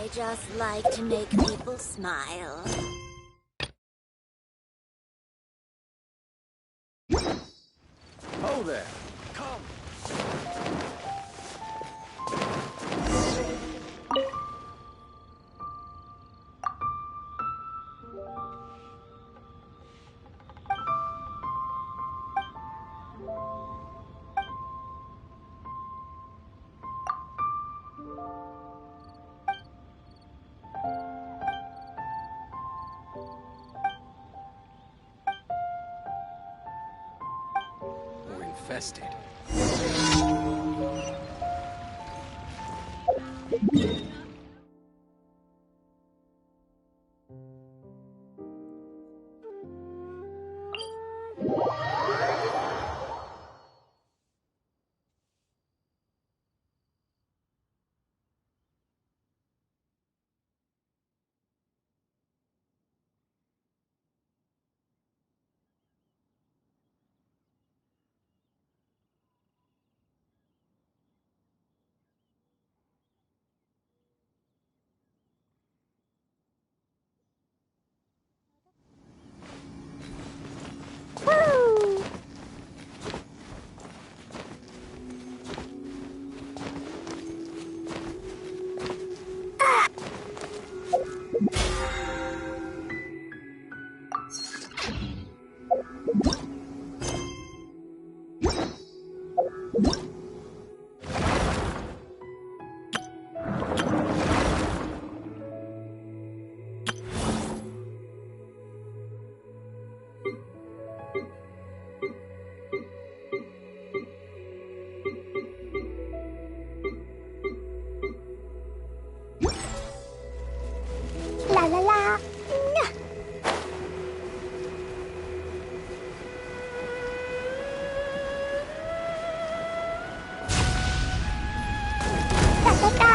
I just like to make people smile. Ho there! Come! We're infested. La la la. Da da da.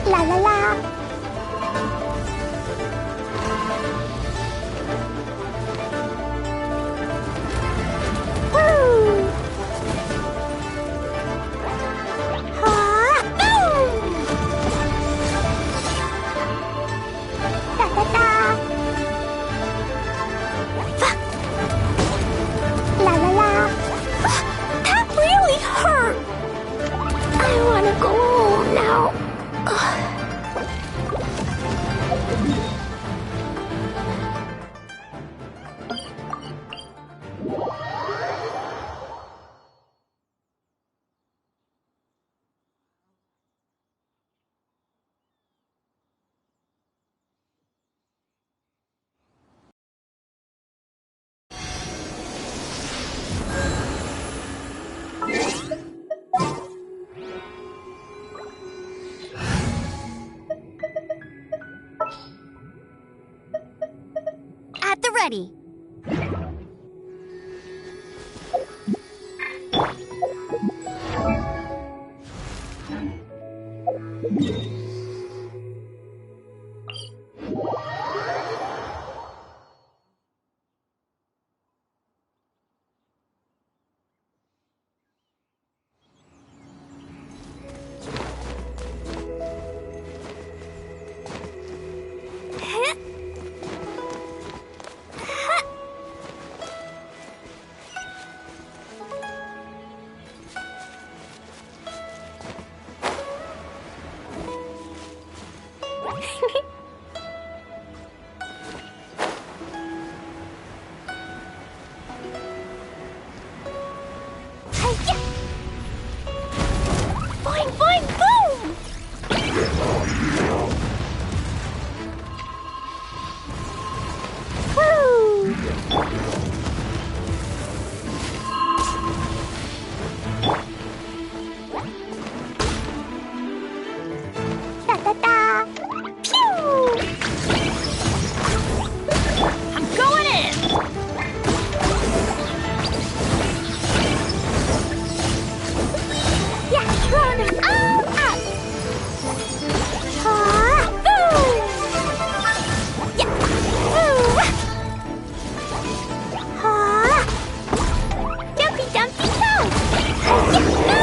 La la la. At the ready. Yeah, run all up. Yeah. Jumpy, jumpy, go. Yeah, go.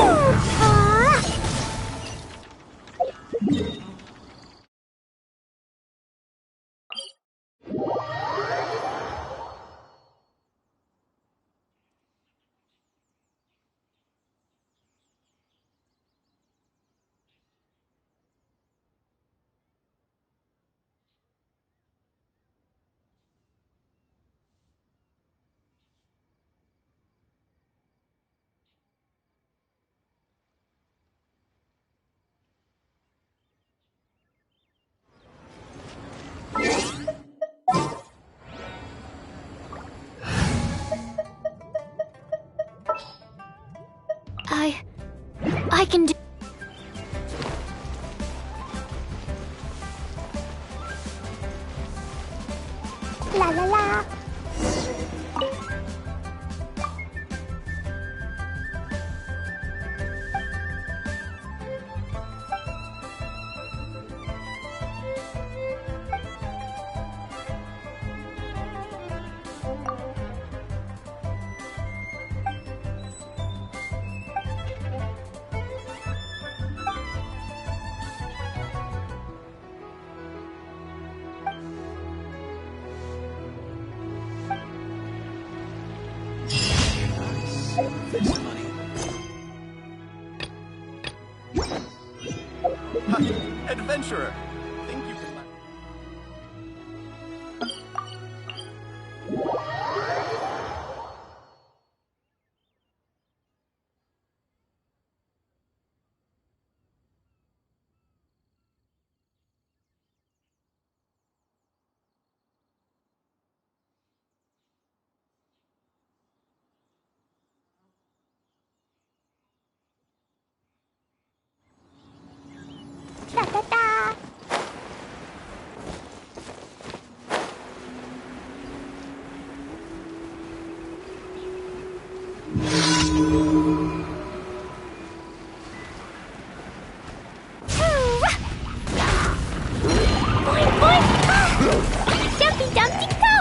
I can do. La la la. This money. Ha! Adventurer! Think you can Da da da. Boing, boing. Jumpy, jumpy, go.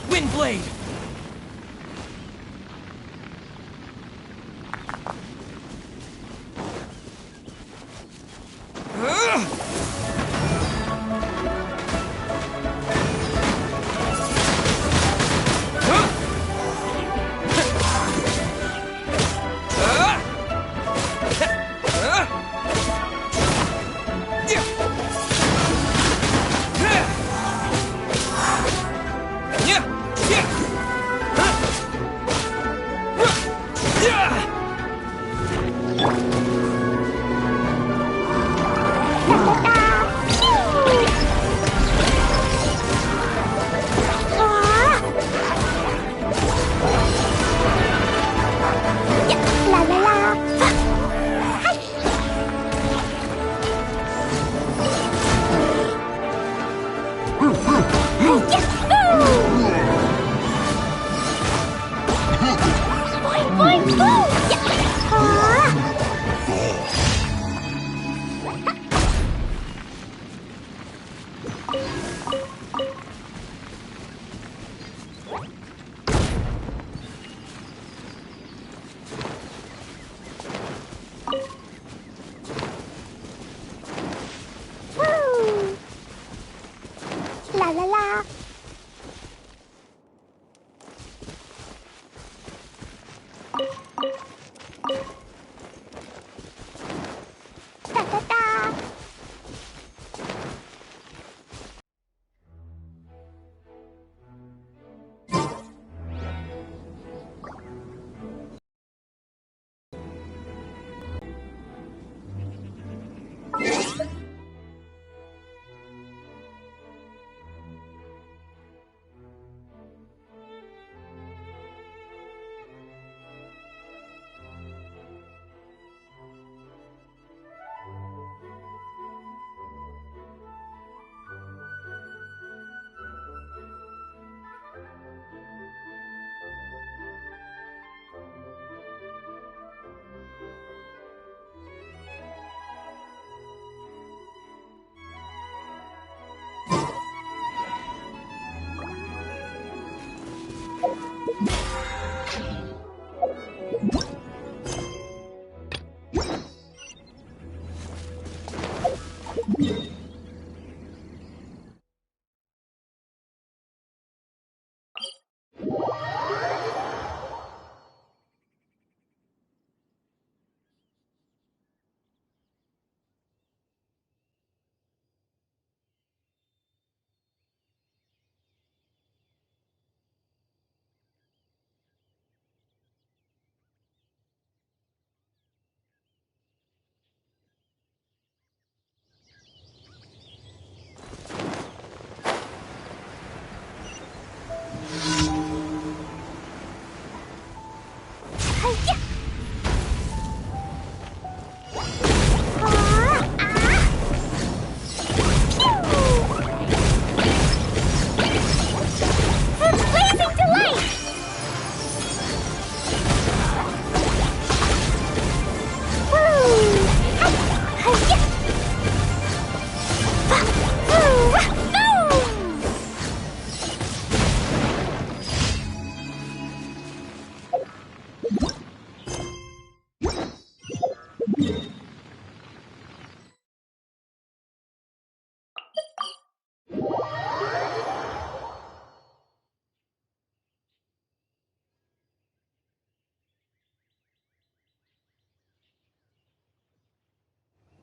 Windblade! La la la. Boing, boing, boing. Woo. La la la. Da da da.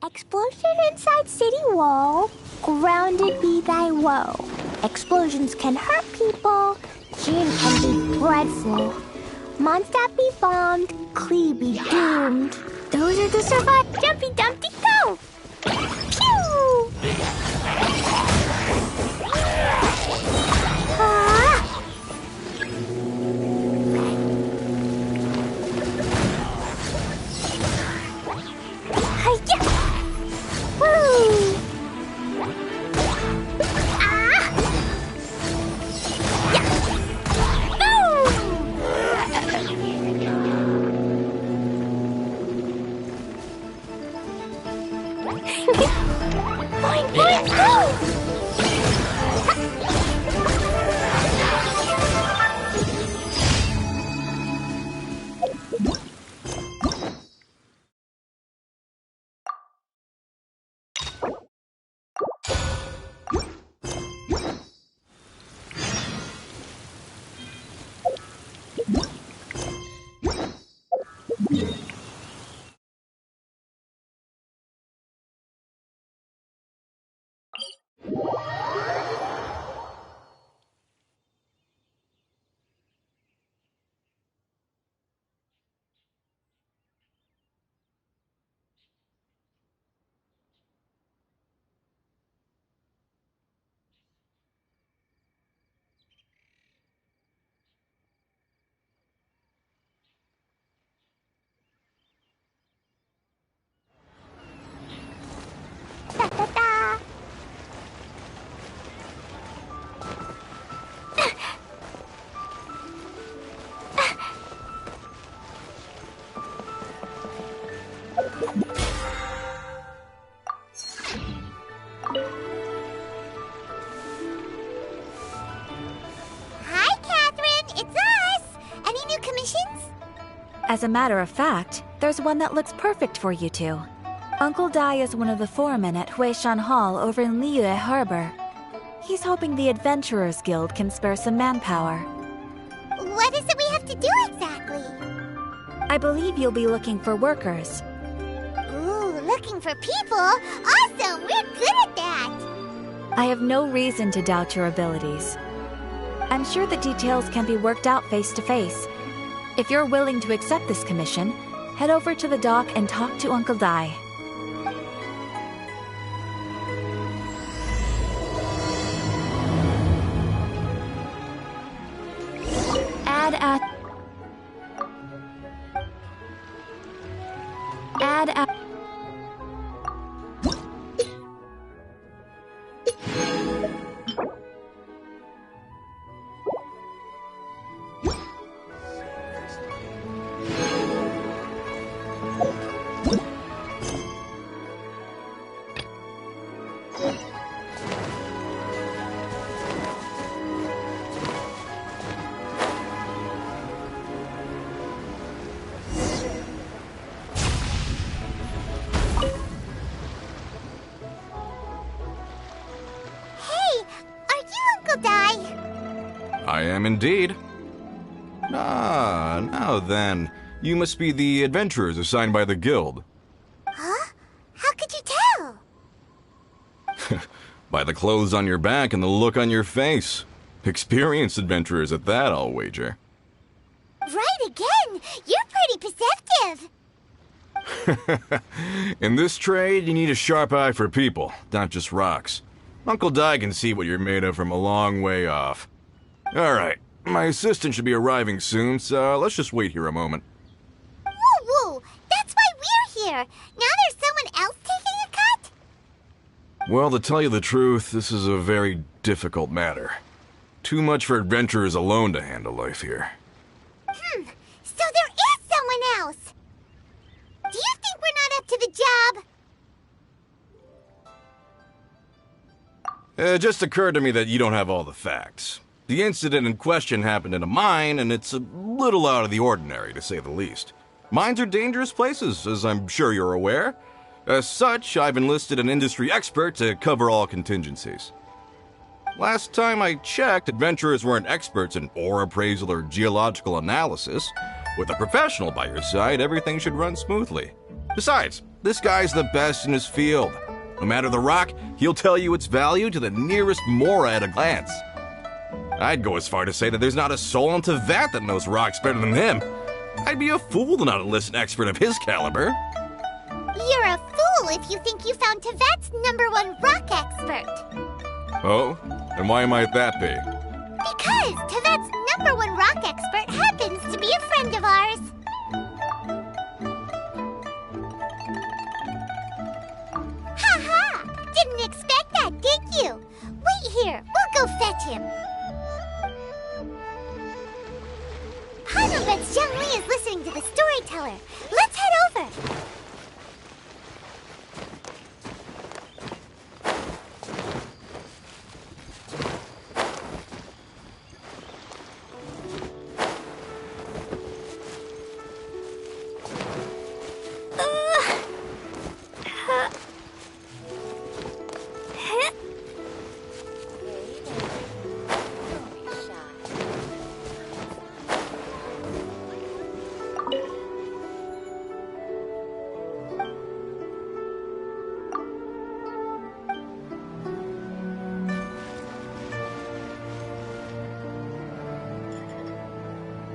Explosion inside city wall. Grounded be thy woe. Explosions can hurt people. Gin can be dreadful. Mondstadt be bombed. Klee be doomed. Those are the survive. Jumpy Dumpty go! Pew! Ah! Hi-ya! Woo! Ah! Yeah! Boing, boing, boing! Da, da, da. Hi, Catherine. It's us. Any new commissions? As a matter of fact, there's one that looks perfect for you two. Uncle Dai is one of the foremen at Huishan Hall over in Liyue Harbor. He's hoping the Adventurers Guild can spare some manpower. What is it we have to do exactly? I believe you'll be looking for workers. Ooh, looking for people? Awesome! We're good at that! I have no reason to doubt your abilities. I'm sure the details can be worked out face to face. If you're willing to accept this commission, head over to the dock and talk to Uncle Dai. Add a... I am indeed. Ah, now then. You must be the adventurers assigned by the guild. Huh? How could you tell? By the clothes on your back and the look on your face. Experienced adventurers at that, I'll wager. Right again! You're pretty perceptive! In this trade, you need a sharp eye for people, not just rocks. Uncle Dai can see what you're made of from a long way off. Alright, my assistant should be arriving soon, so let's just wait here a moment. Woo-woo! That's why we're here! Now there's someone else taking a cut? Well, to tell you the truth, this is a very difficult matter. Too much for adventurers alone to handle life here. So there is someone else! Do you think we're not up to the job? It just occurred to me that you don't have all the facts. The incident in question happened in a mine, and it's a little out of the ordinary, to say the least. Mines are dangerous places, as I'm sure you're aware. As such, I've enlisted an industry expert to cover all contingencies. Last time I checked, adventurers weren't experts in ore appraisal or geological analysis. With a professional by your side, everything should run smoothly. Besides, This guy's the best in his field. No matter the rock, he'll tell you its value to the nearest mora at a glance. I'd go as far to say that there's not a soul on Teyvat that knows rocks better than him. I'd be a fool to not enlist an expert of his caliber. You're a fool if you think you found Teyvat's #1 rock expert. Oh? And why might that be? Because Teyvat's #1 rock expert happens to be a friend of ours. Ha! Didn't expect that, did you? Wait here, we'll go fetch him. Paimon bets Zhongli is listening to the storyteller. Let's head over.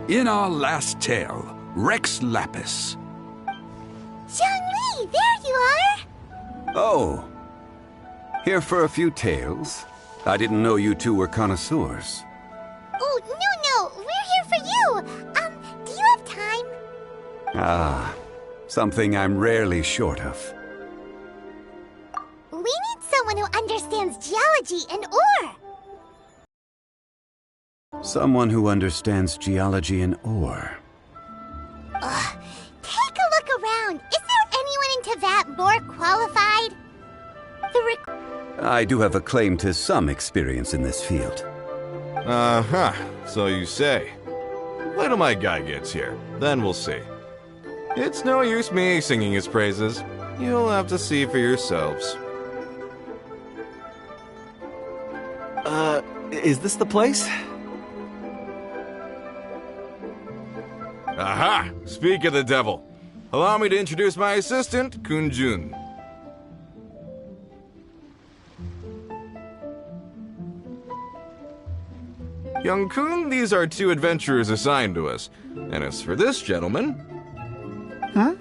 In our last tale, Rex Lapis. Zhongli, there you are! Oh. Here for a few tales? I didn't know you two were connoisseurs. Oh, no, we're here for you! Do you have time? Ah, something I'm rarely short of. We need someone who understands geology and ore! Someone who understands geology and ore. Take a look around. Is there anyone in Teyvat more qualified? I do have a claim to some experience in this field. Uh-huh, so you say. Wait till my guy gets here, then we'll see. It's no use me singing his praises. You'll have to see for yourselves. Is this the place? Aha! Speak of the devil. Allow me to introduce my assistant, Kunjun. Young Kun, these are 2 adventurers assigned to us. And as for this gentleman... Huh?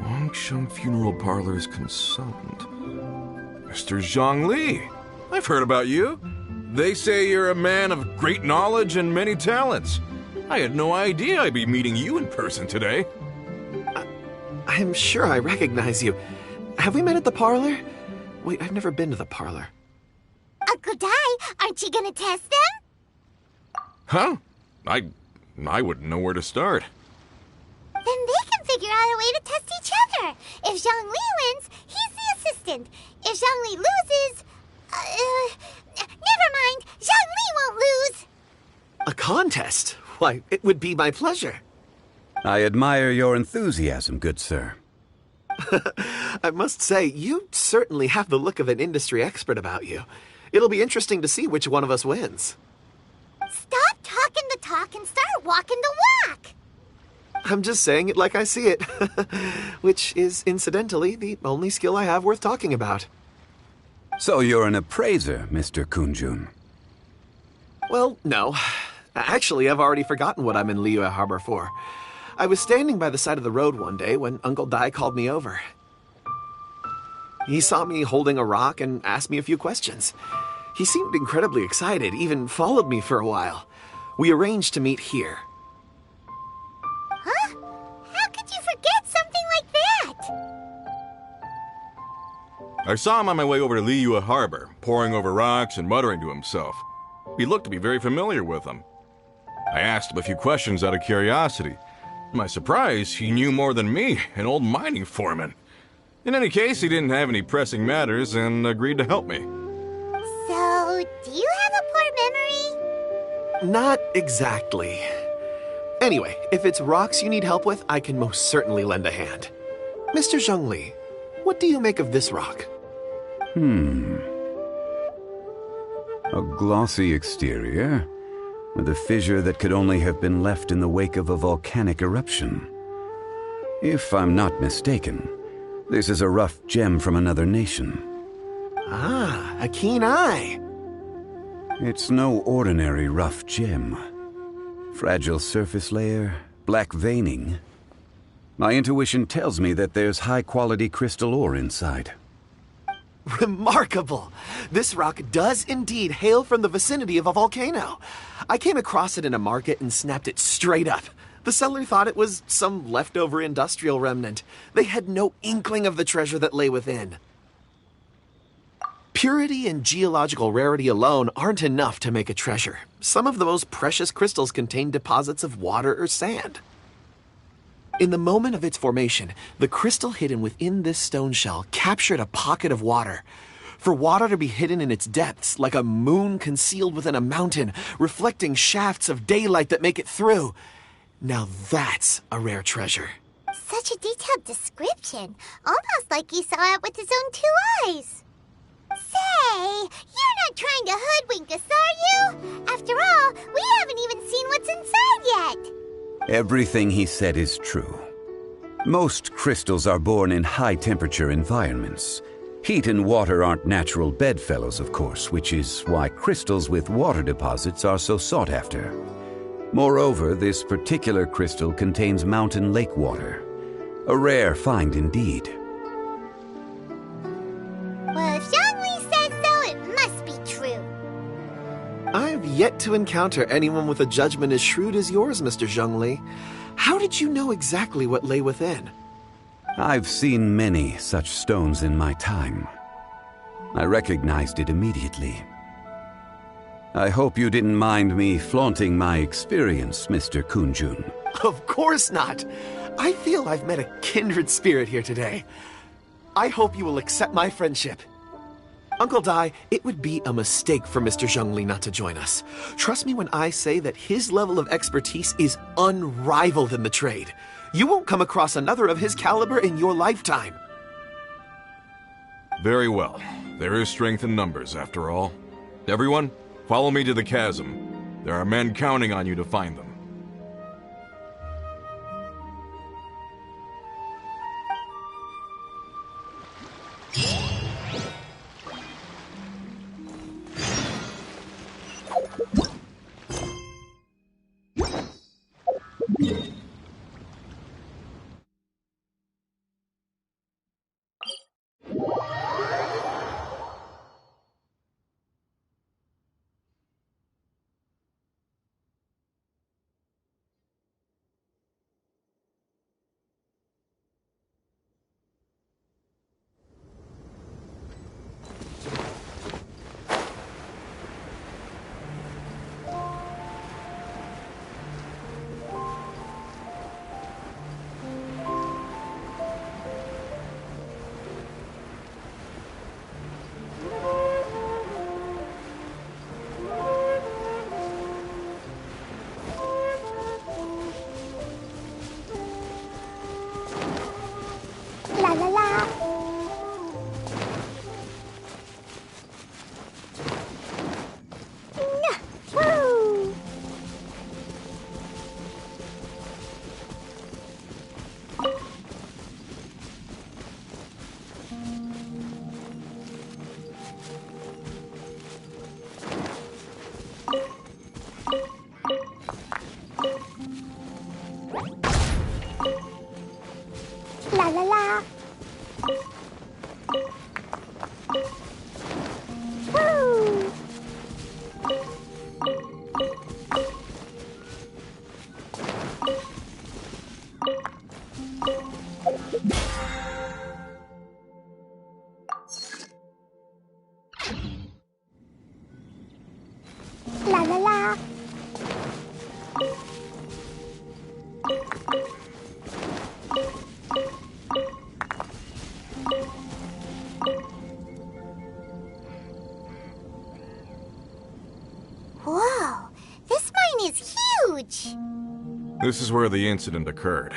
Wangsheng Funeral Parlor's consultant. Mr. Zhongli. I've heard about you. They say you're a man of great knowledge and many talents. I had no idea I'd be meeting you in person today. I'm sure I recognize you. Have we met at the parlor? Wait, I've never been to the parlor. Uncle Dai, aren't you gonna test them? Huh? I wouldn't know where to start. Then they can figure out a way to test each other. If Zhongli wins, he's the assistant. If Zhongli loses... never mind. Zhongli won't lose. A contest? Why, it would be my pleasure. I admire your enthusiasm, good sir. I must say, you certainly have the look of an industry expert about you. It'll be interesting to see which one of us wins. Stop talking the talk and start walking the walk. I'm just saying it like I see it. Which is, incidentally, the only skill I have worth talking about. So you're an appraiser, Mr. Kunjun. Well, no. Actually, I've already forgotten what I'm in Liyue Harbor for. I was standing by the side of the road one day when Uncle Dai called me over. He saw me holding a rock and asked me a few questions. He seemed incredibly excited, even followed me for a while. We arranged to meet here. Huh? How could you forget something like that? I saw him on my way over to Liyue Harbor, poring over rocks and muttering to himself. He looked to be very familiar with them. I asked him a few questions out of curiosity. To my surprise, he knew more than me, an old mining foreman. In any case, he didn't have any pressing matters and agreed to help me. So, do you have a poor memory? Not exactly. Anyway, if it's rocks you need help with, I can most certainly lend a hand. Mr. Zhongli, what do you make of this rock? A glossy exterior, with a fissure that could only have been left in the wake of a volcanic eruption. If I'm not mistaken, this is a rough gem from another nation. Ah, a keen eye. It's no ordinary rough gem. Fragile surface layer, black veining. My intuition tells me that there's high-quality crystal ore inside. Remarkable! This rock does indeed hail from the vicinity of a volcano. I came across it in a market and snapped it straight up. The seller thought it was some leftover industrial remnant. They had no inkling of the treasure that lay within. Purity and geological rarity alone aren't enough to make a treasure. Some of the most precious crystals contain deposits of water or sand. In the moment of its formation, the crystal hidden within this stone shell captured a pocket of water. For water to be hidden in its depths, like a moon concealed within a mountain, reflecting shafts of daylight that make it through. Now that's a rare treasure. Such a detailed description. Almost like he saw it with his own 2 eyes. Say, you're not trying to hoodwink us, are you? After all, we haven't even seen what's inside yet. Everything he said is true. Most crystals are born in high-temperature environments. Heat and water aren't natural bedfellows, of course, which is why crystals with water deposits are so sought after. Moreover, this particular crystal contains mountain lake water. A rare find indeed. Well, if Zhongli says so, it must be true. I've yet to encounter anyone with a judgment as shrewd as yours, Mr. Zhongli. How did you know exactly what lay within? I've seen many such stones in my time. I recognized it immediately. I hope you didn't mind me flaunting my experience, Mr. Kunjun. Of course not. I feel I've met a kindred spirit here today. I hope you will accept my friendship. Uncle Dai, it would be a mistake for Mr. Zhongli not to join us. Trust me when I say that his level of expertise is unrivaled in the trade. You won't come across another of his caliber in your lifetime. Very well. There is strength in numbers, after all. Everyone, follow me to the chasm. There are men counting on you to find them. La la la. Woo. La la la. Woo. La la la. Whoa, this mine is huge. This is where the incident occurred.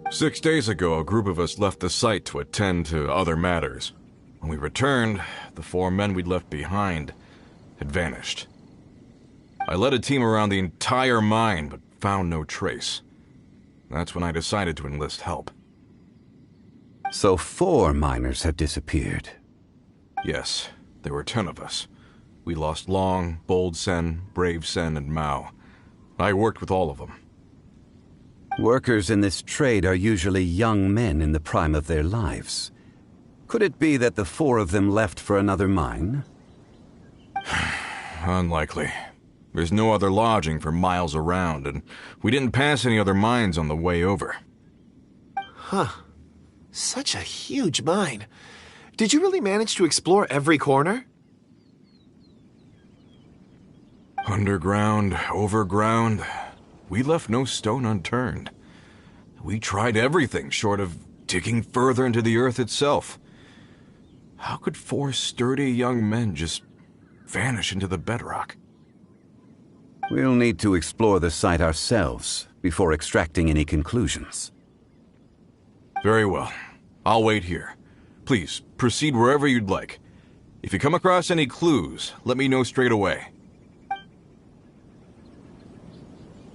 6 days ago, a group of us left the site to attend to other matters. When we returned, the 4 men we'd left behind had vanished. I led a team around the entire mine, but found no trace. That's when I decided to enlist help. So 4 miners have disappeared. Yes, there were 10 of us. We lost Long, Bold Sen, Brave Sen, and Mao. I worked with all of them. Workers in this trade are usually young men in the prime of their lives. Could it be that the 4 of them left for another mine? Unlikely. There's no other lodging for miles around, and we didn't pass any other mines on the way over. Huh. Such a huge mine. Did you really manage to explore every corner? Underground, overground, we left no stone unturned. We tried everything short of digging further into the earth itself. How could 4 sturdy young men just vanish into the bedrock? We'll need to explore the site ourselves before extracting any conclusions. Very well. I'll wait here. Please, proceed wherever you'd like. If you come across any clues, let me know straight away.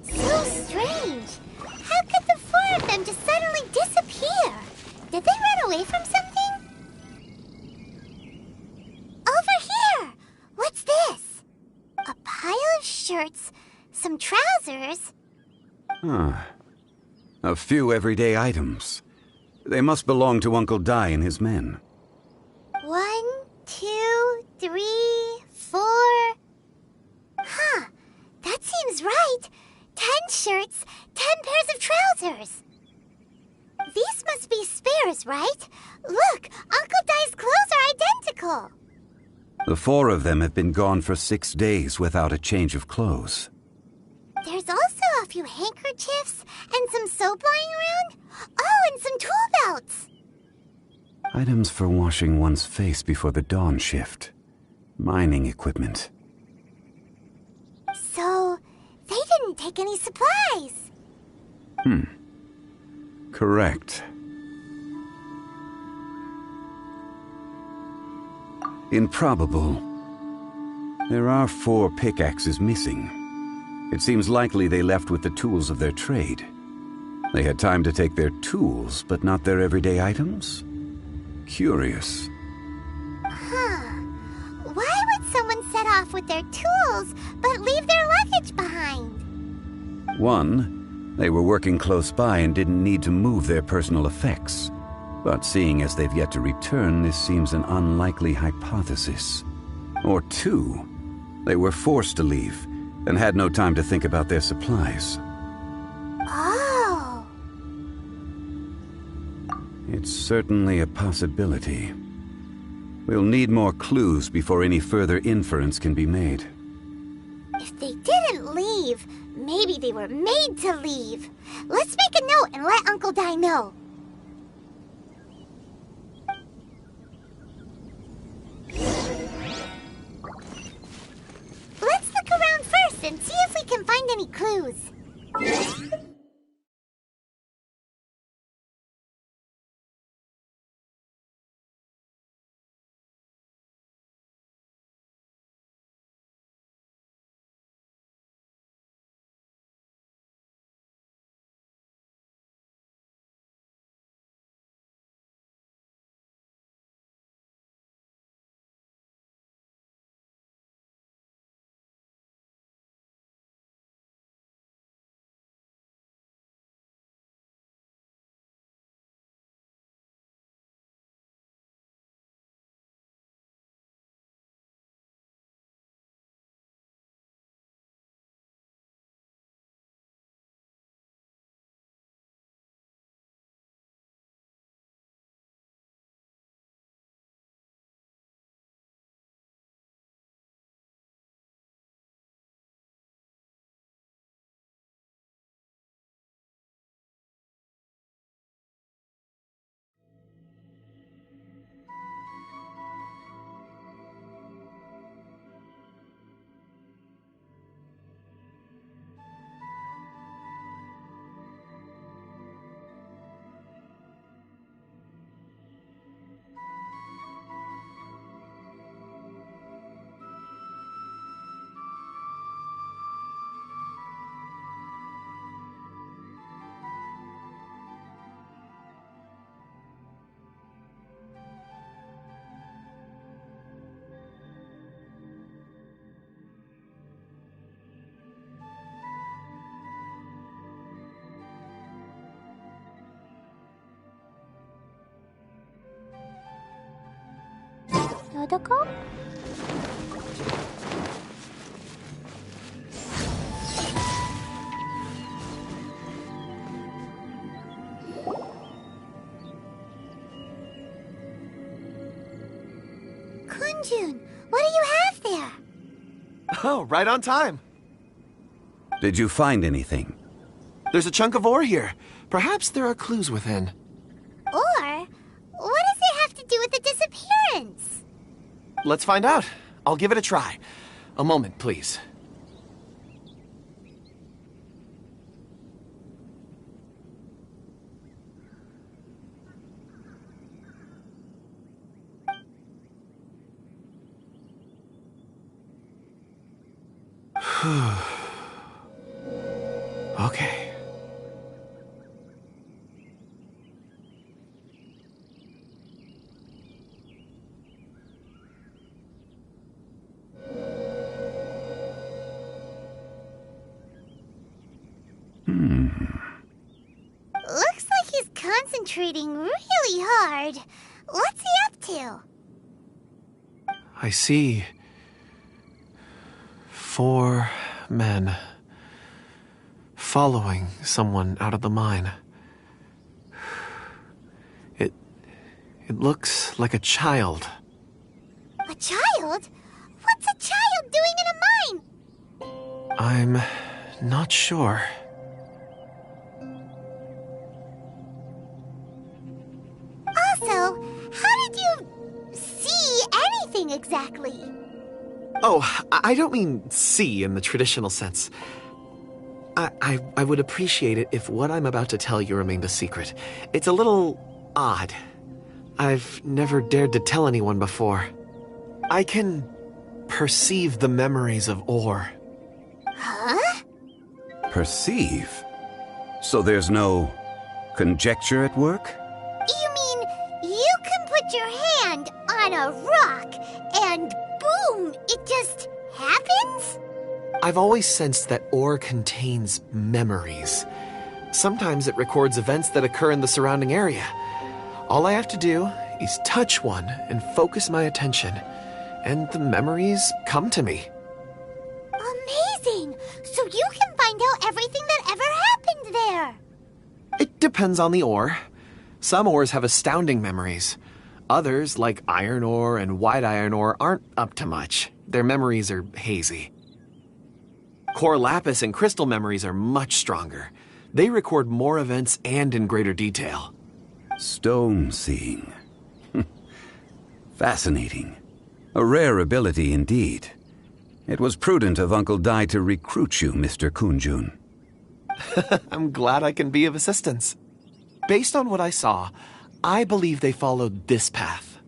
So strange. How could the 4 of them just suddenly disappear? Did they run away from something? Over here! What's this? A pile of shirts, some trousers. A few everyday items. They must belong to Uncle Dai and his men. 1, 2, 3, 4. Huh, that seems right. 10 shirts, 10 pairs of trousers. These must be spares, right? Look, Uncle Dai's clothes are identical. The 4 of them have been gone for 6 days without a change of clothes. There's also a few handkerchiefs and some soap lying around. Oh, and some tool belts. Items for washing one's face before the dawn shift. Mining equipment. So, they didn't take any supplies. Correct. Improbable. There are 4 pickaxes missing. It seems likely they left with the tools of their trade. They had time to take their tools, but not their everyday items? Curious. Huh. Why would someone set off with their tools, but leave their luggage behind? 1, they were working close by and didn't need to move their personal effects. But seeing as they've yet to return, this seems an unlikely hypothesis. Or 2, they were forced to leave and had no time to think about their supplies. Oh. It's certainly a possibility. We'll need more clues before any further inference can be made. If they didn't leave, maybe they were made to leave. Let's make a note and let Uncle Dai know. Let's look around first and see if we can find any clues. article? Kunjun, what do you have there? Oh, right on time. Did you find anything? There's a chunk of ore here. Perhaps there are clues within. Or, what does it have to do with the disappearance? Let's find out. I'll give it a try. A moment, please. Okay. Looks like he's concentrating really hard. What's he up to? I see 4 men following someone out of the mine. It looks like a child. A child? What's a child doing in a mine? I'm not sure. Also, how did you see anything exactly? Oh, I don't mean see in the traditional sense. I would appreciate it if what I'm about to tell you remained a secret. It's a little odd. I've never dared to tell anyone before. I can perceive the memories of ore. Huh? Perceive? So there's no conjecture at work? You mean you can put your hand on a rock and boom, it just happens? I've always sensed that ore contains memories. Sometimes it records events that occur in the surrounding area. All I have to do is touch one and focus my attention, and the memories come to me. Amazing! So you can find out everything that ever happened there. It depends on the ore. Some ores have astounding memories. Others, like iron ore and white iron ore, aren't up to much. Their memories are hazy. Core lapis and crystal memories are much stronger. They record more events and in greater detail. Stone seeing. Fascinating. A rare ability indeed. It was prudent of Uncle Dai to recruit you, Mr. Kunjun. I'm glad I can be of assistance. Based on what I saw, I believe they followed this path.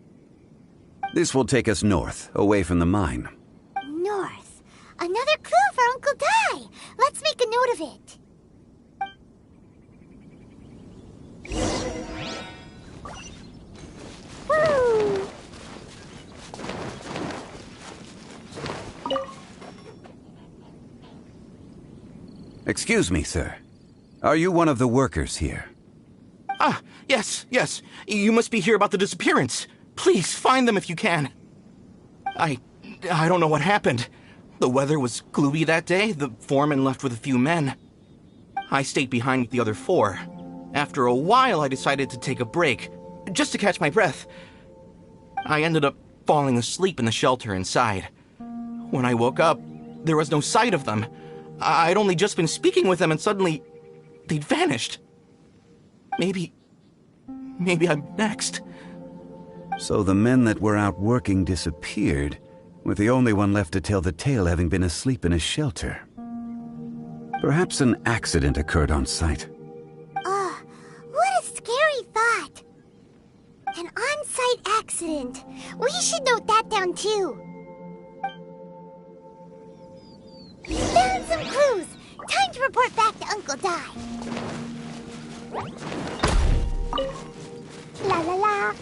This will take us north, away from the mine. North. Another clue for Uncle Dai. Let's make a note of it. Woo! Excuse me, sir. Are you one of the workers here? Ah, yes. You must be here about the disappearance. Please, find them if you can. I don't know what happened. The weather was gloomy that day. The foreman left with a few men. I stayed behind with the other 4. After a while, I decided to take a break, just to catch my breath. I ended up falling asleep in the shelter inside. When I woke up, there was no sight of them. I'd only just been speaking with them and suddenly they'd vanished. Maybe I'm next. So the men that were out working disappeared, with the only one left to tell the tale having been asleep in a shelter. Perhaps an accident occurred on site. What a scary thought. An on-site accident. We should note that down too. Found some clues. Time to report back to Uncle Dai. La la la.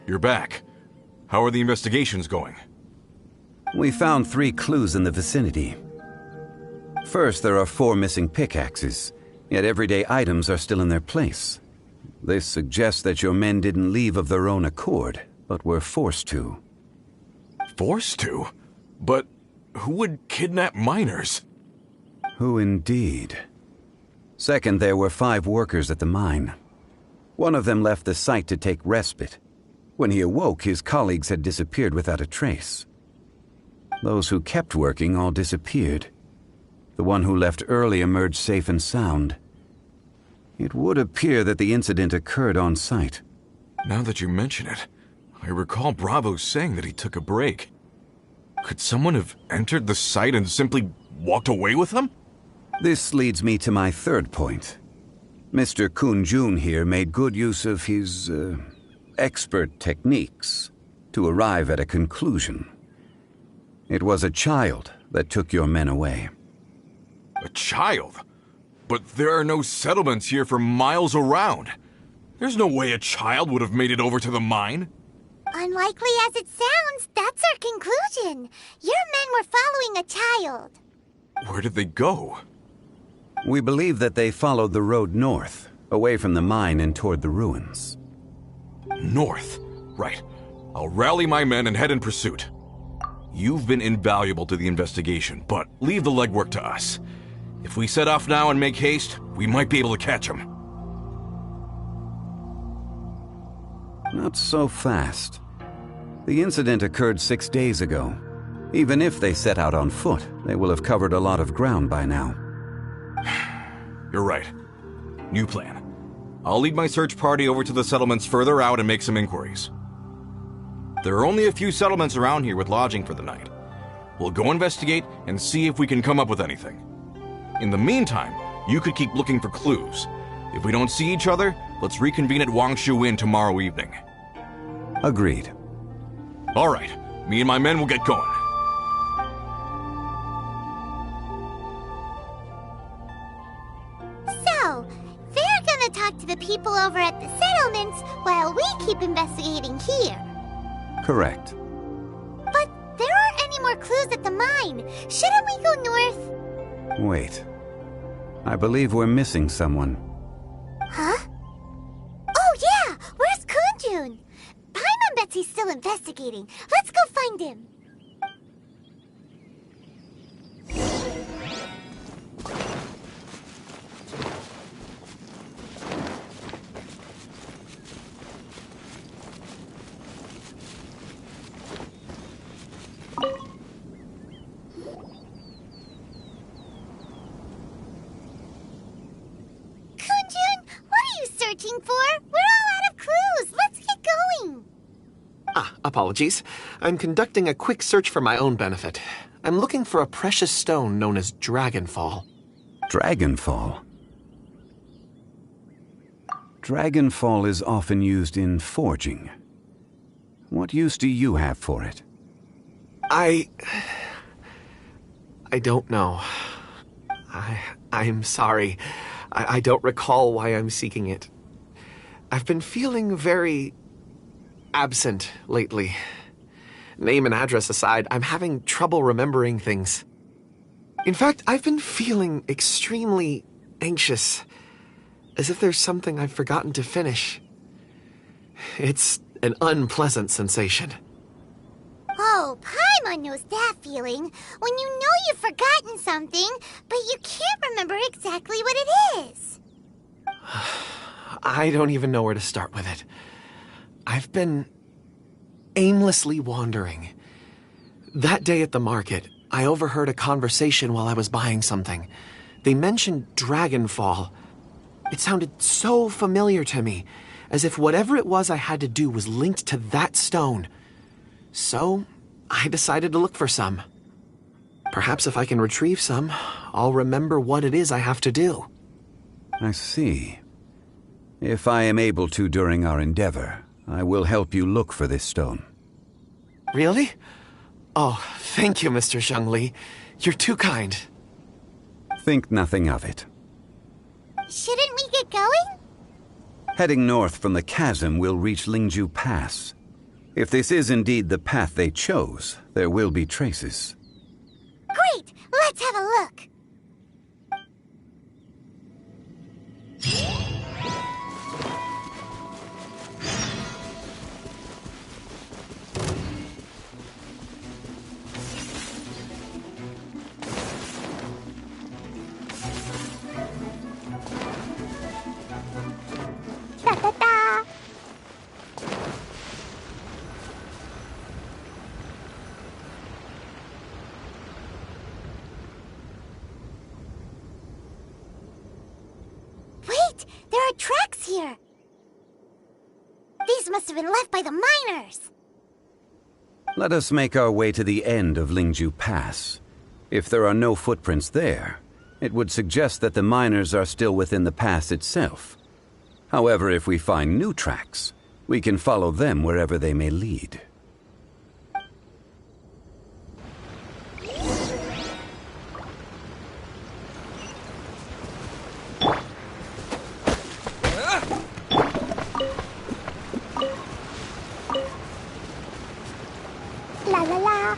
You're back. How are the investigations going? We found 3 clues in the vicinity. First, there are 4 missing pickaxes, yet everyday items are still in their place. This suggests that your men didn't leave of their own accord, but were forced to. Forced to? But who would kidnap miners? Who indeed? Second, there were 5 workers at the mine. One of them left the site to take respite. When he awoke, his colleagues had disappeared without a trace. Those who kept working all disappeared. The one who left early emerged safe and sound. It would appear that the incident occurred on site. Now that you mention it, I recall Bravo saying that he took a break. Could someone have entered the site and simply walked away with them? This leads me to my third point. Mr. Kun-jun here made good use of his, expert techniques to arrive at a conclusion. It was a child that took your men away. A child? But there are no settlements here for miles around. There's no way a child would have made it over to the mine. Unlikely as it sounds, that's our conclusion. Your men were following a child. Where did they go? We believe that they followed the road north, away from the mine and toward the ruins. North? Right. I'll rally my men and head in pursuit. You've been invaluable to the investigation, but leave the legwork to us. If we set off now and make haste, we might be able to catch them. Not so fast. The incident occurred 6 days ago. Even if they set out on foot, they will have covered a lot of ground by now. You're right. New plan. I'll lead my search party over to the settlements further out and make some inquiries. There are only a few settlements around here with lodging for the night. We'll go investigate and see if we can come up with anything. In the meantime, you could keep looking for clues. If we don't see each other, let's reconvene at Wangshu Inn tomorrow evening. Agreed. All right. Me and my men will get going. So, they're gonna talk to the people over at the settlements while we keep investigating here. Correct. But there aren't any more clues at the mine. Shouldn't we go north? Wait. I believe we're missing someone. Huh? Oh yeah! Where's Kunjun? Paimon bets he's still investigating. Let's go find him. Searching for? We're all out of clues. Let's get going. Apologies. I'm conducting a quick search for my own benefit. I'm looking for a precious stone known as Dragonfall. Dragonfall? Dragonfall is often used in forging. What use do you have for it? I don't know. I'm sorry. I don't recall why I'm seeking it. I've been feeling very absent lately. Name and address aside, I'm having trouble remembering things. In fact, I've been feeling extremely anxious, as if there's something I've forgotten to finish. It's an unpleasant sensation. Oh, Paimon knows that feeling. When you know you've forgotten something, but you can't remember exactly what it is. I don't even know where to start with it. I've been aimlessly wandering. That day at the market, I overheard a conversation while I was buying something. They mentioned Dragonfall. It sounded so familiar to me, as if whatever it was I had to do was linked to that stone. So, I decided to look for some. Perhaps if I can retrieve some, I'll remember what it is I have to do. I see. If I am able to during our endeavor, I will help you look for this stone. Really? Oh, thank you, Mr. Zhengli. You're too kind. Think nothing of it. Shouldn't we get going? Heading north from the chasm, we'll reach Lingju Pass. If this is indeed the path they chose, there will be traces. Great! Let's have a look. footprints here. These must have been left by the miners. Let us make our way to the end of Lingju Pass. If there are no footprints there, it would suggest that the miners are still within the pass itself. However, if we find new tracks, we can follow them wherever they may lead. La la la.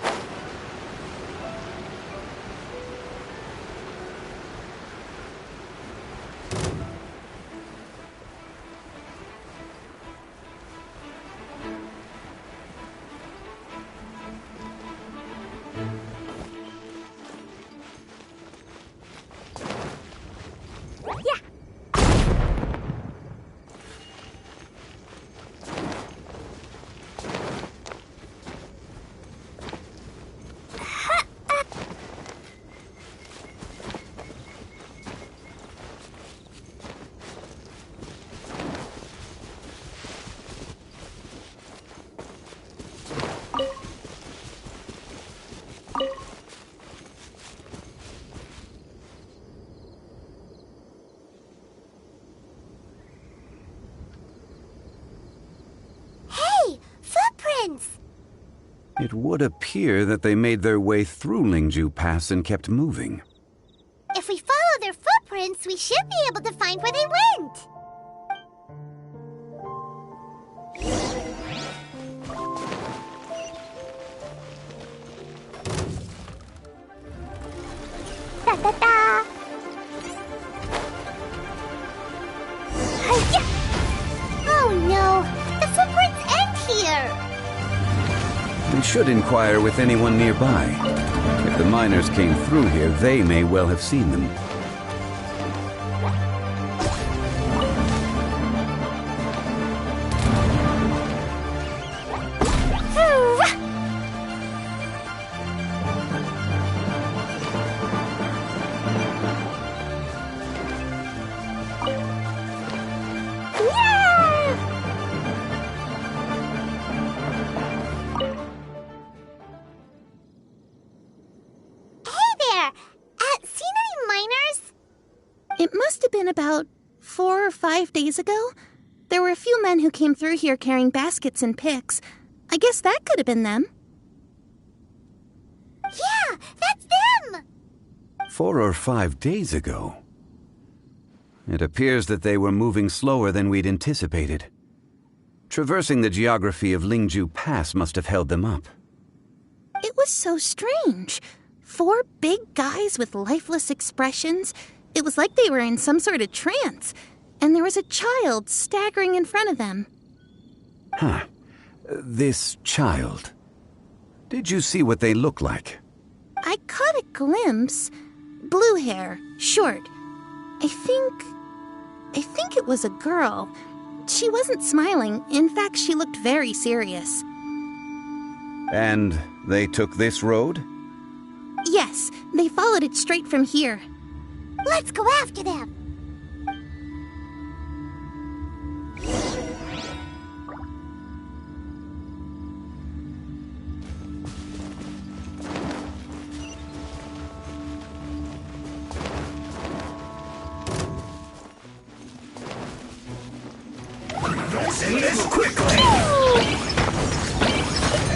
Footprints! It would appear that they made their way through Lingju Pass and kept moving. If we follow their footprints, we should be able to find where they went. Da da da. Hi-ya! Oh no! The footprints end here! We should inquire with anyone nearby. If the miners came through here, they may well have seen them. It must have been about 4 or 5 days ago. There were a few men who came through here carrying baskets and picks. I guess that could have been them. Yeah, that's them! 4 or 5 days ago. It appears that they were moving slower than we'd anticipated. Traversing the geography of Lingju Pass must have held them up. It was so strange. 4 big guys with lifeless expressions. It was like they were in some sort of trance. And there was a child staggering in front of them. Huh. This child. Did you see what they look like? I caught a glimpse. Blue hair, short. I think it was a girl. She wasn't smiling. In fact, she looked very serious. And they took this road? Yes, they followed it straight from here. Let's go after them! Say this quickly!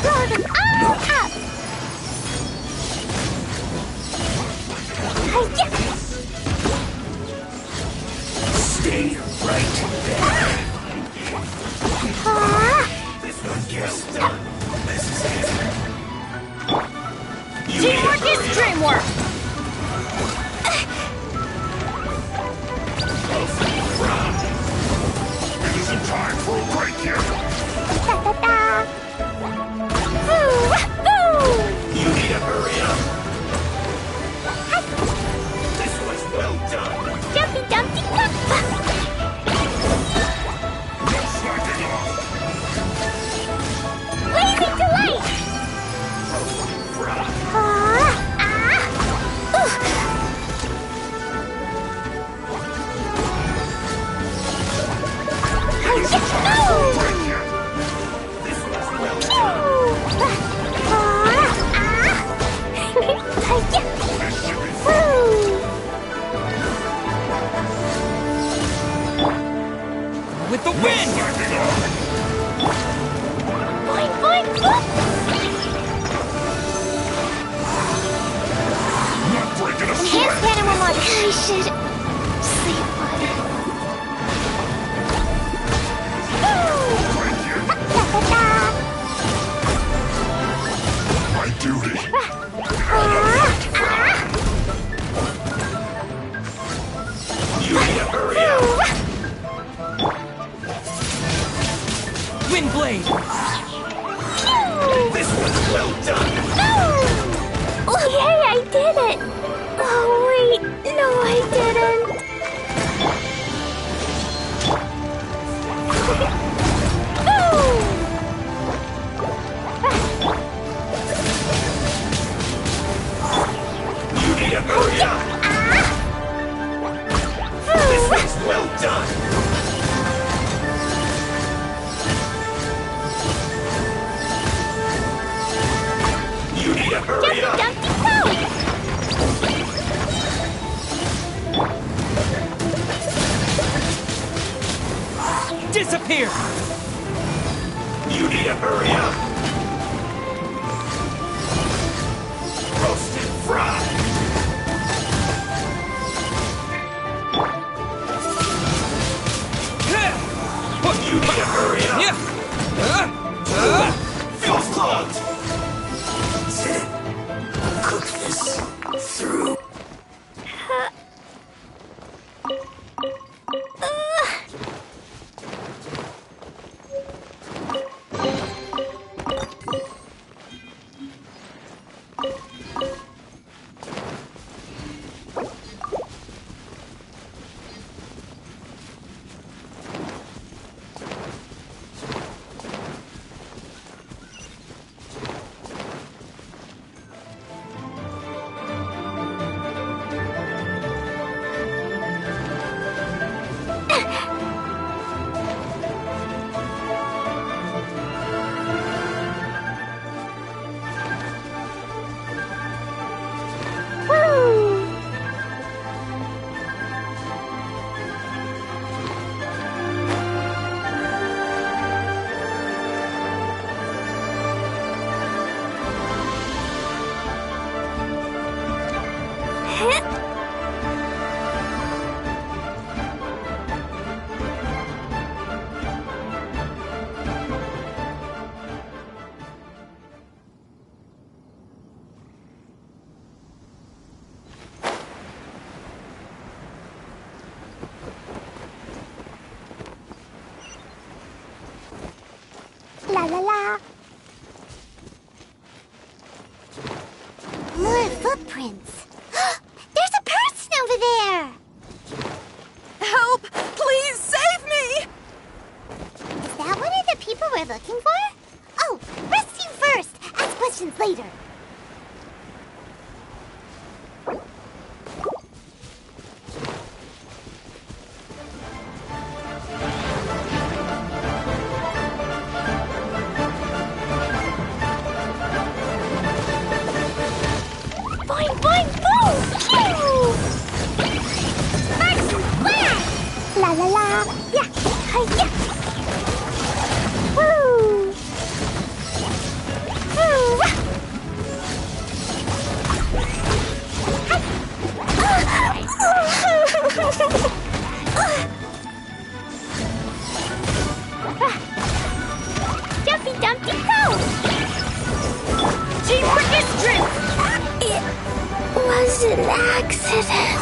Blow them all up! Hi-ya! Stay right there. This one gets done. This is it. Teamwork is dreamwork! Isn't time for a break here. With the wind! Boing, boing, boing! Not breaking a Enhanced sweat! animal mod. I should sleep water. My duty. You need to hurry up! Wind blade! This one's well done! Oh, yay, I did it! Oh, wait, no, I didn't. You need to hurry up! This one's well done! You need to hurry up! Disappear! You need to hurry up! Roast and fry! You need to hurry up! Fuse clogged! Cook this through. La la la. More footprints. There's a person over there. Help! Please save me! Is that one of the people we're looking for? Oh, rescue first. Ask questions later. Boing, boing, boom! Pew! Person, where? La la la. Yeah. Hi-ya. Woo! Woo! Dumpy Dumpty Go! Team Quickest Drip! It was an accident.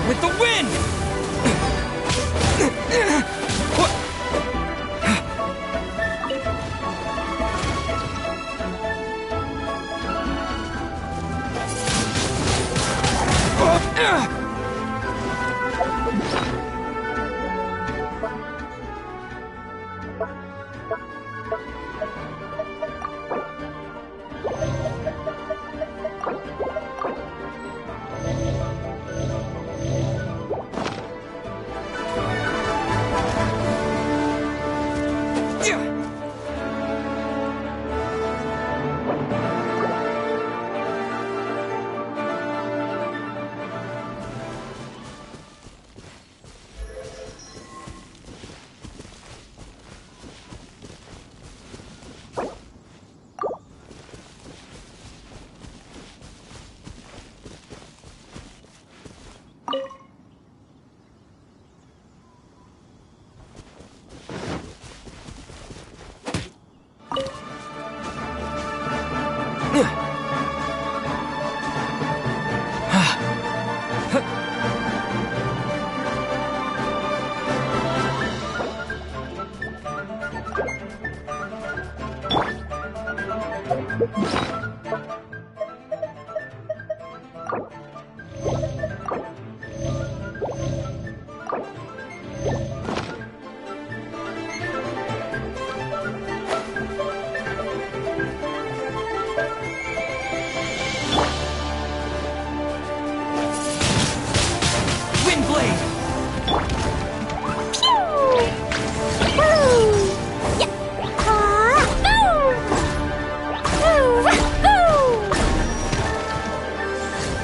With the wind!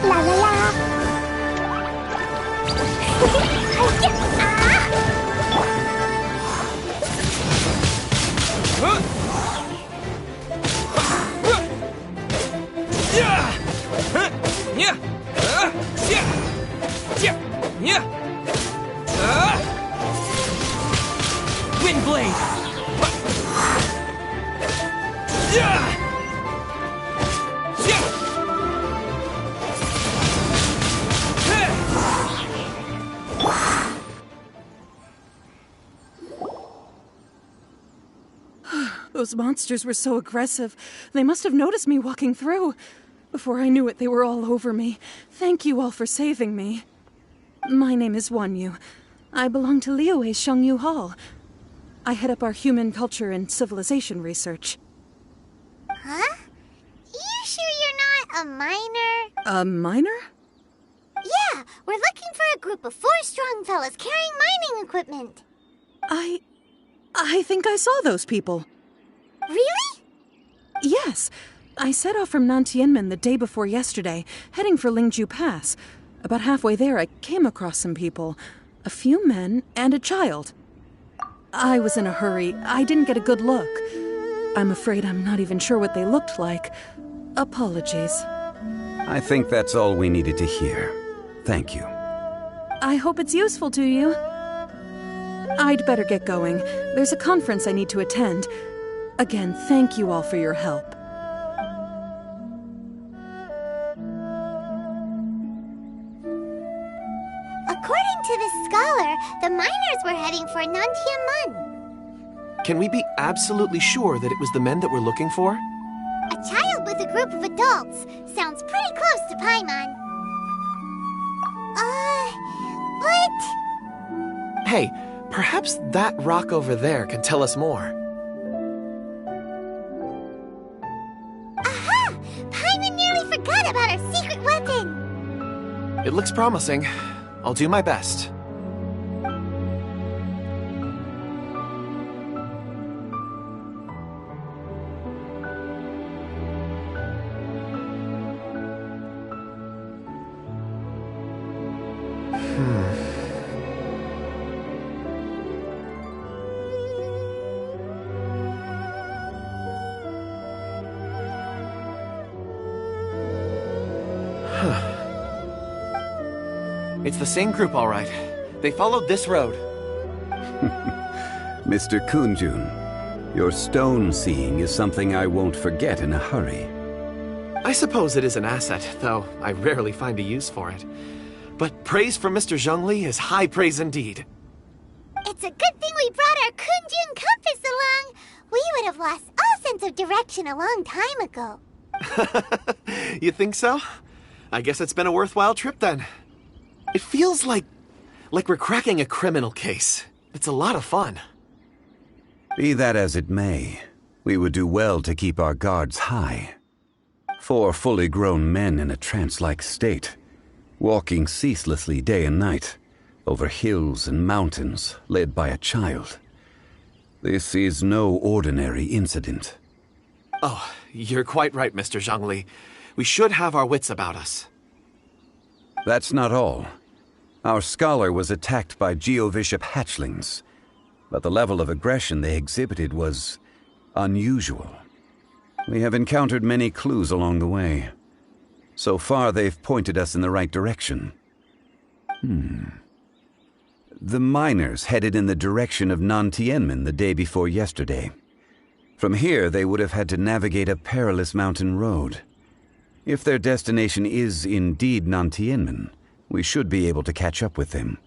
La la la. Windblade! Those monsters were so aggressive. They must have noticed me walking through. Before I knew it, they were all over me. Thank you all for saving me. My name is Wanyu. I belong to Liyue Shengyu Hall. I head up our human culture and civilization research. Huh? You sure you're not a miner? A miner? Yeah, we're looking for a group of 4 strong fellas carrying mining equipment. I think I saw those people. Really? Yes. I set off from Nantianmen the day before yesterday, heading for Lingju Pass. About halfway there, I came across some people. A few men and a child. I was in a hurry. I didn't get a good look. I'm afraid I'm not even sure what they looked like. Apologies. I think that's all we needed to hear. Thank you. I hope it's useful to you. I'd better get going. There's a conference I need to attend. Again, thank you all for your help. According to this scholar, the miners were heading for Nantianmen. Can we be absolutely sure that it was the men that we're looking for? A child with a group of adults. Sounds pretty close to Paimon. But... Hey, perhaps that rock over there can tell us more. Aha! Paimon nearly forgot about our secret weapon. It looks promising. I'll do my best. It's the same group, all right. They followed this road. Mr. Kunjun, your stone seeing is something I won't forget in a hurry. I suppose it is an asset, though I rarely find a use for it. But praise from Mr. Zhongli is high praise indeed. It's a good thing we brought our Kunjun compass along. We would have lost all sense of direction a long time ago. You think so? I guess it's been a worthwhile trip then. It feels like we're cracking a criminal case. It's a lot of fun. Be that as it may, we would do well to keep our guards high. 4 fully grown men in a trance-like state, walking ceaselessly day and night, over hills and mountains, led by a child. This is no ordinary incident. Oh, you're quite right, Mr. Zhongli. We should have our wits about us. That's not all. Our scholar was attacked by Geovishap hatchlings, but the level of aggression they exhibited was unusual. We have encountered many clues along the way. So far, they've pointed us in the right direction. The miners headed in the direction of Nantianmen the day before yesterday. From here, they would have had to navigate a perilous mountain road. If their destination is indeed Nantianmen, we should be able to catch up with them.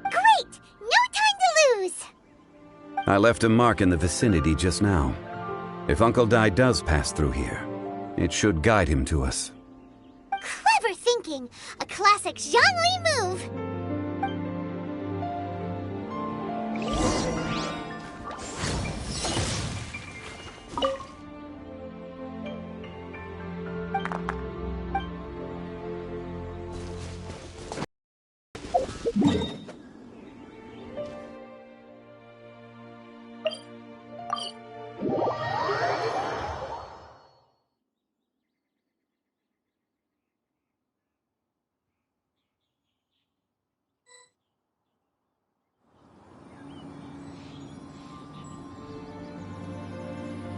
Great! No time to I left a mark in the vicinity just now. If Uncle Dai does pass through here, it should guide him to us. Clever thinking! A classic Zhongli move!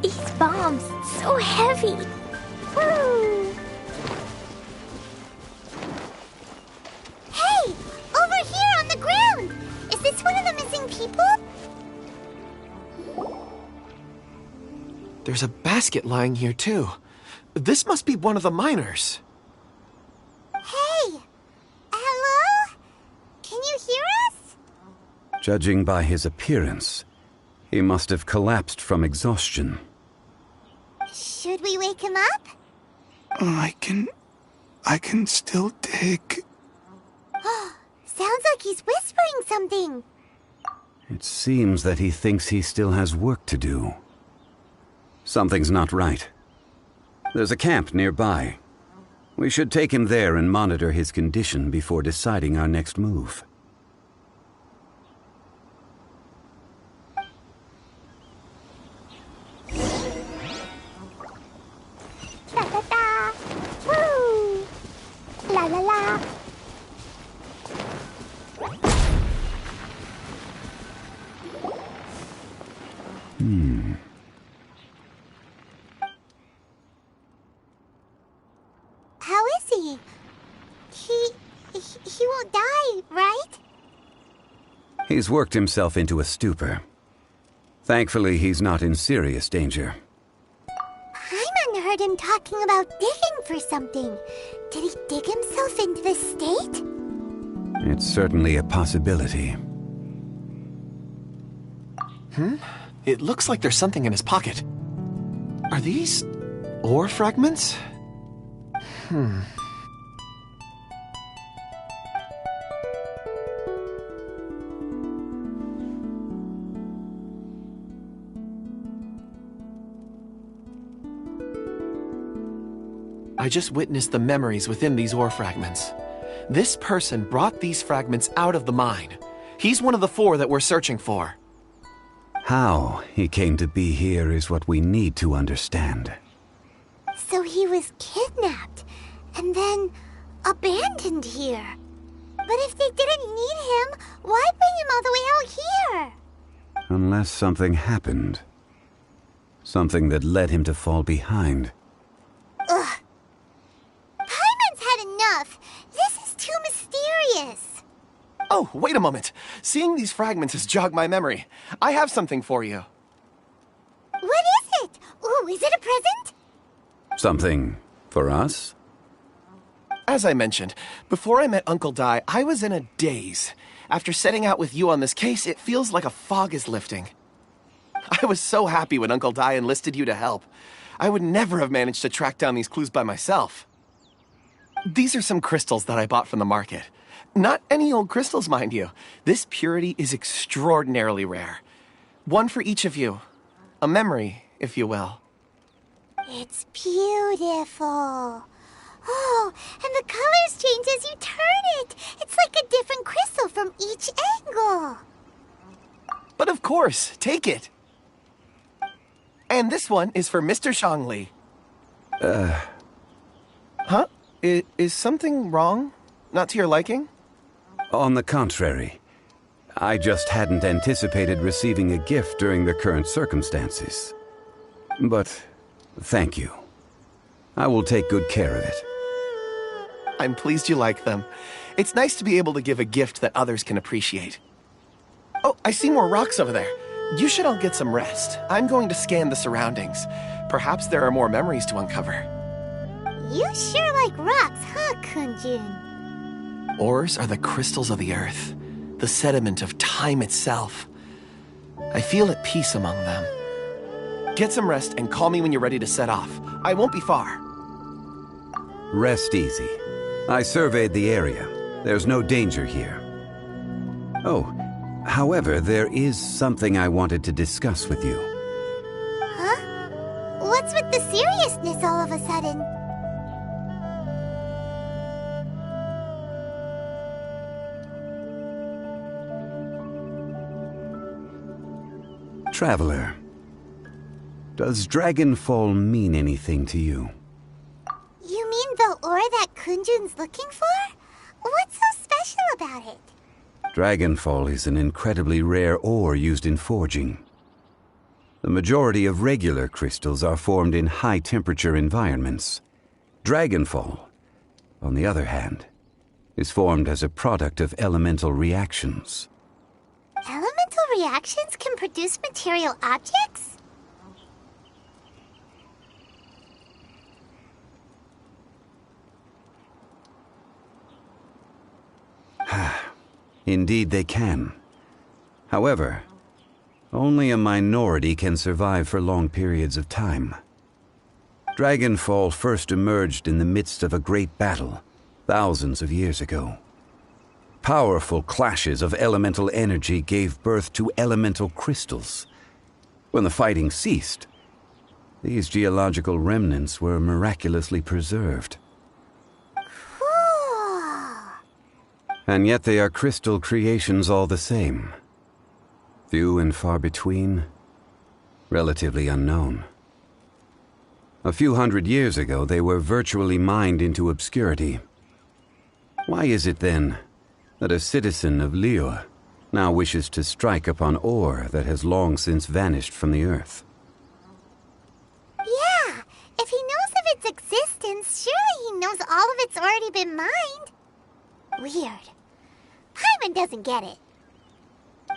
These bombs, so heavy. Woo! Hey! Over here on the ground! Is this one of the missing people? There's a basket lying here, too. This must be one of the miners. Hey! Hello? Can you hear us? Judging by his appearance, he must have collapsed from exhaustion. Should we wake him up? I can still dig. Sounds like he's whispering something. It seems that he thinks he still has work to do. Something's not right. There's a camp nearby. We should take him there and monitor his condition before deciding our next move. La la la. Woo! La la la. How is he? He won't die, right? He's worked himself into a stupor. Thankfully, he's not in serious danger. Paimon heard him talking about digging for something. Did he dig himself into this state? It's certainly a possibility. It looks like there's something in his pocket. Are these ore fragments? I just witnessed the memories within these ore fragments. This person brought these fragments out of the mine. He's one of the 4 that we're searching for. How he came to be here is what we need to understand. So he was kidnapped and then abandoned here. But if they didn't need him, why bring him all the way out here? Unless something happened. Something that led him to fall behind. Ugh. Paimon's had enough. This is too mysterious. Oh, wait a moment. Seeing these fragments has jogged my memory. I have something for you. What is it? Ooh, is it a present? Something for us? As I mentioned, before I met Uncle Dai, I was in a daze. After setting out with you on this case, it feels like a fog is lifting. I was so happy when Uncle Dai enlisted you to help. I would never have managed to track down these clues by myself. These are some crystals that I bought from the market. Not any old crystals, mind you. This purity is extraordinarily rare. One for each of you. A memory, if you will. It's beautiful. Oh, and the colors change as you turn it. It's like a different crystal from each angle. But of course, take it. And this one is for Mr. Zhongli. Huh? Is something wrong? Not to your liking? On the contrary, I just hadn't anticipated receiving a gift during the current circumstances. But thank you. I will take good care of it. I'm pleased you like them. It's nice to be able to give a gift that others can appreciate. Oh, I see more rocks over there. You should all get some rest. I'm going to scan the surroundings. Perhaps there are more memories to uncover. You sure like rocks, huh, Kunjun? Ores are the crystals of the earth, the sediment of time itself. I feel at peace among them. Get some rest and call me when you're ready to set off. I won't be far. Rest easy. I surveyed the area. There's no danger here. Oh, however, there is something I wanted to discuss with you. Huh? What's with the seriousness all of a sudden? Traveler, does Dragonfall mean anything to you? You mean the ore that Kunjun's looking for? What's so special about it? Dragonfall is an incredibly rare ore used in forging. The majority of regular crystals are formed in high-temperature environments. Dragonfall, on the other hand, is formed as a product of elemental reactions. Elemental reactions can produce material objects? Indeed they can. However, only a minority can survive for long periods of time. Dragonfall first emerged in the midst of a great battle, thousands of years ago. Powerful clashes of elemental energy gave birth to elemental crystals. When the fighting ceased, these geological remnants were miraculously preserved. And yet they are crystal creations all the same. Few and far between, relatively unknown. A few hundred years ago, they were virtually mined into obscurity. Why is it then that a citizen of Liyue now wishes to strike upon ore that has long since vanished from the earth? Yeah, if he knows of its existence, surely he knows all of it's already been mined. Weird. Paimon doesn't get it.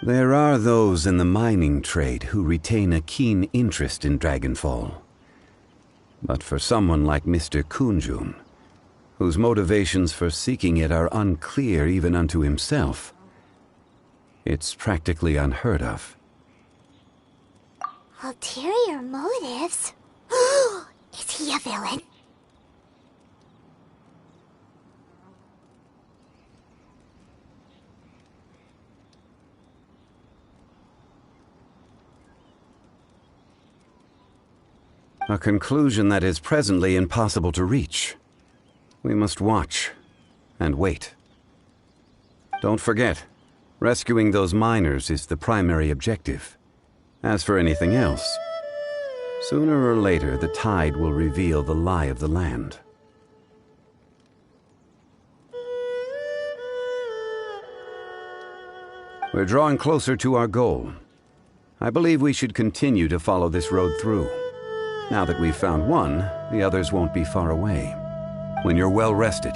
There are those in the mining trade who retain a keen interest in Dragonfall. But for someone like Mr. Kunjun, whose motivations for seeking it are unclear even unto himself, it's practically unheard of. Ulterior motives? Is he a villain? A conclusion that is presently impossible to reach. We must watch and wait. Don't forget, rescuing those miners is the primary objective. As for anything else, sooner or later the tide will reveal the lie of the land. We're drawing closer to our goal. I believe we should continue to follow this road through. Now that we've found one, the others won't be far away. When you're well rested,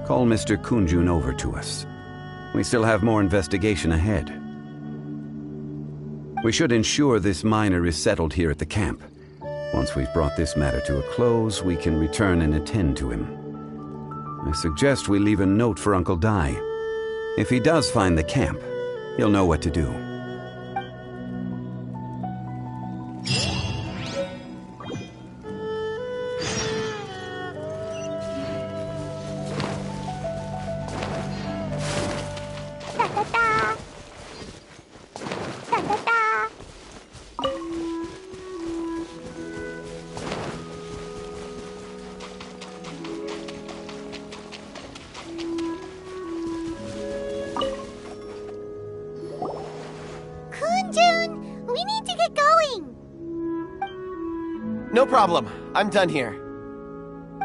call Mr. Kunjun over to us. We still have more investigation ahead. We should ensure this miner is settled here at the camp. Once we've brought this matter to a close, we can return and attend to him. I suggest we leave a note for Uncle Dai. If he does find the camp, he'll know what to do. No problem. I'm done here.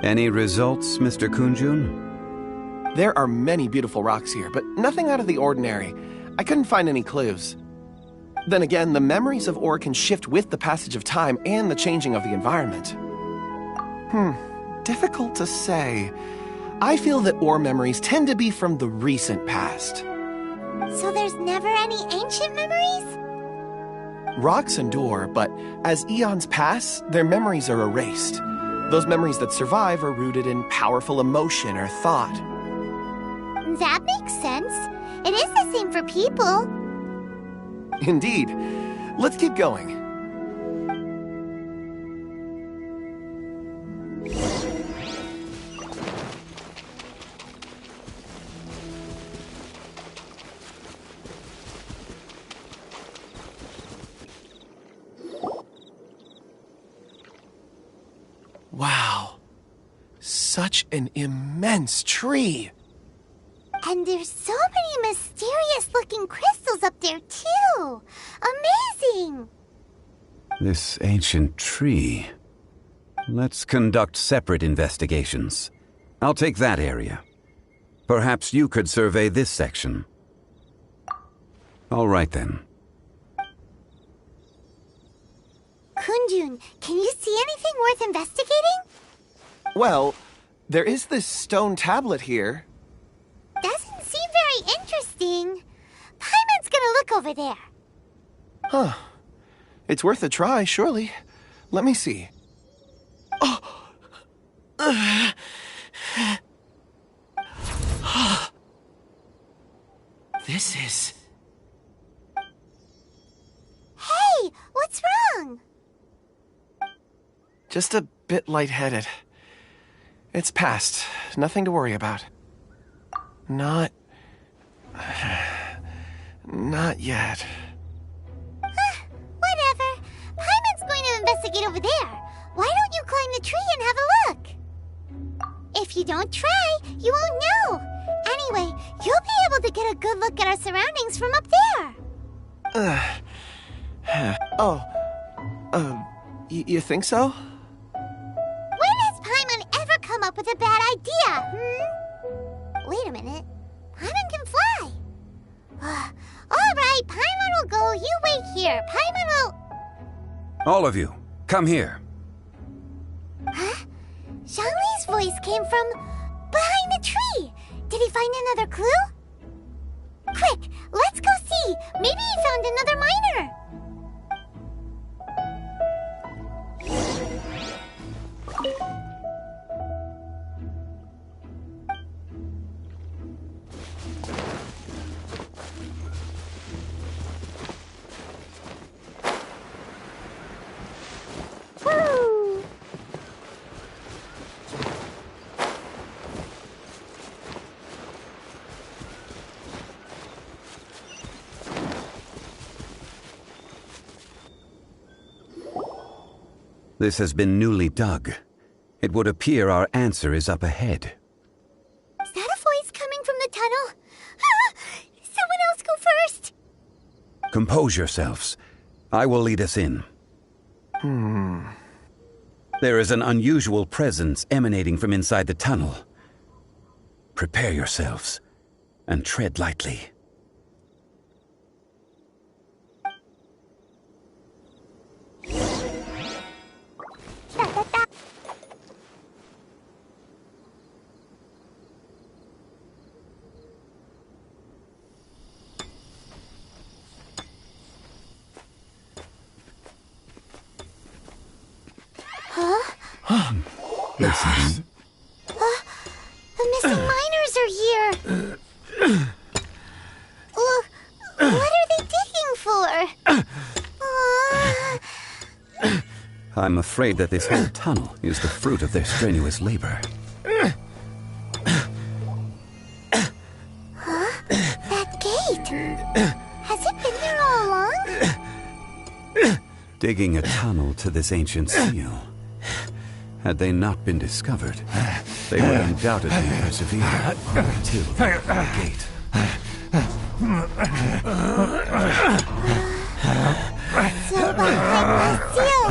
Any results, Mr. Kunjun? There are many beautiful rocks here, but nothing out of the ordinary. I couldn't find any clues. Then again, the memories of ore can shift with the passage of time and the changing of the environment. Difficult to say. I feel that ore memories tend to be from the recent past. So there's never any ancient memories? Rocks endure, but as eons pass, their memories are erased. Those memories that survive are rooted in powerful emotion or thought. That makes sense. It is the same for people. Indeed. Let's keep going. Wow. Such an immense tree. And there's so many mysterious-looking crystals up there, too. Amazing! This ancient tree. Let's conduct separate investigations. I'll take that area. Perhaps you could survey this section. All right, then. Kunjun, can you see anything worth investigating? Well, there is this stone tablet here. Doesn't seem very interesting. Paimon's gonna look over there. Huh. It's worth a try, surely. Let me see. This is... Hey, what's wrong? Just a bit lightheaded. It's past. Nothing to worry about. Not yet. Whatever. Paimon's going to investigate over there. Why don't you climb the tree and have a look? If you don't try, you won't know. Anyway, you'll be able to get a good look at our surroundings from up there. You think so? When has Paimon ever come up with a bad idea, Wait a minute. Paimon can fly. All right, Paimon will go. You wait here. Paimon will... All of you, come here. Huh? Zhongli's voice came from behind the tree. Did he find another clue? Quick, let's go see. Maybe he found another miner. Woo! This has been newly dug. It would appear our answer is up ahead. Is that a voice coming from the tunnel? Someone else go first. Compose yourselves. I will lead us in. There is an unusual presence emanating from inside the tunnel. Prepare yourselves and tread lightly. Listen. The missing miners are here. What are they digging for? I'm afraid that this whole tunnel is the fruit of their strenuous labor. That gate. Has it been there all along? Digging a tunnel to this ancient seal. Had they not been discovered, they would undoubtedly persevere until the gate. So behind the seal,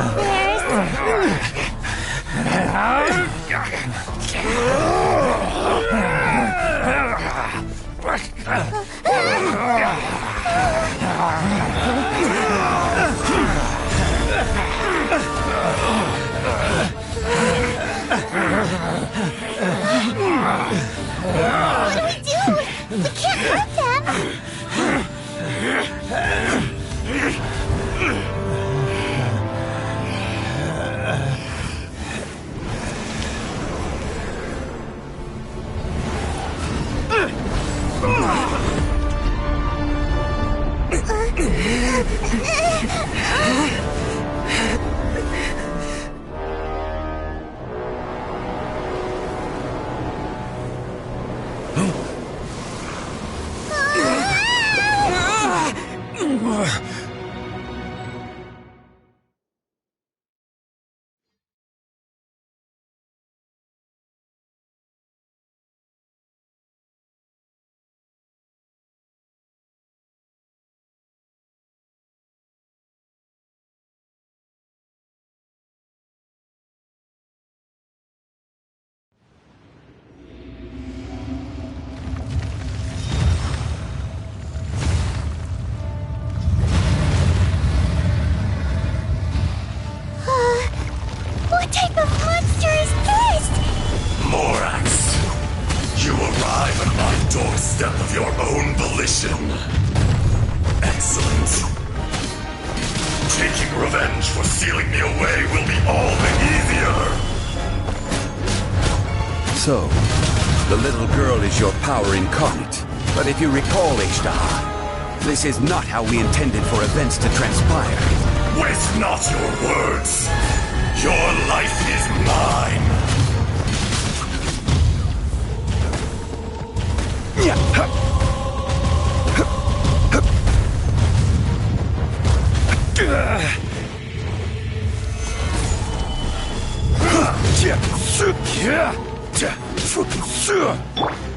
What do we do? We can't hurt them. What type of monster is this? Morax, you arrive at my doorstep of your own volition. Excellent. Taking revenge for sealing me away will be all the easier. So, the little girl is your power incarnate. But if you recall, Ishtar, this is not how we intended for events to transpire. Waste not your words. Your life is mine.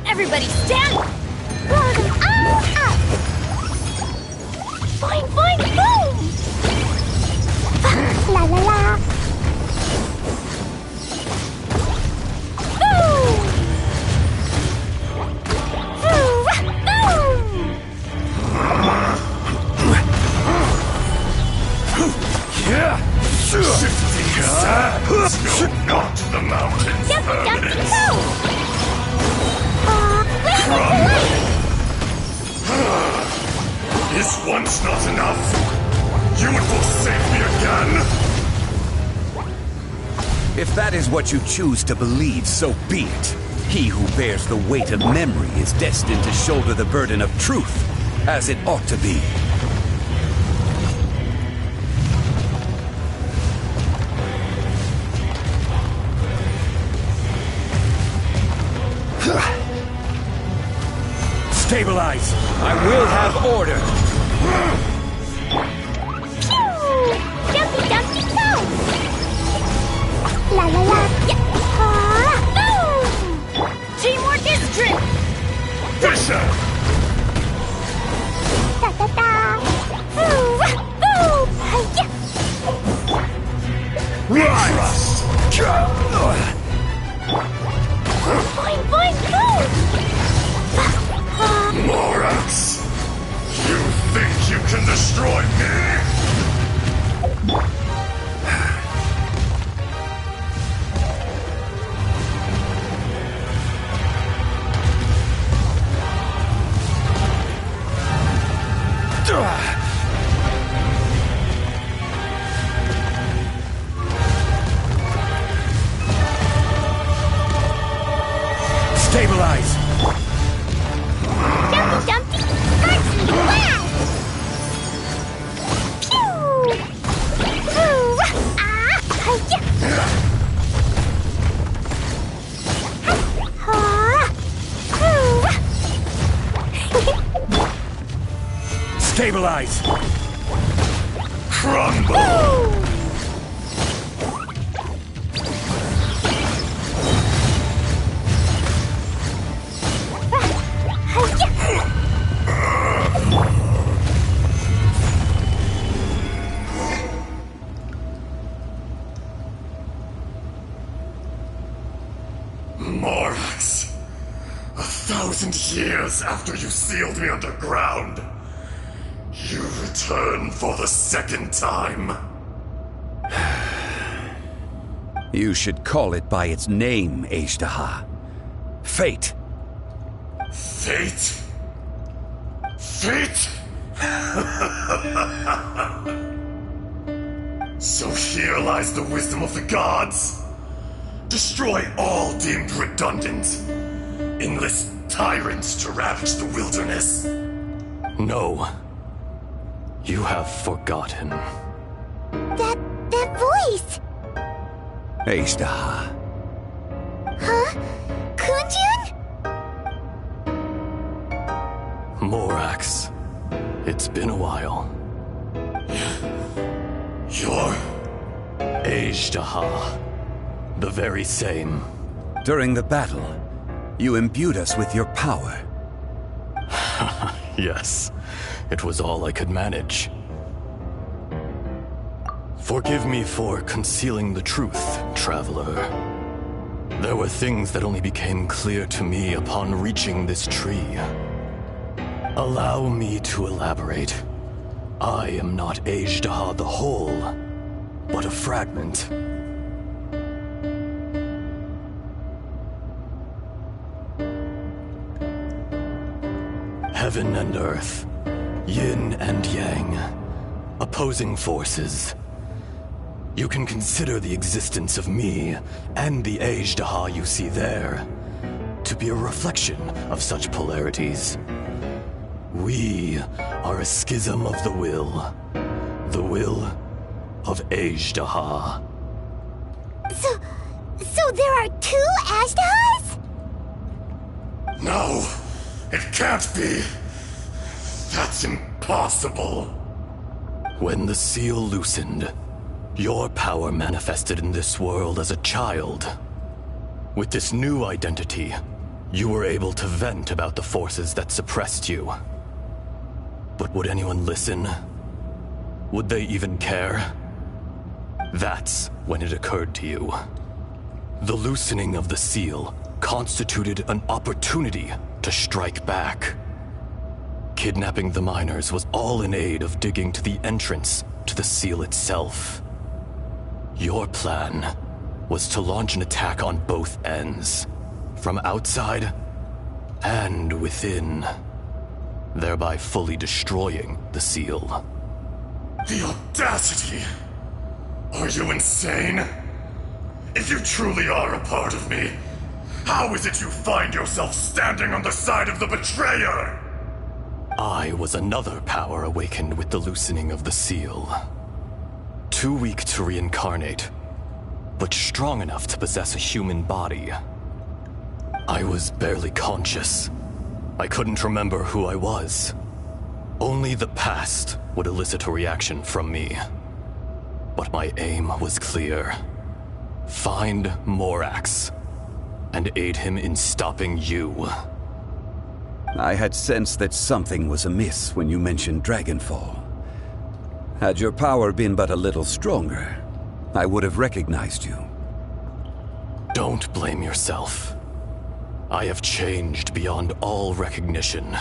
Everybody stand! Blow them all up! Fine, fine, boom! La la la! Shifting sands, no, not the mountains permanence. Is once not enough? You would forsake me again? If that is what you choose to believe, so be it. He who bears the weight of memory is destined to shoulder the burden of truth, as it ought to be. Stabilize! I will have order! Pew! Jumpy, jumpy, go! La la la! Yeah! Boom! Teamwork is drip! Fisher! Da da da! Boo! Boo! Yeah! Rise! Fine, fine, go! Morax! You think you can destroy me? Stabilize! Jumpy, jumpy, artsy, wow! Pew! Boo! Ah! Yeah! Stabilize! Crumble! Morax, 1,000 years after you sealed me underground, you return for the second time. You should call it by its name, Ishtar. Fate. Fate? Fate? So here lies the wisdom of the gods. Destroy all deemed redundant. Enlist tyrants to ravage the wilderness. No. You have forgotten. That voice! Ashtaha. Huh? Kunjun? Morax, it's been a while. You're... Ashtaha. The very same. During the battle, you imbued us with your power. Yes, it was all I could manage. Forgive me for concealing the truth, traveler. There were things that only became clear to me upon reaching this tree. Allow me to elaborate. I am not Ashtaha the whole, but a fragment. Heaven and earth, yin and yang, opposing forces. You can consider the existence of me and the Ashtaha you see there to be a reflection of such polarities. We are a schism of the will of Ashtaha. So there are two Ashtahas? No, it can't be. That's impossible. When the seal loosened, your power manifested in this world as a child. With this new identity, you were able to vent about the forces that suppressed you. But would anyone listen? Would they even care? That's when it occurred to you. The loosening of the seal constituted an opportunity to strike back. Kidnapping the miners was all in aid of digging to the entrance to the seal itself. Your plan was to launch an attack on both ends, from outside and within, thereby fully destroying the seal. The audacity! Are you insane? If you truly are a part of me, how is it you find yourself standing on the side of the betrayer? I was another power awakened with the loosening of the seal. Too weak to reincarnate, but strong enough to possess a human body. I was barely conscious. I couldn't remember who I was. Only the past would elicit a reaction from me. But my aim was clear. Find Morax, and aid him in stopping you. I had sensed that something was amiss when you mentioned Dragonfall. Had your power been but a little stronger, I would have recognized you. Don't blame yourself. I have changed beyond all recognition.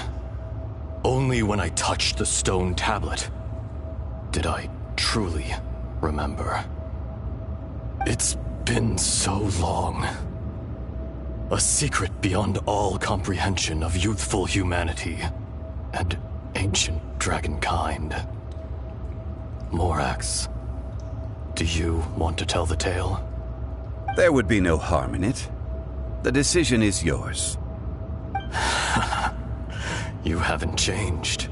Only when I touched the stone tablet did I truly remember. It's been so long. A secret beyond all comprehension of youthful humanity and ancient dragonkind. Morax, do you want to tell the tale? There would be no harm in it. The decision is yours. You haven't changed.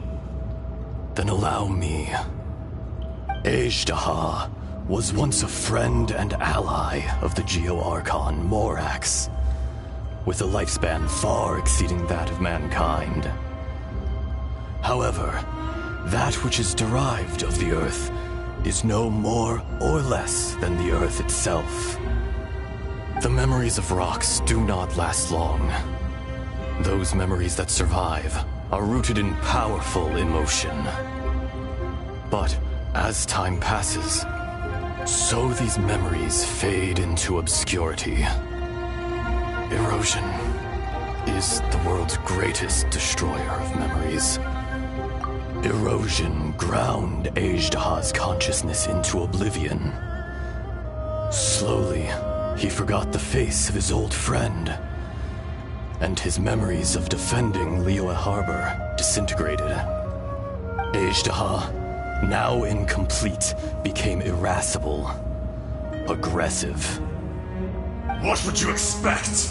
Then allow me. Ashtaha was once a friend and ally of the Geo-Archon Morax, with a lifespan far exceeding that of mankind. However, that which is derived of the Earth is no more or less than the Earth itself. The memories of rocks do not last long. Those memories that survive are rooted in powerful emotion. But as time passes, so these memories fade into obscurity. Erosion is the world's greatest destroyer of memories. Erosion ground Ashtaha's consciousness into oblivion. Slowly, he forgot the face of his old friend, and his memories of defending Liyue Harbor disintegrated. Ashtaha, now incomplete, became irascible, aggressive. What would you expect?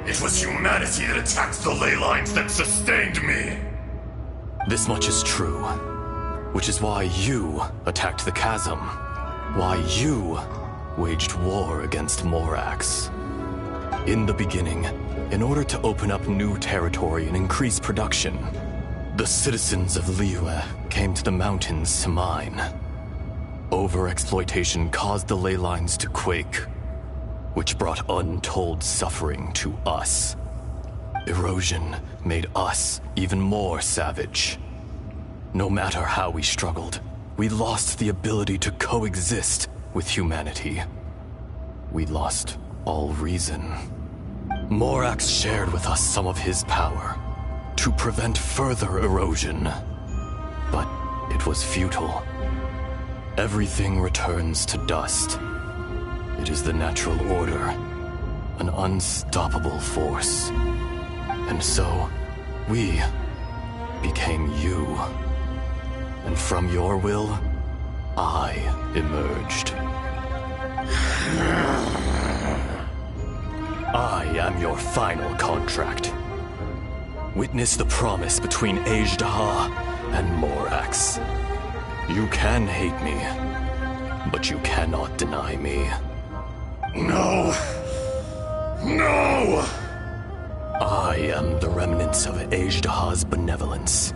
It was humanity that attacked the ley lines that sustained me. This much is true. Which is why you attacked the chasm. Why you waged war against Morax. In the beginning, in order to open up new territory and increase production, the citizens of Liyue came to the mountains to mine. Overexploitation caused the ley lines to quake, which brought untold suffering to us. Erosion made us even more savage. No matter how we struggled, we lost the ability to coexist with humanity. We lost all reason. Morax shared with us some of his power to prevent further erosion. But it was futile. Everything returns to dust. It is the natural order, an unstoppable force. And so, we became you. And from your will, I emerged. I am your final contract. Witness the promise between Ajdaha and Morax. You can hate me, but you cannot deny me. No! No! I am the remnants of Ajdaha's benevolence,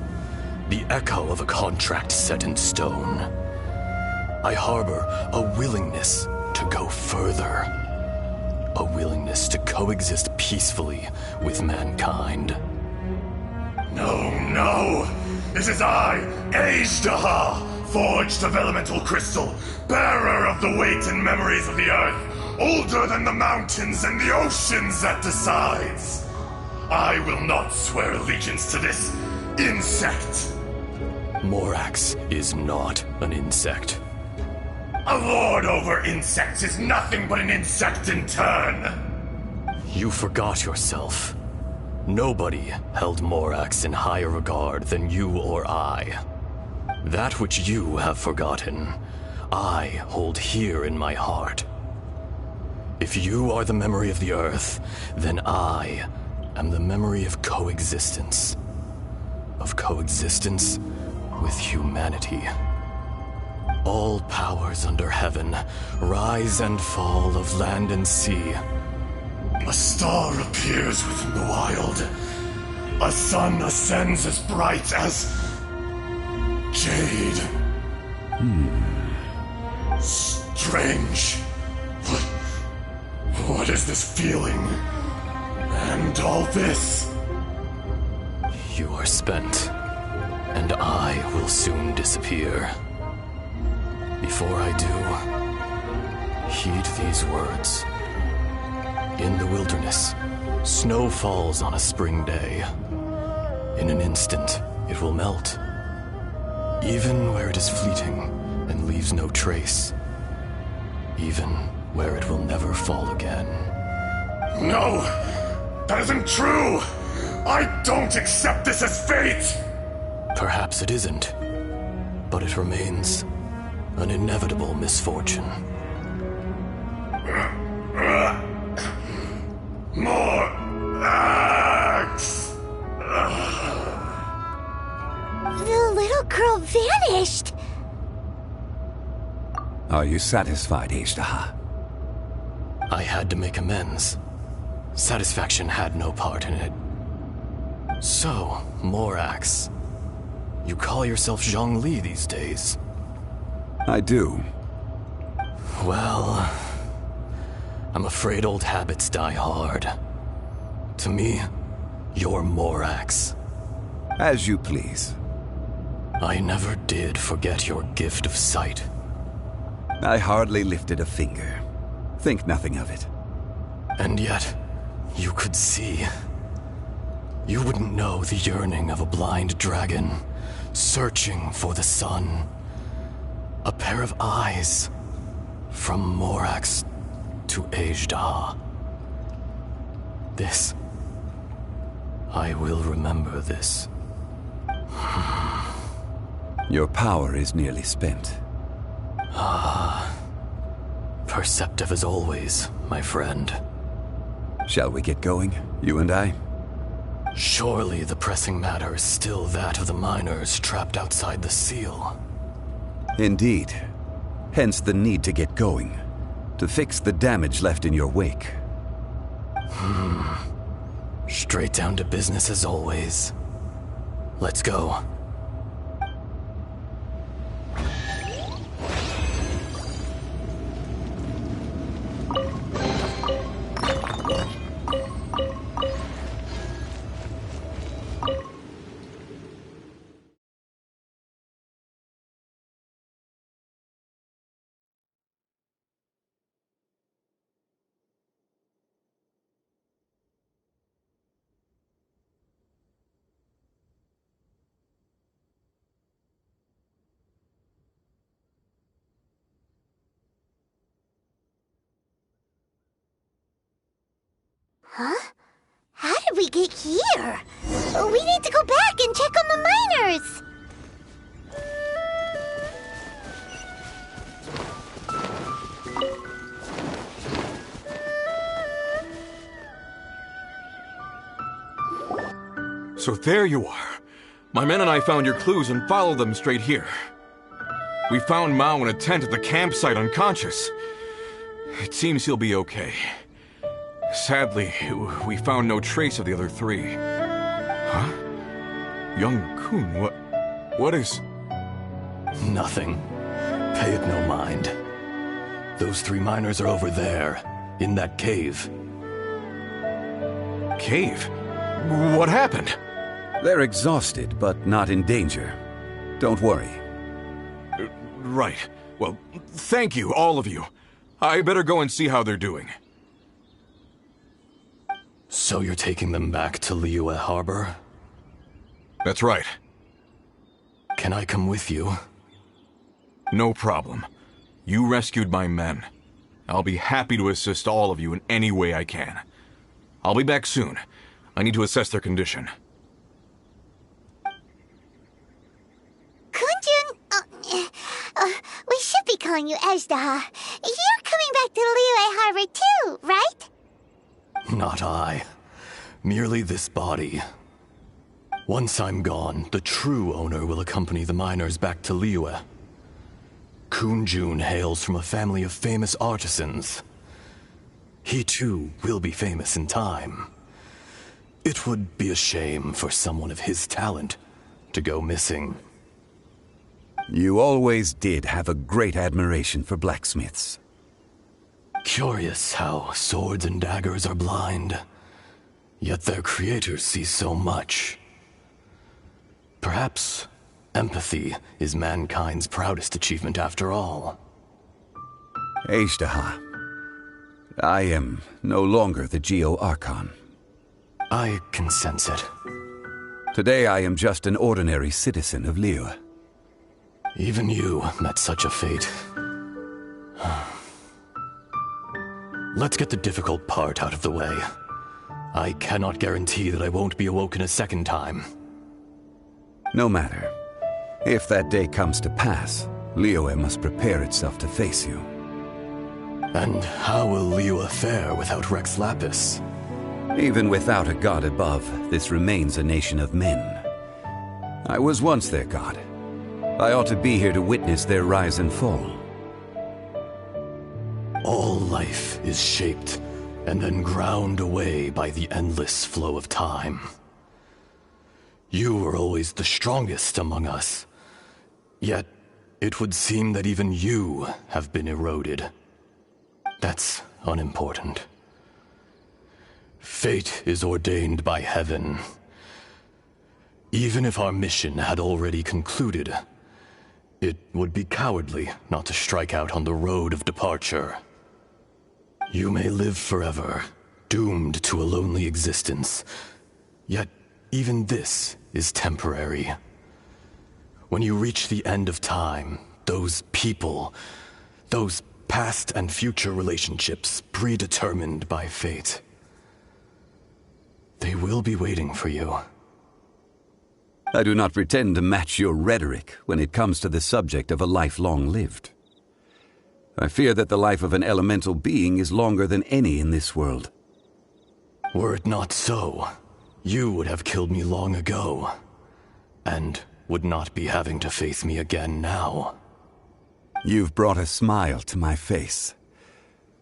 the echo of a contract set in stone. I harbor a willingness to go further, a willingness to coexist peacefully with mankind. No, no! This is I, Ajdaha, forged of elemental crystal, bearer of the weight and memories of the earth, older than the mountains and the oceans that decides. I will not swear allegiance to this insect. Morax is not an insect. A lord over insects is nothing but an insect in turn. You forgot yourself. Nobody held Morax in higher regard than you or I. That which you have forgotten, I hold here in my heart. If you are the memory of the Earth, then I am the memory of coexistence. Of coexistence with humanity. All powers under heaven, rise and fall of land and sea. A star appears within the wild. A sun ascends as bright as jade. Strange. What is this feeling? And all this? You are spent, and I will soon disappear. Before I do, heed these words. In the wilderness, snow falls on a spring day. In an instant, it will melt. Even where it is fleeting and leaves no trace. Even where it will never fall again. No! That isn't true! I don't accept this as fate! Perhaps it isn't, but it remains an inevitable misfortune. More axe! The little girl vanished! Are you satisfied, Ajdaha? I had to make amends. Satisfaction had no part in it. So, Morax, you call yourself Zhongli these days? I do. Well, I'm afraid old habits die hard. To me, you're Morax. As you please. I never did forget your gift of sight. I hardly lifted a finger. Think nothing of it. And yet, you could see. You wouldn't know the yearning of a blind dragon, searching for the sun. A pair of eyes, from Morax to Ajdaha. This. I will remember this. Your power is nearly spent. Perceptive as always, my friend. Shall we get going, you and I? Surely the pressing matter is still that of the miners trapped outside the seal. Indeed. Hence the need to get going, to fix the damage left in your wake. Straight down to business as always. Let's go. Huh? How did we get here? We need to go back and check on the miners! So there you are. My men and I found your clues and followed them straight here. We found Mao in a tent at the campsite unconscious. It seems he'll be okay. Sadly, we found no trace of the other three. Huh? Young Kun, what is... Nothing. Pay it no mind. Those 3 miners are over there, in that cave. Cave? What happened? They're exhausted, but not in danger. Don't worry. Right. Well, thank you, all of you. I better go and see how they're doing. So you're taking them back to Liyue Harbor? That's right. Can I come with you? No problem. You rescued my men. I'll be happy to assist all of you in any way I can. I'll be back soon. I need to assess their condition. Kunjun, we should be calling you Ezda. You're coming back to Liyue Harbor too, right? Not I. Merely this body. Once I'm gone, the true owner will accompany the miners back to Liyue. Kunjun hails from a family of famous artisans. He too will be famous in time. It would be a shame for someone of his talent to go missing. You always did have a great admiration for blacksmiths. Curious how swords and daggers are blind, yet their creators see so much. Perhaps empathy is mankind's proudest achievement after all. Ejdaha, I am no longer the Geo-Archon. I can sense it. Today I am just an ordinary citizen of Liyue. Even you met such a fate. Let's get the difficult part out of the way. I cannot guarantee that I won't be awoken a second time. No matter. If that day comes to pass, Liyue must prepare itself to face you. And how will Liyue fare without Rex Lapis? Even without a god above, this remains a nation of men. I was once their god. I ought to be here to witness their rise and fall. All life is shaped and then ground away by the endless flow of time. You were always the strongest among us. Yet, it would seem that even you have been eroded. That's unimportant. Fate is ordained by heaven. Even if our mission had already concluded, it would be cowardly not to strike out on the road of departure. You may live forever, doomed to a lonely existence. Yet, even this is temporary. When you reach the end of time, those people, those past and future relationships predetermined by fate, they will be waiting for you. I do not pretend to match your rhetoric when it comes to the subject of a life long lived. I fear that the life of an elemental being is longer than any in this world. Were it not so, you would have killed me long ago, and would not be having to face me again now. You've brought a smile to my face.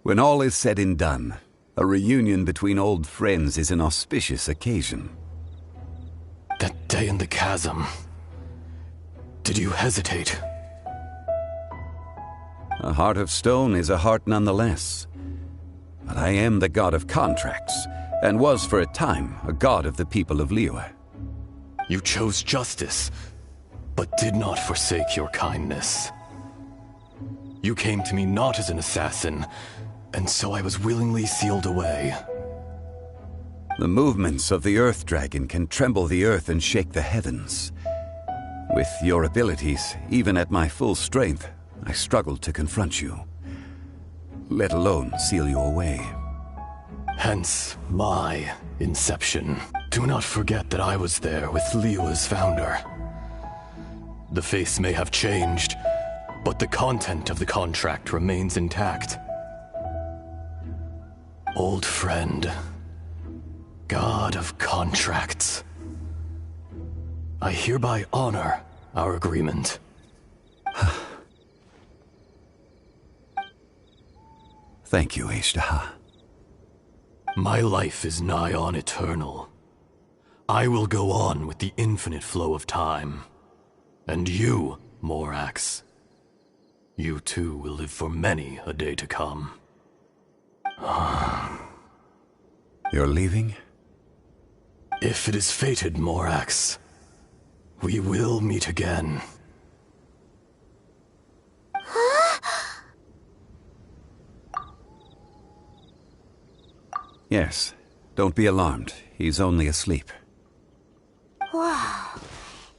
When all is said and done, a reunion between old friends is an auspicious occasion. That day in the chasm. Did you hesitate? A heart of stone is a heart nonetheless. But I am the god of contracts, and was for a time a god of the people of Liyue. You chose justice, but did not forsake your kindness. You came to me not as an assassin, and so I was willingly sealed away. The movements of the Earth Dragon can tremble the earth and shake the heavens. With your abilities, even at my full strength, I struggled to confront you, let alone seal you away. Hence my inception. Do not forget that I was there with Liyue's founder. The face may have changed, but the content of the contract remains intact. Old friend, god of contracts, I hereby honor our agreement. Thank you, Ashtaha. My life is nigh on eternal. I will go on with the infinite flow of time. And you, Morax, you too will live for many a day to come. You're leaving? If it is fated, Morax, we will meet again. Yes. Don't be alarmed. He's only asleep. Whoa.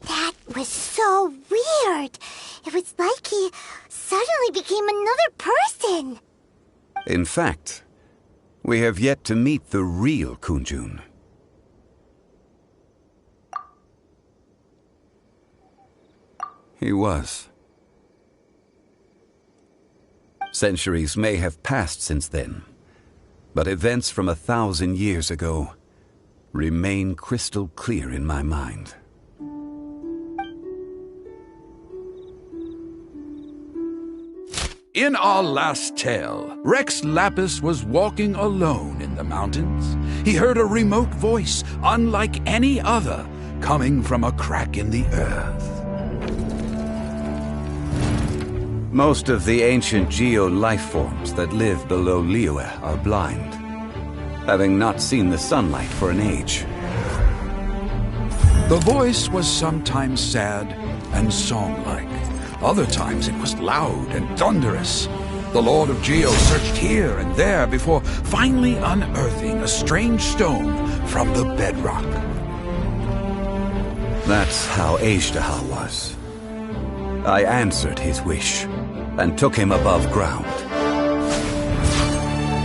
That was so weird. It was like he suddenly became another person. In fact, we have yet to meet the real Kunjun. He was. Centuries may have passed since then, but events from 1,000 years ago remain crystal clear in my mind. In our last tale, Rex Lapis was walking alone in the mountains. He heard a remote voice, unlike any other, coming from a crack in the earth. Most of the ancient geo life forms that live below Liyue are blind, having not seen the sunlight for an age. The voice was sometimes sad and song-like. Other times it was loud and thunderous. The Lord of Geo searched here and there before finally unearthing a strange stone from the bedrock. That's how Ashtaha was. I answered his wish and took him above ground.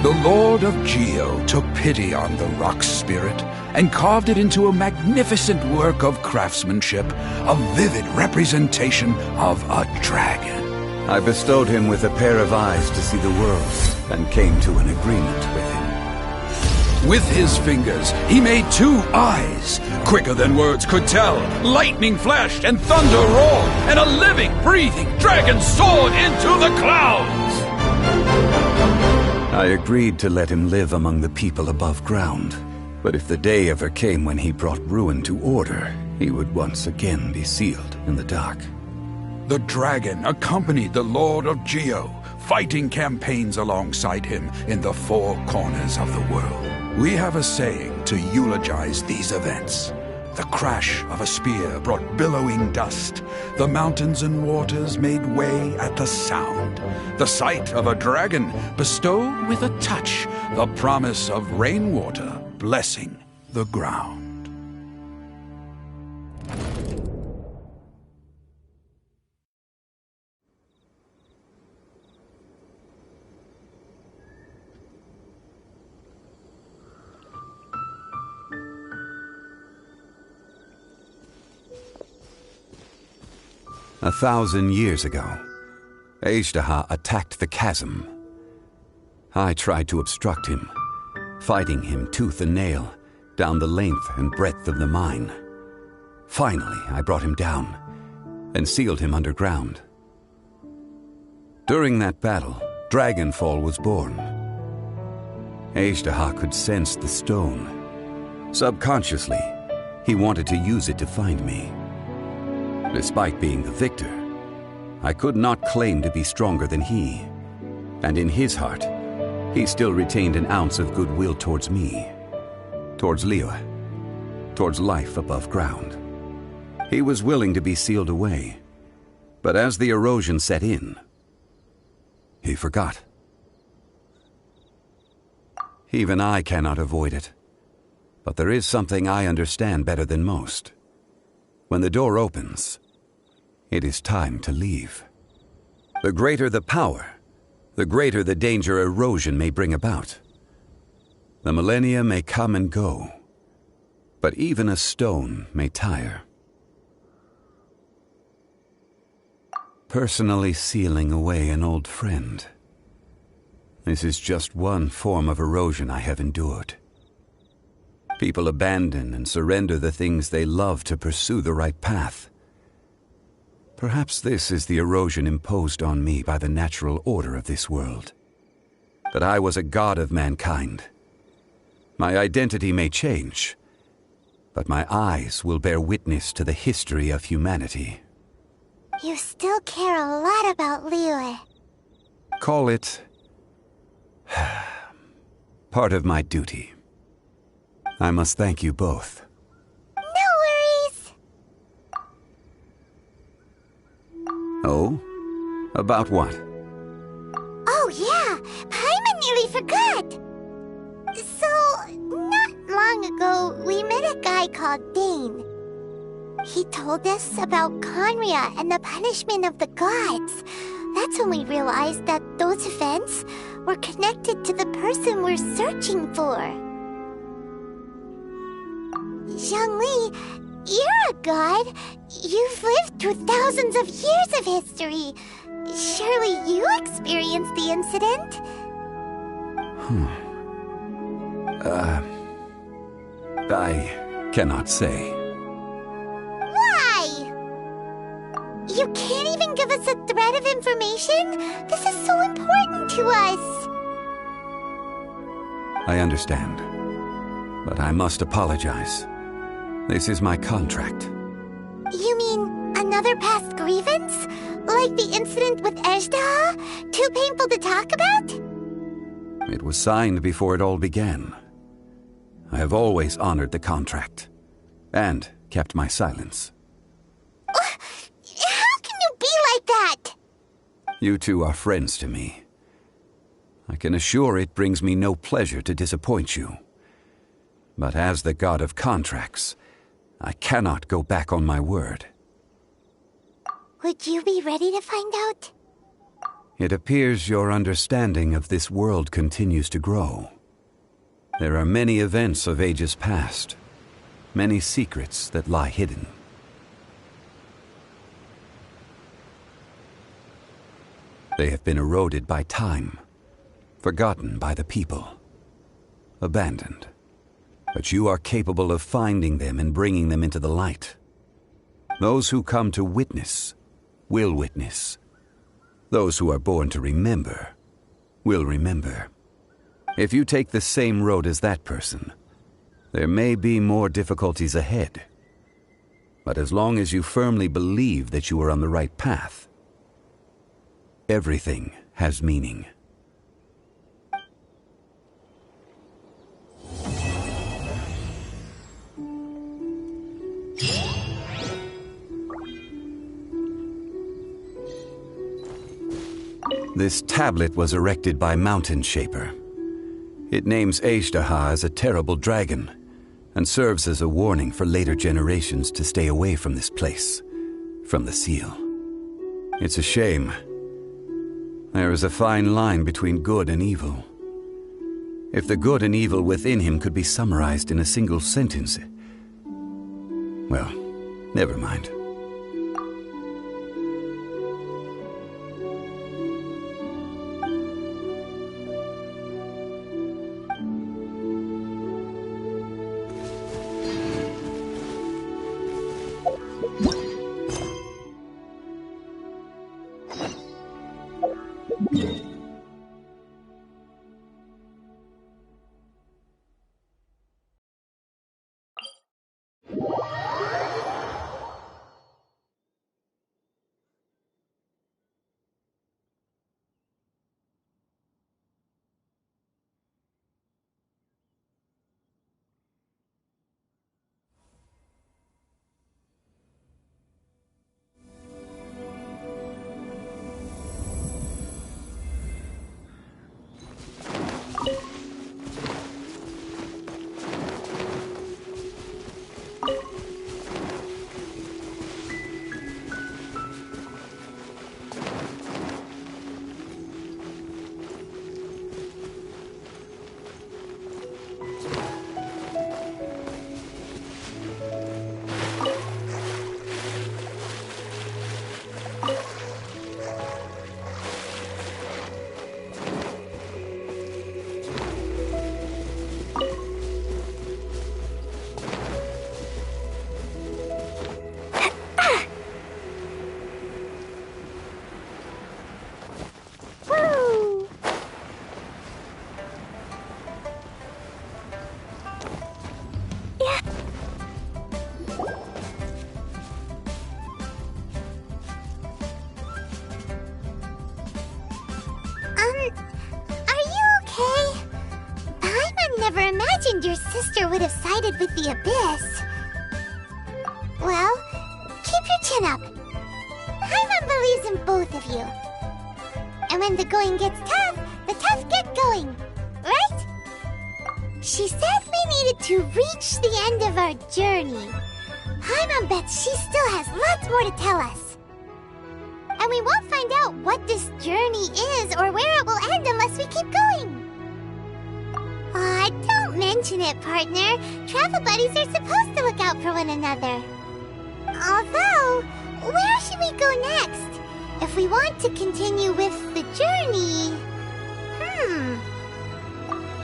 The Lord of Geo took pity on the rock spirit and carved it into a magnificent work of craftsmanship, a vivid representation of a dragon. I bestowed him with a pair of eyes to see the world and came to an agreement with him. With his fingers, he made 2 eyes. Quicker than words could tell, lightning flashed and thunder roared, and a living, breathing dragon soared into the clouds! I agreed to let him live among the people above ground, but if the day ever came when he brought ruin to order, he would once again be sealed in the dark. The dragon accompanied the Lord of Geo, fighting campaigns alongside him in the 4 corners of the world. We have a saying to eulogize these events. The crash of a spear brought billowing dust. The mountains and waters made way at the sound. The sight of a dragon bestowed with a touch the promise of rainwater blessing the ground. A 1,000 years ago, Ashtaha attacked the chasm. I tried to obstruct him, fighting him tooth and nail down the length and breadth of the mine. Finally, I brought him down and sealed him underground. During that battle, Dragonfall was born. Azhdaha could sense the stone. Subconsciously, he wanted to use it to find me. Despite being the victor, I could not claim to be stronger than he. And in his heart, he still retained an ounce of goodwill towards me, towards Liyue, towards life above ground. He was willing to be sealed away, but as the erosion set in, he forgot. Even I cannot avoid it, but there is something I understand better than most. When the door opens, it is time to leave. The greater the power, the greater the danger erosion may bring about. The millennia may come and go, but even a stone may tire. Personally sealing away an old friend. This is just one form of erosion I have endured. People abandon and surrender the things they love to pursue the right path. Perhaps this is the erosion imposed on me by the natural order of this world. That I was a god of mankind. My identity may change, but my eyes will bear witness to the history of humanity. You still care a lot about Liyue. Call it part of my duty. I must thank you both. No worries. Oh? About what? Oh yeah, Paimon nearly forgot. So, not long ago, we met a guy called Dane. He told us about Conria and the punishment of the gods. That's when we realized that those events were connected to the person we're searching for. Zhongli, you're a god. You've lived through thousands of years of history. Surely you experienced the incident? I cannot say. Why? You can't even give us a thread of information? This is so important to us. I understand, but I must apologize. This is my contract. You mean another past grievance? Like the incident with Azhdaha? Too painful to talk about? It was signed before it all began. I have always honored the contract, and kept my silence. How can you be like that? You two are friends to me. I can assure it brings me no pleasure to disappoint you. But as the god of contracts, I cannot go back on my word. Would you be ready to find out? It appears your understanding of this world continues to grow. There are many events of ages past, many secrets that lie hidden. They have been eroded by time, forgotten by the people, abandoned. But you are capable of finding them and bringing them into the light. Those who come to witness will witness. Those who are born to remember will remember. If you take the same road as that person, there may be more difficulties ahead. But as long as you firmly believe that you are on the right path, everything has meaning. This tablet was erected by Mountain Shaper. It names Azhdaha as a terrible dragon, and serves as a warning for later generations to stay away from this place, from the seal. It's a shame. There is a fine line between good and evil. If the good and evil within him could be summarized in a single sentence... Well, never mind. Your sister would have sided with the Abyss. Well, keep your chin up. Paimon believes in both of you. And when the going gets tough, the tough get going. Right? She said we needed to reach the end of our journey. Paimon bets she still has lots more to tell us. And we won't find out what this journey is or where it will end unless we keep going. Aw, don't mention it, partner. Travel buddies are supposed to look out for one another. Although, where should we go next? If we want to continue with the journey...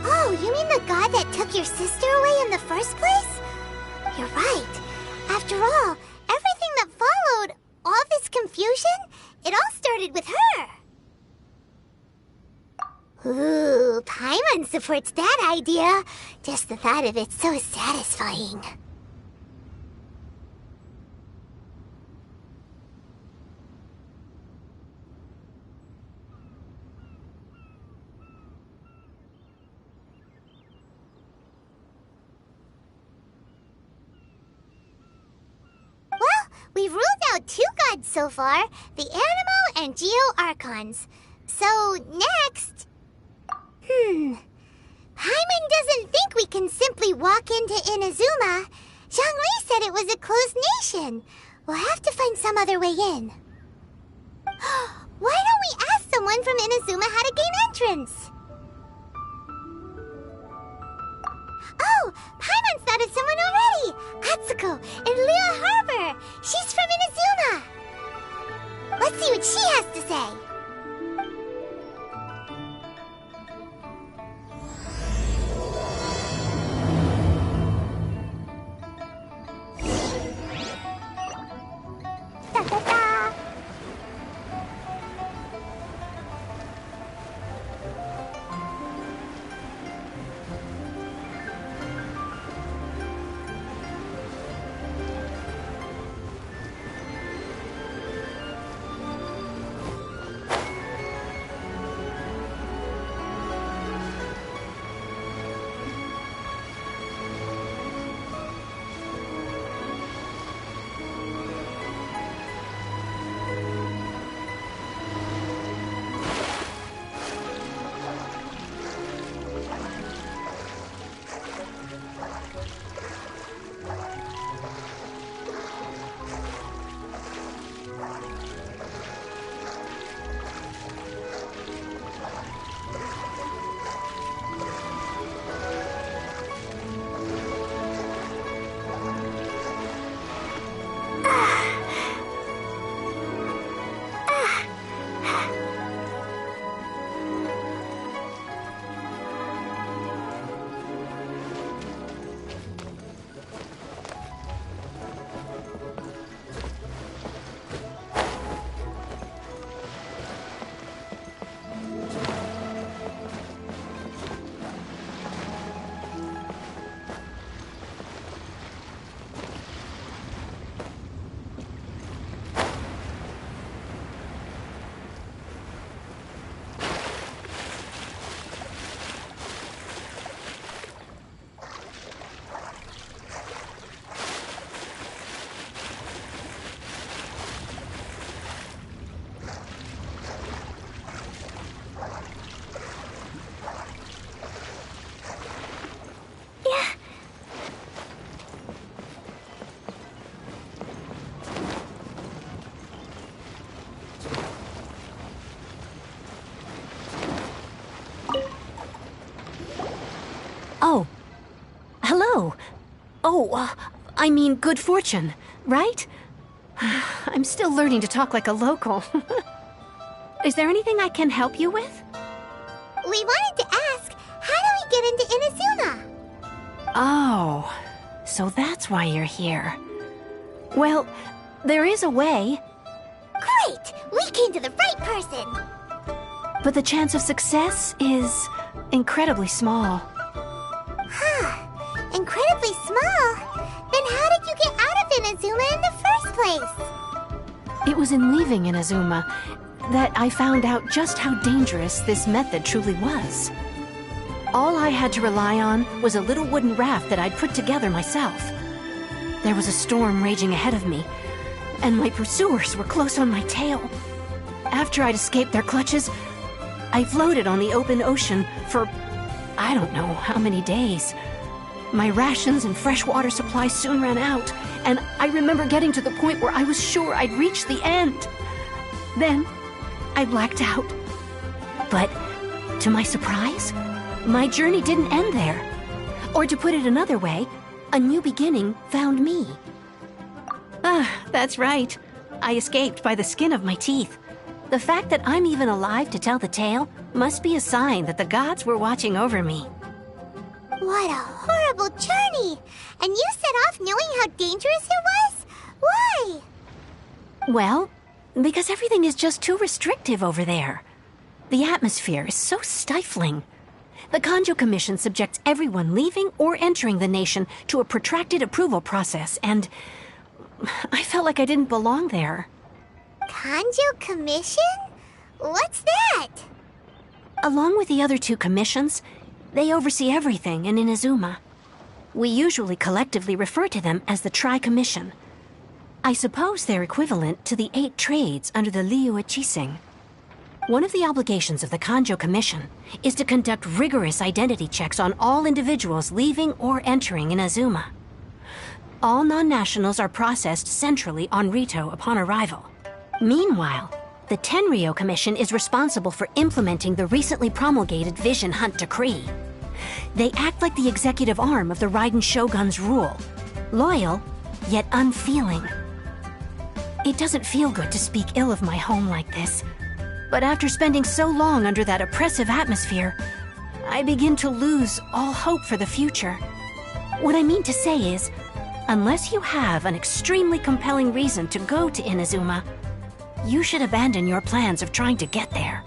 Oh, you mean the god that took your sister away in the first place? You're right. After all, everything that followed, all this confusion, it all started with her. Ooh, Paimon supports that idea. Just the thought of it's so satisfying. Well, we've ruled out two gods so far, the Animo and Geo Archons. So, next... Paimon doesn't think we can simply walk into Inazuma. Zhongli said it was a closed nation. We'll have to find some other way in. Why don't we ask someone from Inazuma how to gain entrance? Oh, Paimon's thought of someone already! Atsuko in Liyue Harbor! She's from Inazuma! Let's see what she has to say. I mean good fortune, right? I'm still learning to talk like a local. Is there anything I can help you with? We wanted to ask, how do we get into Inazuma? Oh, so that's why you're here. Well, there is a way. Great! We came to the right person! But the chance of success is incredibly small. Huh. Incredibly small? Then how did you get out of Inazuma in the first place? It was in leaving Inazuma that I found out just how dangerous this method truly was. All I had to rely on was a little wooden raft that I'd put together myself. There was a storm raging ahead of me, and my pursuers were close on my tail. After I'd escaped their clutches, I floated on the open ocean for I don't know how many days. My rations and fresh water supply soon ran out, and I remember getting to the point where I was sure I'd reached the end. Then, I blacked out. But, to my surprise, my journey didn't end there. Or to put it another way, a new beginning found me. That's right. I escaped by the skin of my teeth. The fact that I'm even alive to tell the tale must be a sign that the gods were watching over me. What a horrible journey! And you set off knowing how dangerous it was? Why? Well, because everything is just too restrictive over there. The atmosphere is so stifling. The Kanjo Commission subjects everyone leaving or entering the nation to a protracted approval process, and I felt like I didn't belong there. Kanjo Commission? What's that? Along with the other two commissions, they oversee everything in Inazuma. We usually collectively refer to them as the Tri-Commission. I suppose they're equivalent to the 8 trades under the Liyue Chising. One of the obligations of the Kanjo Commission is to conduct rigorous identity checks on all individuals leaving or entering Inazuma. All non-nationals are processed centrally on Rito upon arrival. Meanwhile, the Tenryo Commission is responsible for implementing the recently promulgated Vision Hunt Decree. They act like the executive arm of the Raiden Shogun's rule, loyal, yet unfeeling. It doesn't feel good to speak ill of my home like this, but after spending so long under that oppressive atmosphere, I begin to lose all hope for the future. What I mean to say is, unless you have an extremely compelling reason to go to Inazuma, you should abandon your plans of trying to get there.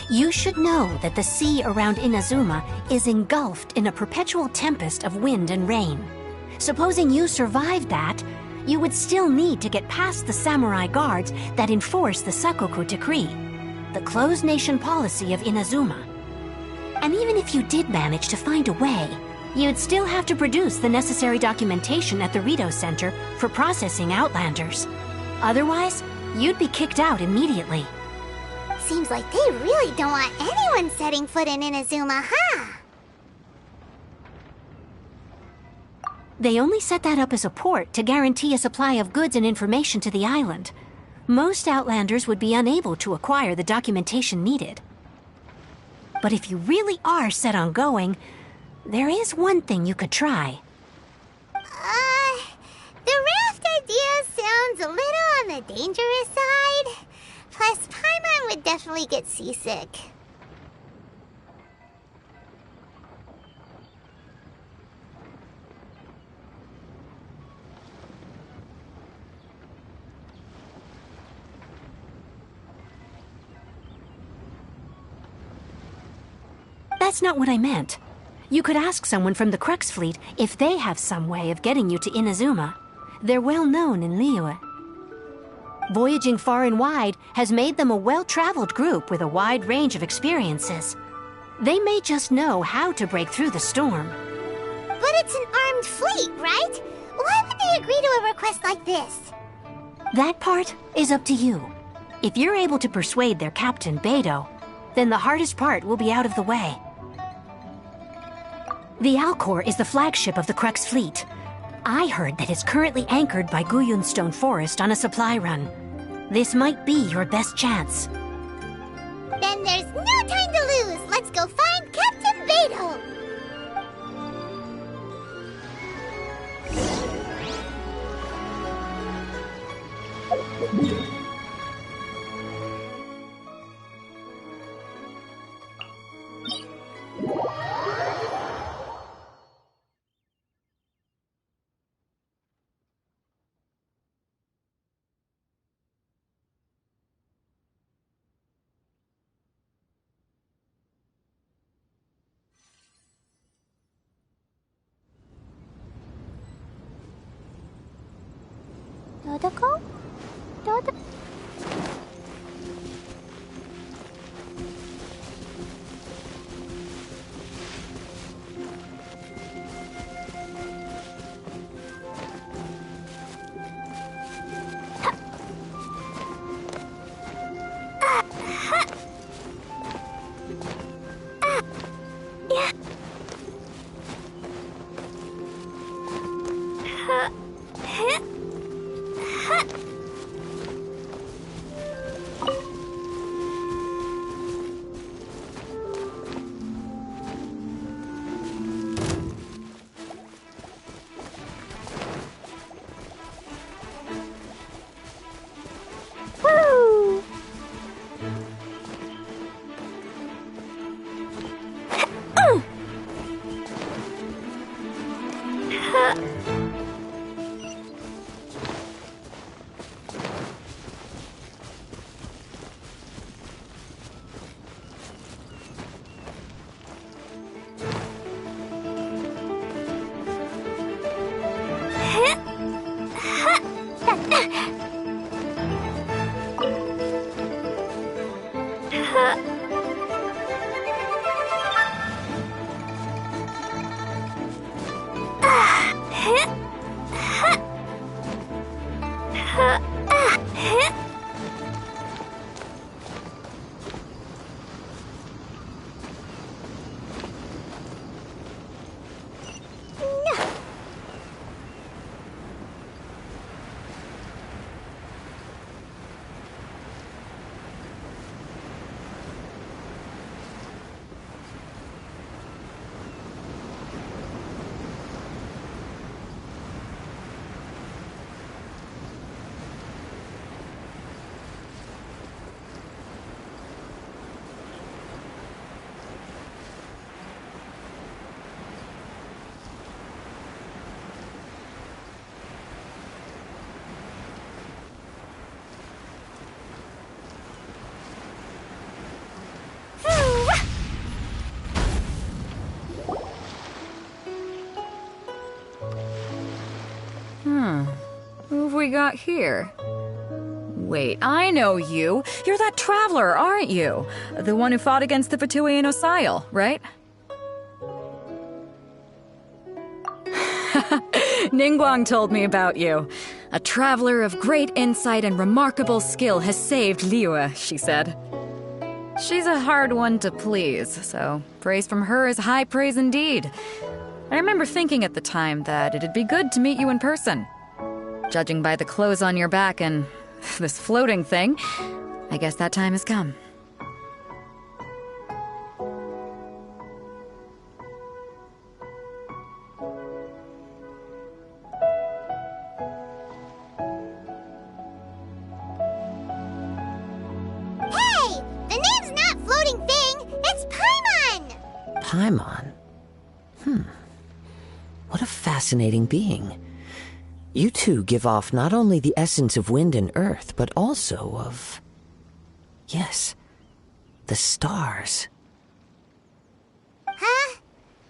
You should know that the sea around Inazuma is engulfed in a perpetual tempest of wind and rain. Supposing you survived that, you would still need to get past the samurai guards that enforce the Sakoku Decree, the closed nation policy of Inazuma. And even if you did manage to find a way, you'd still have to produce the necessary documentation at the Rito Center for processing Outlanders. Otherwise, you'd be kicked out immediately. Seems like they really don't want anyone setting foot in Inazuma, huh? They only set that up as a port to guarantee a supply of goods and information to the island. Most Outlanders would be unable to acquire the documentation needed. But if you really are set on going, there is one thing you could try. The raft idea sounds a little on the dangerous side. Plus, Paimon would definitely get seasick. That's not what I meant. You could ask someone from the Crux Fleet if they have some way of getting you to Inazuma. They're well known in Liyue. Voyaging far and wide has made them a well-traveled group with a wide range of experiences. They may just know how to break through the storm. But it's an armed fleet, right? Why would they agree to a request like this? That part is up to you. If you're able to persuade their captain, Beidou, then the hardest part will be out of the way. The Alcor is the flagship of the Crux Fleet. I heard that it's currently anchored by Guyunstone Forest on a supply run. This might be your best chance. Then there's no time to lose. Let's go find Captain Beidou. Dodoko? Dodo? Woo! Who have we got here? Wait, I know you. You're that traveler, aren't you? The one who fought against the Fatui and Osile, right? Ningguang told me about you. A traveler of great insight and remarkable skill has saved Liyue, she said. She's a hard one to please, so praise from her is high praise indeed. I remember thinking at the time that it'd be good to meet you in person. Judging by the clothes on your back and this floating thing, I guess that time has come. Hey! The name's not Floating Thing! It's Paimon! Paimon? What a fascinating being. You two give off not only the essence of wind and earth, but also of... yes, the stars. Huh?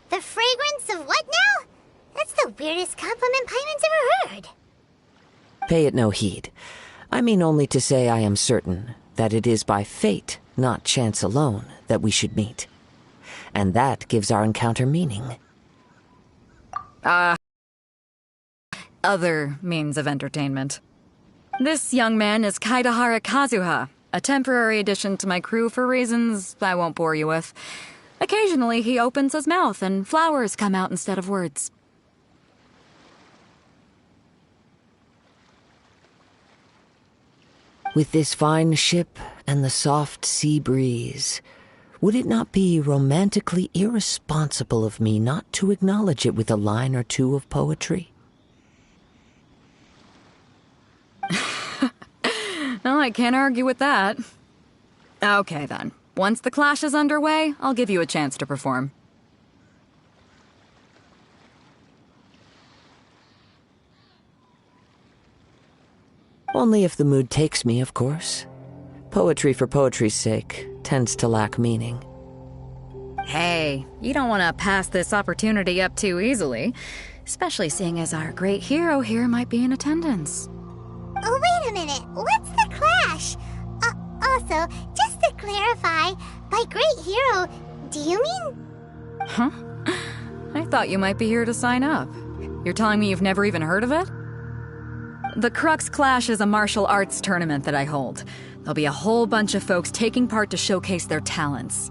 The fragrance of what now? That's the weirdest compliment Paimon's ever heard. Pay it no heed. I mean only to say I am certain that it is by fate, not chance alone, that we should meet. And that gives our encounter meaning. Other means of entertainment. This young man is Kaidahara Kazuha, a temporary addition to my crew for reasons I won't bore you with. Occasionally he opens his mouth and flowers come out instead of words. With this fine ship and the soft sea breeze, would it not be romantically irresponsible of me not to acknowledge it with a line or two of poetry? Well, I can't argue with that. Okay then. Once the clash is underway, I'll give you a chance to perform. Only if the mood takes me, of course. Poetry for poetry's sake tends to lack meaning. Hey, you don't want to pass this opportunity up too easily, especially seeing as our great hero here might be in attendance. Oh, Wait a minute, what's the clash? Also, just to clarify, by great hero, do you mean? Huh? I thought you might be here to sign up. You're telling me you've never even heard of it? The Crux Clash is a martial arts tournament that I hold. There'll be a whole bunch of folks taking part to showcase their talents.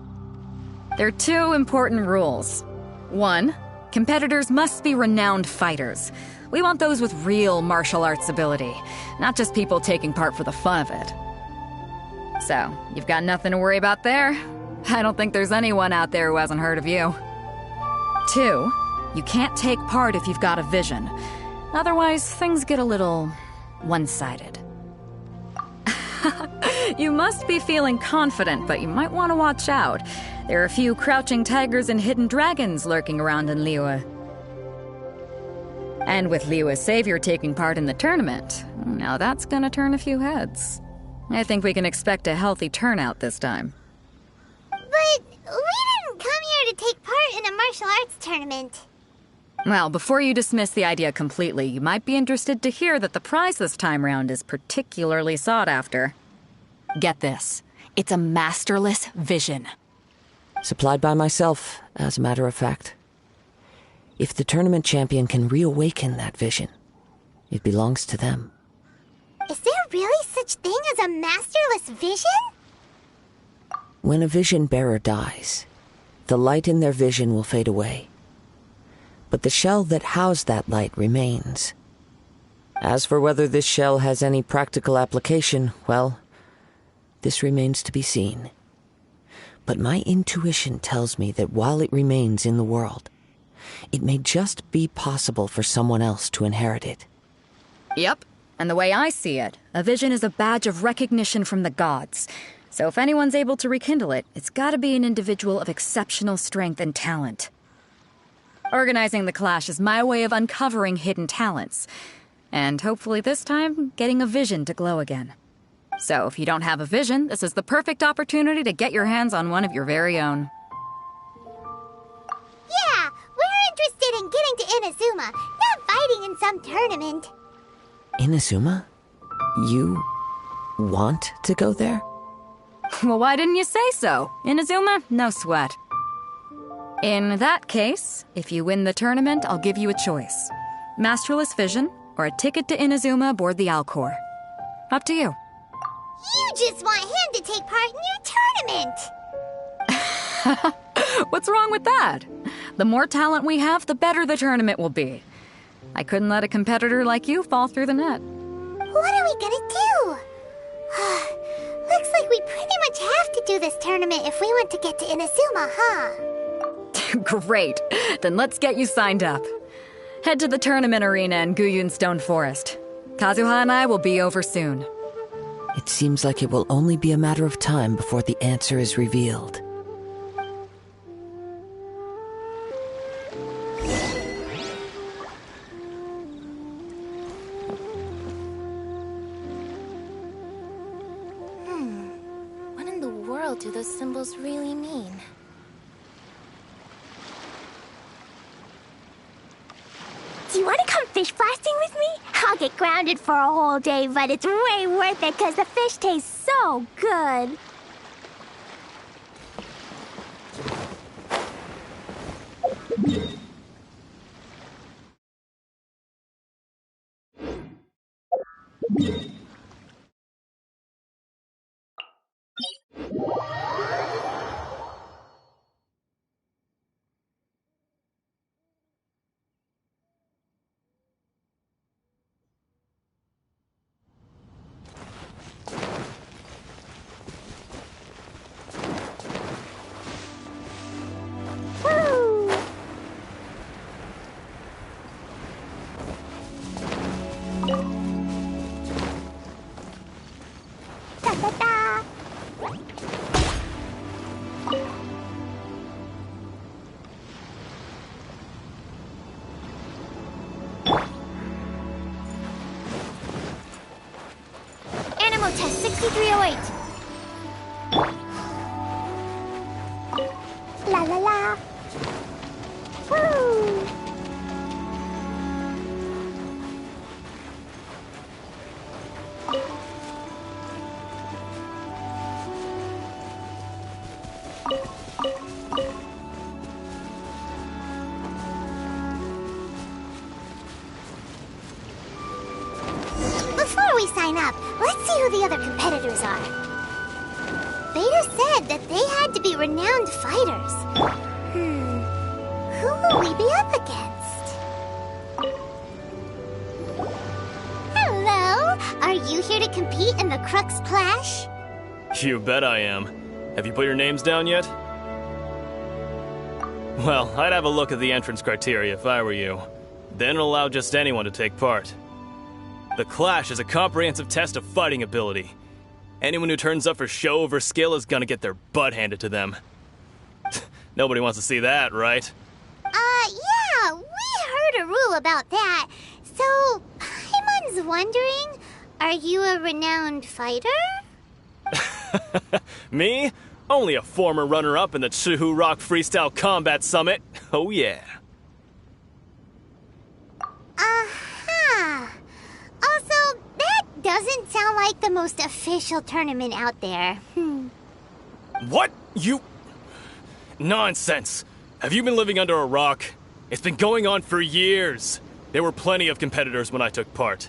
There are 2 important rules. 1, competitors must be renowned fighters. We want those with real martial arts ability, not just people taking part for the fun of it. So, you've got nothing to worry about there. I don't think there's anyone out there who hasn't heard of you. 2, you can't take part if you've got a vision. Otherwise, things get a little one-sided. You must be feeling confident, but you might want to watch out. There are a few crouching tigers and hidden dragons lurking around in Liyue. And with Liyue's savior taking part in the tournament, now that's gonna turn a few heads. I think we can expect a healthy turnout this time. But we didn't come here to take part in a martial arts tournament. Well, before you dismiss the idea completely, you might be interested to hear that the prize this time round is particularly sought after. Get this. It's a masterless vision. Supplied by myself, as a matter of fact. If the tournament champion can reawaken that vision, it belongs to them. Is there really such thing as a masterless vision? When a vision bearer dies, the light in their vision will fade away. But the shell that housed that light remains. As for whether this shell has any practical application, well, this remains to be seen. But my intuition tells me that while it remains in the world, it may just be possible for someone else to inherit it. Yep, and the way I see it, a vision is a badge of recognition from the gods. So if anyone's able to rekindle it, it's gotta be an individual of exceptional strength and talent. Organizing the clash is my way of uncovering hidden talents. And hopefully this time, getting a vision to glow again. So if you don't have a vision, this is the perfect opportunity to get your hands on one of your very own. Yeah, we're interested in getting to Inazuma, not fighting in some tournament. Inazuma? You want to go there? Well, why didn't you say so? Inazuma, no sweat. In that case, if you win the tournament, I'll give you a choice. Masterless Vision, or a ticket to Inazuma aboard the Alcor. Up to you. You just want him to take part in your tournament! What's wrong with that? The more talent we have, the better the tournament will be. I couldn't let a competitor like you fall through the net. What are we gonna do? Looks like we pretty much have to do this tournament if we want to get to Inazuma, huh? Great. Then let's get you signed up. Head to the tournament arena in Guyun Stone Forest. Kazuha and I will be over soon. It seems like it will only be a matter of time before the answer is revealed. What in the world do those symbols really mean? Do you want to come fish blasting with me? I'll get grounded for a whole day, but it's way worth it because the fish taste so good. Animal test 6308. La la la. Woo! up. Let's see who the other competitors are. Vader said that they had to be renowned fighters. Who will we be up against? Hello? Are you here to compete in the Crux Clash? You bet I am. Have you put your names down yet? Well, I'd have a look at the entrance criteria if I were you. Then it'll allow just anyone to take part. The Clash is a comprehensive test of fighting ability. Anyone who turns up for show over skill is gonna get their butt handed to them. Nobody wants to see that, right? Yeah, we heard a rule about that. So, Paimon's wondering, are you a renowned fighter? Me? Only a former runner-up in the Chihu Rock Freestyle Combat Summit. Oh yeah. Also, that doesn't sound like the most official tournament out there. What? You... Nonsense. Have you been living under a rock? It's been going on for years. There were plenty of competitors when I took part.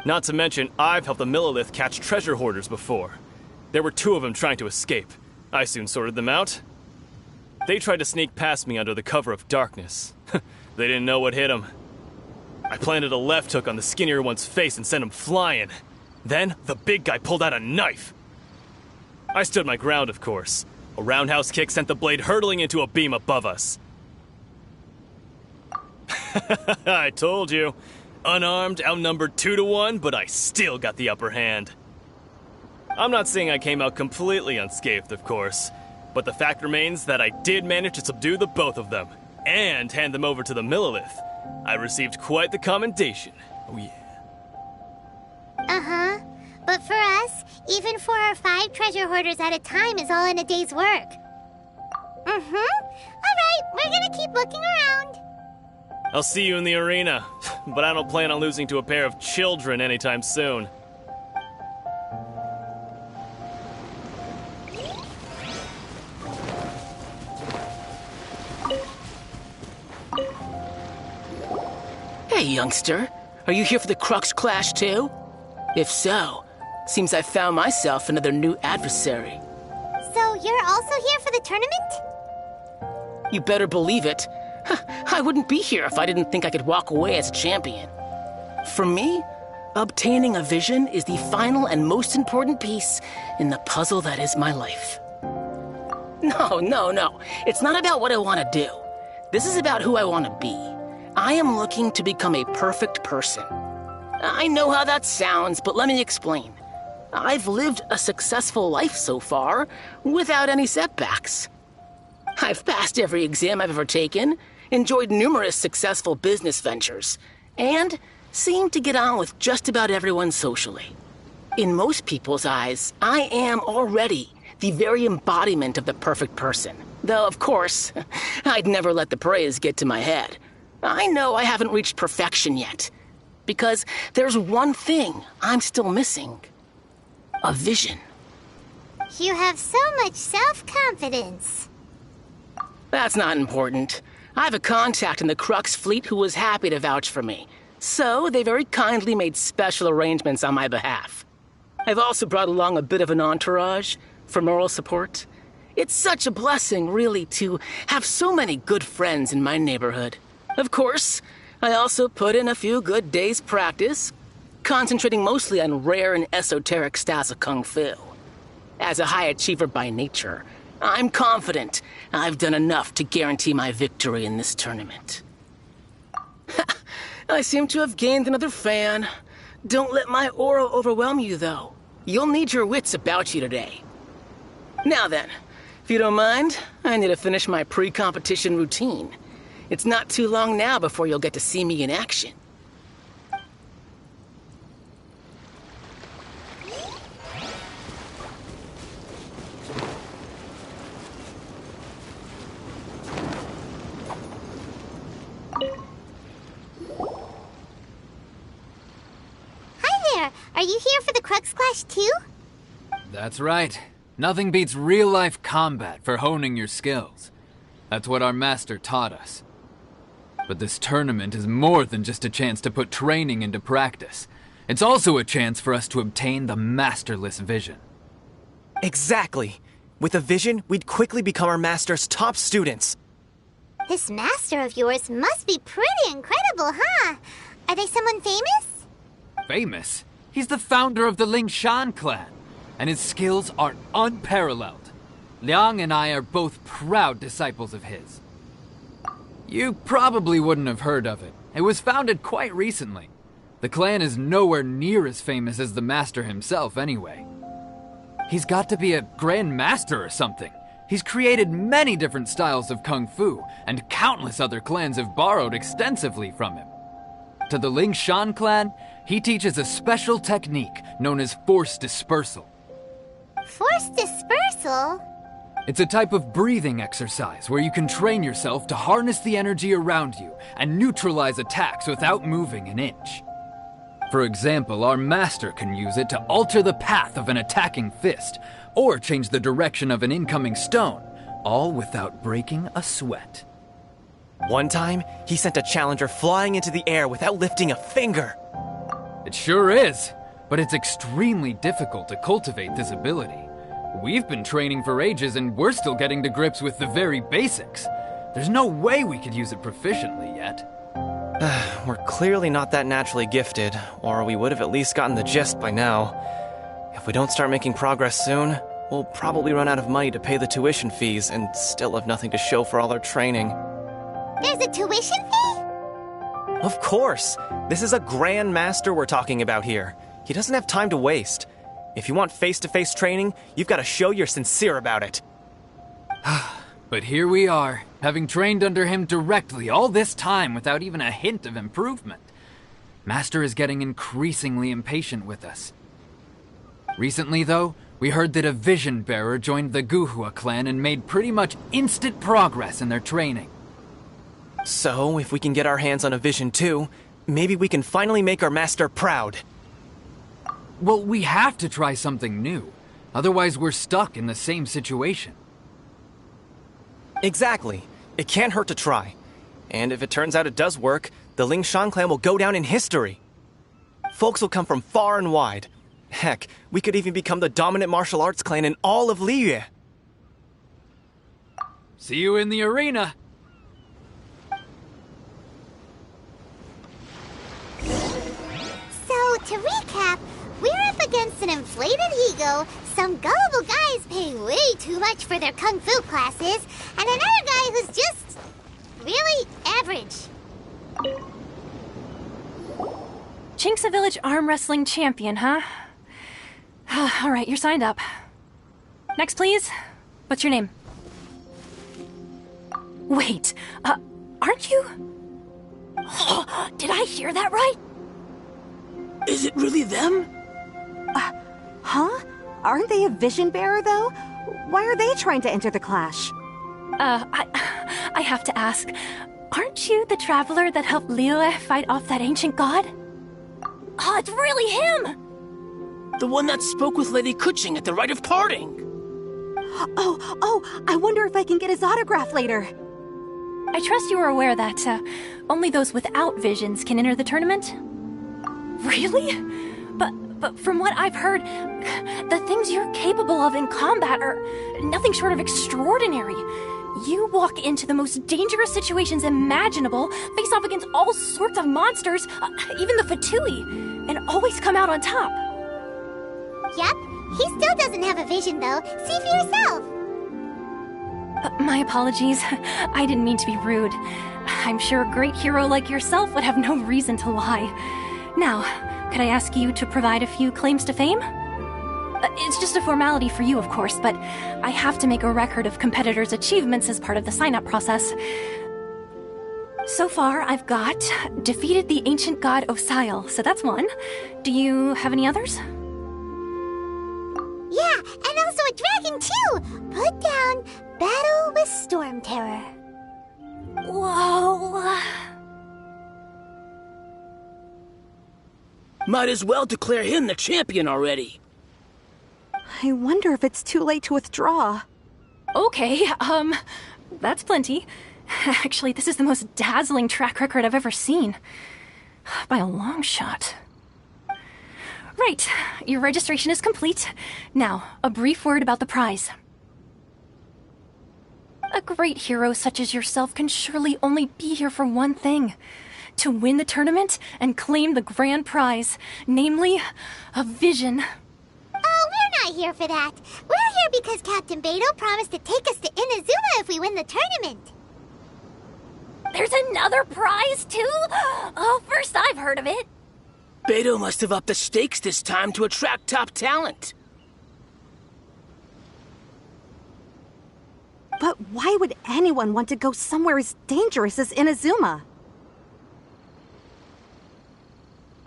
Not to mention, I've helped the Millilith catch treasure hoarders before. There were 2 of them trying to escape. I soon sorted them out. They tried to sneak past me under the cover of darkness. They didn't know what hit them. I planted a left hook on the skinnier one's face and sent him flying. Then, the big guy pulled out a knife. I stood my ground, of course. A roundhouse kick sent the blade hurtling into a beam above us. I told you. Unarmed, outnumbered 2 to 1, but I still got the upper hand. I'm not saying I came out completely unscathed, of course, but the fact remains that I did manage to subdue the both of them, and hand them over to the Millilith. I received quite the commendation. Oh yeah. Uh-huh. But for us, even 4 or 5 treasure hoarders at a time is all in a day's work. Alright, we're gonna keep looking around. I'll see you in the arena, but I don't plan on losing to a pair of children anytime soon. Hey, youngster. Are you here for the Crux Clash, too? If so, seems I found myself another new adversary. So you're also here for the tournament? You better believe it. I wouldn't be here if I didn't think I could walk away as a champion. For me, obtaining a vision is the final and most important piece in the puzzle that is my life. No. It's not about what I want to do. This is about who I want to be. I am looking to become a perfect person. I know how that sounds, but let me explain. I've lived a successful life so far, without any setbacks. I've passed every exam I've ever taken, enjoyed numerous successful business ventures, and seem to get on with just about everyone socially. In most people's eyes, I am already the very embodiment of the perfect person. Though, of course, I'd never let the praise get to my head. I know I haven't reached perfection yet, because there's one thing I'm still missing. A vision. You have so much self-confidence. That's not important. I have a contact in the Crux fleet who was happy to vouch for me, so they very kindly made special arrangements on my behalf. I've also brought along a bit of an entourage for moral support. It's such a blessing, really, to have so many good friends in my neighborhood. Of course, I also put in a few good days' practice, concentrating mostly on rare and esoteric styles of Kung Fu. As a high achiever by nature, I'm confident I've done enough to guarantee my victory in this tournament. I seem to have gained another fan. Don't let my aura overwhelm you, though. You'll need your wits about you today. Now then, if you don't mind, I need to finish my pre-competition routine. It's not too long now before you'll get to see me in action. Hi there! Are you here for the Crux Clash too? That's right. Nothing beats real-life combat for honing your skills. That's what our master taught us. But this tournament is more than just a chance to put training into practice. It's also a chance for us to obtain the masterless vision. Exactly. With a vision, we'd quickly become our master's top students. This master of yours must be pretty incredible, huh? Are they someone famous? Famous? He's the founder of the Lingshan clan, and his skills are unparalleled. Liang and I are both proud disciples of his. You probably wouldn't have heard of it. It was founded quite recently. The clan is nowhere near as famous as the master himself anyway. He's got to be a grand master or something. He's created many different styles of kung fu, and countless other clans have borrowed extensively from him. To the Lingshan clan, he teaches a special technique known as force dispersal. Force dispersal? It's a type of breathing exercise where you can train yourself to harness the energy around you and neutralize attacks without moving an inch. For example, our master can use it to alter the path of an attacking fist, or change the direction of an incoming stone, all without breaking a sweat. One time, he sent a challenger flying into the air without lifting a finger. It sure is, but it's extremely difficult to cultivate this ability. We've been training for ages and we're still getting to grips with the very basics. There's no way we could use it proficiently yet. We're clearly not that naturally gifted, or we would have at least gotten the gist by now. If we don't start making progress soon, we'll probably run out of money to pay the tuition fees and still have nothing to show for all our training. There's a tuition fee? Of course! This is a grand master we're talking about here. He doesn't have time to waste. If you want face-to-face training, you've got to show you're sincere about it. But here we are, having trained under him directly all this time without even a hint of improvement. Master is getting increasingly impatient with us. Recently, though, we heard that a vision bearer joined the Guhua clan and made pretty much instant progress in their training. So, if we can get our hands on a vision too, maybe we can finally make our master proud. Well, we have to try something new. Otherwise, we're stuck in the same situation. Exactly. It can't hurt to try. And if it turns out it does work, the Lingshan clan will go down in history. Folks will come from far and wide. Heck, we could even become the dominant martial arts clan in all of Liyue. See you in the arena. So, to recap, we're up against an inflated ego, some gullible guys paying way too much for their kung fu classes, and another guy who's just really average. Chink's a village arm wrestling champion, huh? Alright, you're signed up. Next, please. What's your name? Wait, aren't you? Did I hear that right? Is it really them? Huh? Aren't they a vision bearer, though? Why are they trying to enter the clash? I have to ask, aren't you the traveler that helped Liyue fight off that ancient god? Oh, it's really him! The one that spoke with Lady Kuching at the rite of parting. Oh, I wonder if I can get his autograph later. I trust you are aware that only those without visions can enter the tournament? Really? But from what I've heard, the things you're capable of in combat are nothing short of extraordinary. You walk into the most dangerous situations imaginable, face off against all sorts of monsters, even the Fatui, and always come out on top. Yep, he still doesn't have a vision though. See for yourself. My apologies. I didn't mean to be rude. I'm sure a great hero like yourself would have no reason to lie. Now, could I ask you to provide a few claims to fame? It's just a formality for you, of course, but I have to make a record of competitors' achievements as part of the sign-up process. So far, I've got defeated the ancient god Osial, so that's one. Do you have any others? Yeah, and also a dragon too! Put down Battle with Storm Terror. Whoa... Might as well declare him the champion already. I wonder if it's too late to withdraw. Okay, that's plenty. Actually, this is the most dazzling track record I've ever seen. By a long shot. Right. Your registration is complete. Now, a brief word about the prize. A great hero such as yourself can surely only be here for one thing. To win the tournament and claim the grand prize, namely, a vision. Oh, we're not here for that. We're here because Captain Beto promised to take us to Inazuma if we win the tournament. There's another prize, too? Oh, first I've heard of it. Beto must have upped the stakes this time to attract top talent. But why would anyone want to go somewhere as dangerous as Inazuma?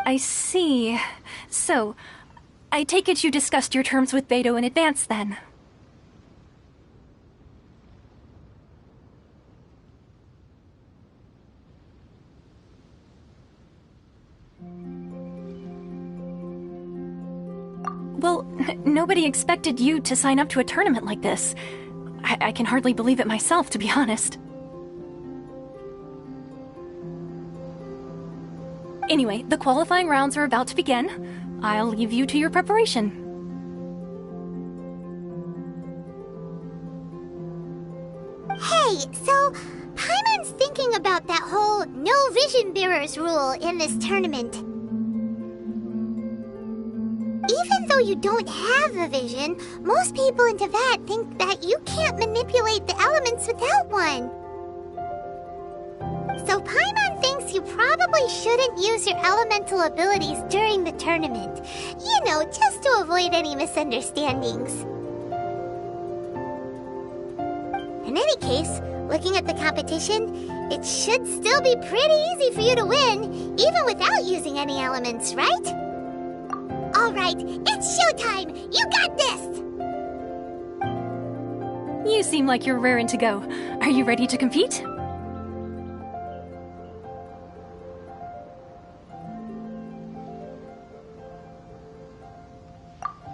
I see. So, I take it you discussed your terms with Beto in advance, then? Well, nobody expected you to sign up to a tournament like this. I can hardly believe it myself, to be honest. Anyway, the qualifying rounds are about to begin. I'll leave you to your preparation. Hey, so Paimon's thinking about that whole no vision bearers rule in this tournament. Even though you don't have a vision, most people in Teyvat think that you can't manipulate the elements without one. So Paimon thinks you probably shouldn't use your elemental abilities during the tournament. You know, just to avoid any misunderstandings. In any case, looking at the competition, it should still be pretty easy for you to win, even without using any elements, right? Alright, it's showtime! You got this! You seem like you're raring to go. Are you ready to compete?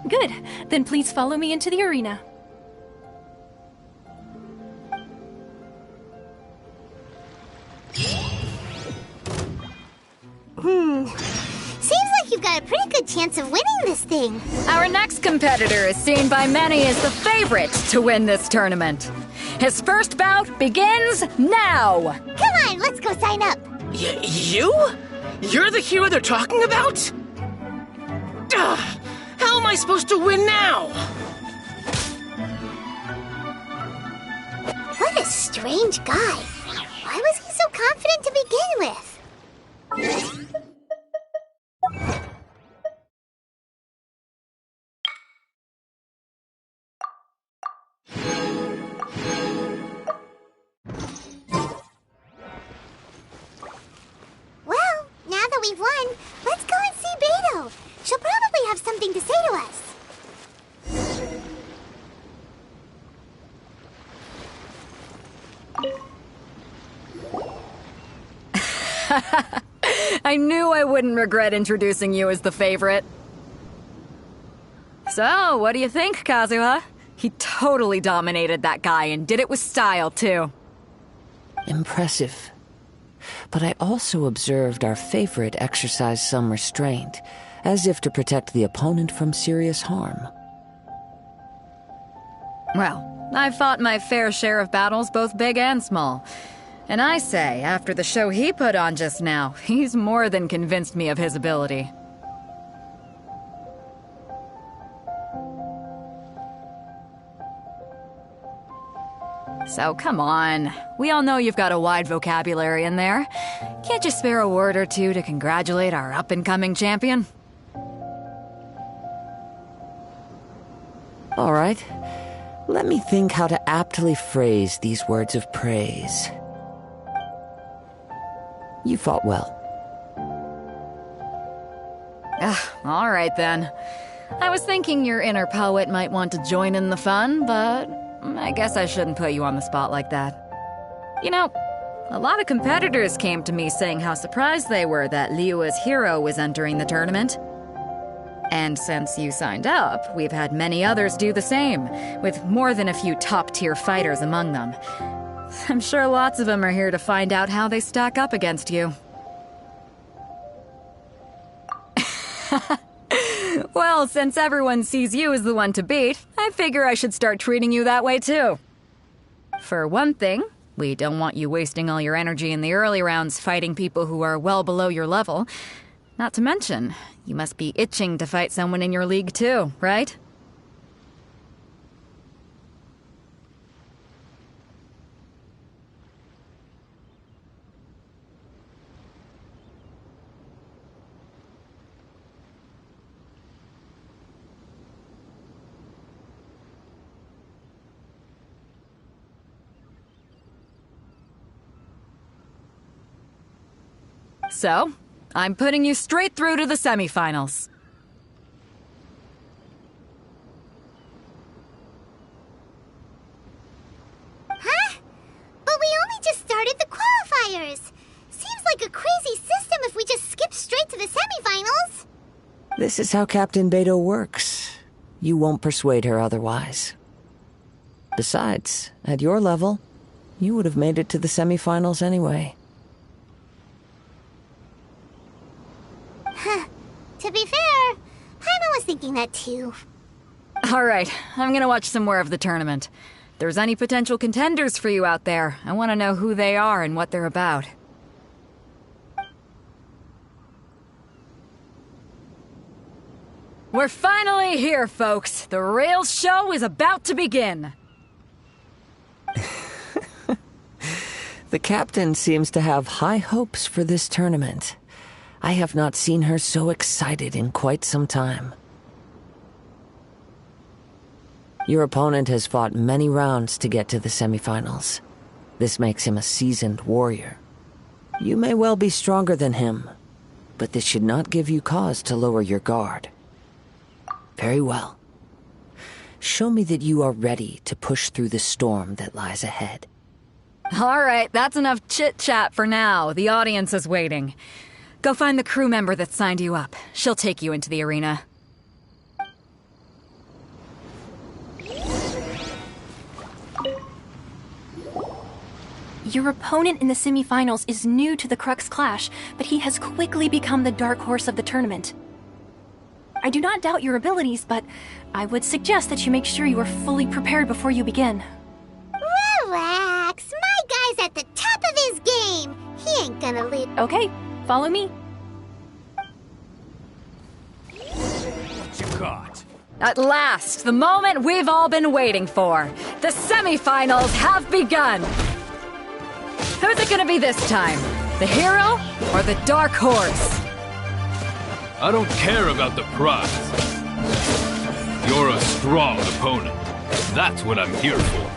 Good. Then please follow me into the arena. Seems like you've got a pretty good chance of winning this thing. Our next competitor is seen by many as the favorite to win this tournament. His first bout begins now! Come on, let's go sign up. You? You're the hero they're talking about? Ugh, how am I supposed to win now? What a strange guy. Why was he so confident to begin with? Well, now that we've won, let's go and see Beto. She'll probably have something to say to us. I knew I wouldn't regret introducing you as the favorite. So, what do you think, Kazuha? He totally dominated that guy and did it with style, too. Impressive. But I also observed our favorite exercise some restraint, as if to protect the opponent from serious harm. Well, I've fought my fair share of battles, both big and small. And I say, after the show he put on just now, he's more than convinced me of his ability. So come on, we all know you've got a wide vocabulary in there. Can't you spare a word or two to congratulate our up-and-coming champion? All right. Let me think how to aptly phrase these words of praise. You fought well. All right then. I was thinking your inner poet might want to join in the fun, but I guess I shouldn't put you on the spot like that. You know, a lot of competitors came to me saying how surprised they were that Liyue's hero was entering the tournament. And since you signed up, we've had many others do the same, with more than a few top-tier fighters among them. I'm sure lots of them are here to find out how they stack up against you. Well, since everyone sees you as the one to beat, I figure I should start treating you that way too. For one thing, we don't want you wasting all your energy in the early rounds fighting people who are well below your level. Not to mention, you must be itching to fight someone in your league too, right? So, I'm putting you straight through to the semifinals. Huh? But we only just started the qualifiers. Seems like a crazy system if we just skip straight to the semifinals. This is how Captain Beto works. You won't persuade her otherwise. Besides, at your level, you would have made it to the semifinals anyway. Huh. To be fair, Paimon was thinking that too. Alright, I'm gonna watch some more of the tournament. If there's any potential contenders for you out there, I want to know who they are and what they're about. We're finally here, folks. The rail show is about to begin. The captain seems to have high hopes for this tournament. I have not seen her so excited in quite some time. Your opponent has fought many rounds to get to the semifinals. This makes him a seasoned warrior. You may well be stronger than him, but this should not give you cause to lower your guard. Very well. Show me that you are ready to push through the storm that lies ahead. Alright, that's enough chit-chat for now. The audience is waiting. Go find the crew member that signed you up. She'll take you into the arena. Your opponent in the semifinals is new to the Crux Clash, but he has quickly become the dark horse of the tournament. I do not doubt your abilities, but I would suggest that you make sure you are fully prepared before you begin. Relax. My guy's at the top of his game. He ain't gonna leave. Okay, follow me. What you got? At last, the moment we've all been waiting for. The semifinals have begun. Who's it gonna be this time? The hero or the dark horse? I don't care about the prize. You're a strong opponent. That's what I'm here for.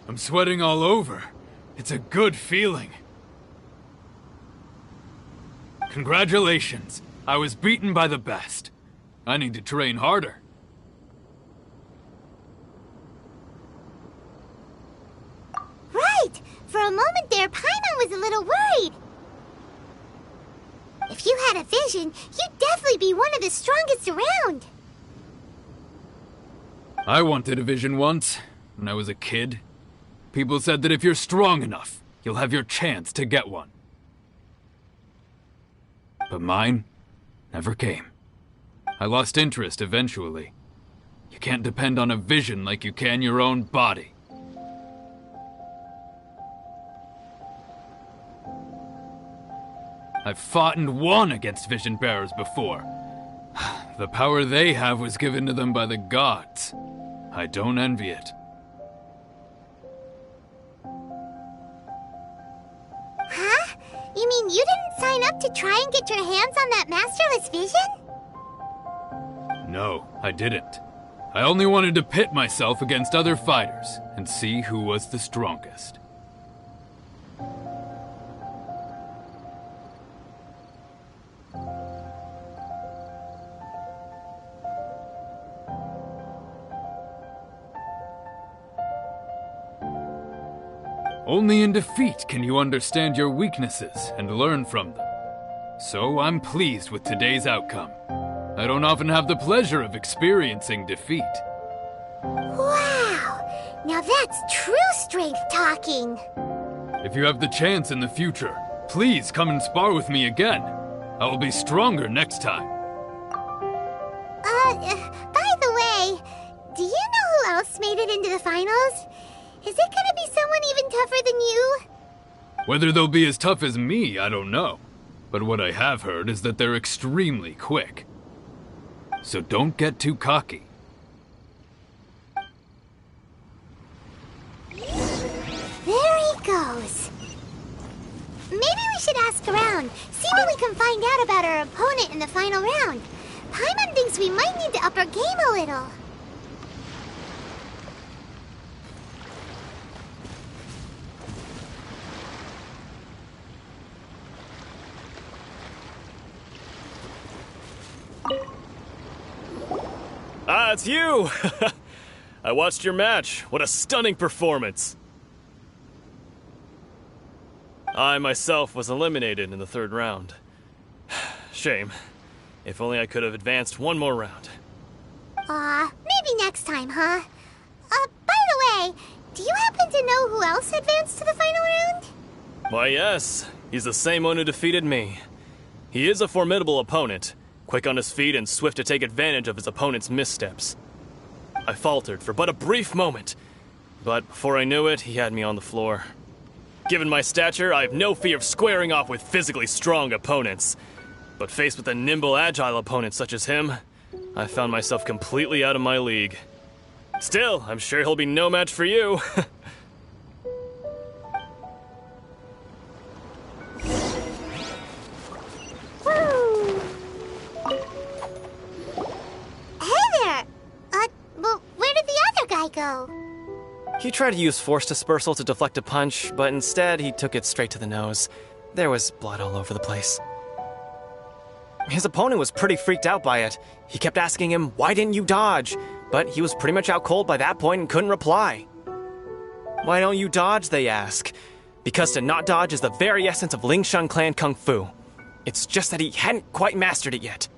I'm sweating all over. It's a good feeling. Congratulations. I was beaten by the best. I need to train harder. Right! For a moment there, Paimon was a little worried. If you had a vision, you'd definitely be one of the strongest around. I wanted a vision once, when I was a kid. People said that if you're strong enough, you'll have your chance to get one. But mine never came. I lost interest eventually. You can't depend on a vision like you can your own body. I've fought and won against vision bearers before. The power they have was given to them by the gods. I don't envy it. Huh? You mean you didn't sign up to try and get your hands on that masterless vision? No, I didn't. I only wanted to pit myself against other fighters and see who was the strongest. Only in defeat can you understand your weaknesses and learn from them. So I'm pleased with today's outcome. I don't often have the pleasure of experiencing defeat. Wow! Now that's true strength talking. If you have the chance in the future, please come and spar with me again. I will be stronger next time. By the way, do you know who else made it into the finals? Is it gonna be someone even tougher than you? Whether they'll be as tough as me, I don't know. But what I have heard is that they're extremely quick. So don't get too cocky. There he goes. Maybe we should ask around, see what we can find out about our opponent in the final round. Paimon thinks we might need to up our game a little. Ah, it's you! I watched your match. What a stunning performance. I myself was eliminated in the third round. Shame. If only I could have advanced one more round. Maybe next time, huh? By the way, do you happen to know who else advanced to the final round? Why, yes. He's the same one who defeated me. He is a formidable opponent, quick on his feet and swift to take advantage of his opponent's missteps. I faltered for but a brief moment, but before I knew it, he had me on the floor. Given my stature, I have no fear of squaring off with physically strong opponents. But faced with a nimble, agile opponent such as him, I found myself completely out of my league. Still, I'm sure he'll be no match for you. Hey there! Well, where did the other guy go? He tried to use force dispersal to deflect a punch, but instead he took it straight to the nose. There was blood all over the place. His opponent was pretty freaked out by it. He kept asking him, "Why didn't you dodge?" But he was pretty much out cold by that point and couldn't reply. "Why don't you dodge?" they ask. Because to not dodge is the very essence of Lingshan clan kung fu. It's just that he hadn't quite mastered it yet.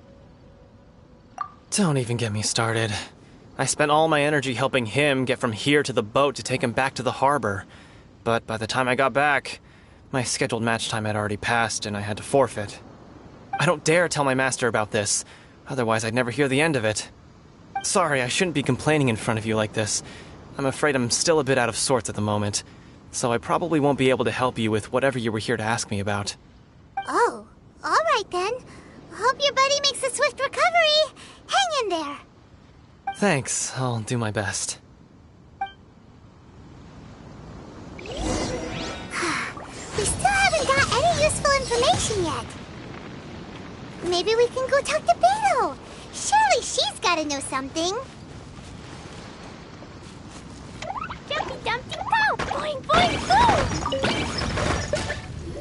Don't even get me started. I spent all my energy helping him get from here to the boat to take him back to the harbor. But by the time I got back, my scheduled match time had already passed and I had to forfeit. I don't dare tell my master about this, otherwise I'd never hear the end of it. Sorry, I shouldn't be complaining in front of you like this. I'm afraid I'm still a bit out of sorts at the moment, so I probably won't be able to help you with whatever you were here to ask me about. Oh, alright then. Hope your buddy makes a swift recovery. Hang in there. Thanks, I'll do my best. We still haven't got any useful information yet. Maybe we can go talk to Beto. Surely she's gotta know something. Jumpy Dumpty Pow! Boing boing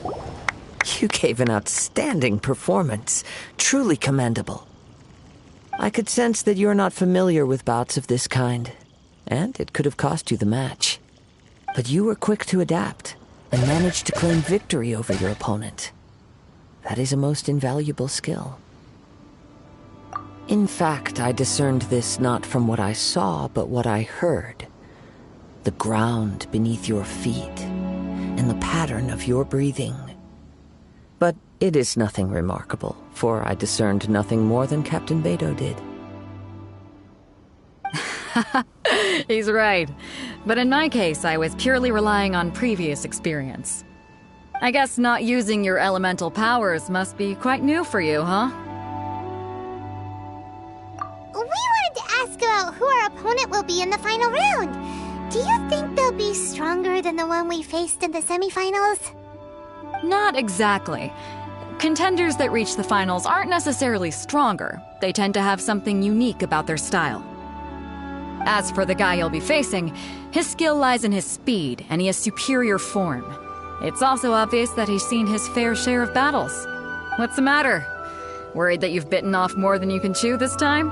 boo! You gave an outstanding performance. Truly commendable. I could sense that you're not familiar with bouts of this kind, and it could have cost you the match. But you were quick to adapt, and managed to claim victory over your opponent. That is a most invaluable skill. In fact, I discerned this not from what I saw, but what I heard. The ground beneath your feet, and the pattern of your breathing. But it is nothing remarkable, for I discerned nothing more than Captain Beto did. He's right. But in my case, I was purely relying on previous experience. I guess not using your elemental powers must be quite new for you, huh? We wanted to ask about who our opponent will be in the final round. Do you think they'll be stronger than the one we faced in the semifinals? Not exactly. Contenders that reach the finals aren't necessarily stronger. They tend to have something unique about their style. As for the guy you'll be facing, his skill lies in his speed, and he has superior form. It's also obvious that he's seen his fair share of battles. What's the matter? Worried that you've bitten off more than you can chew this time?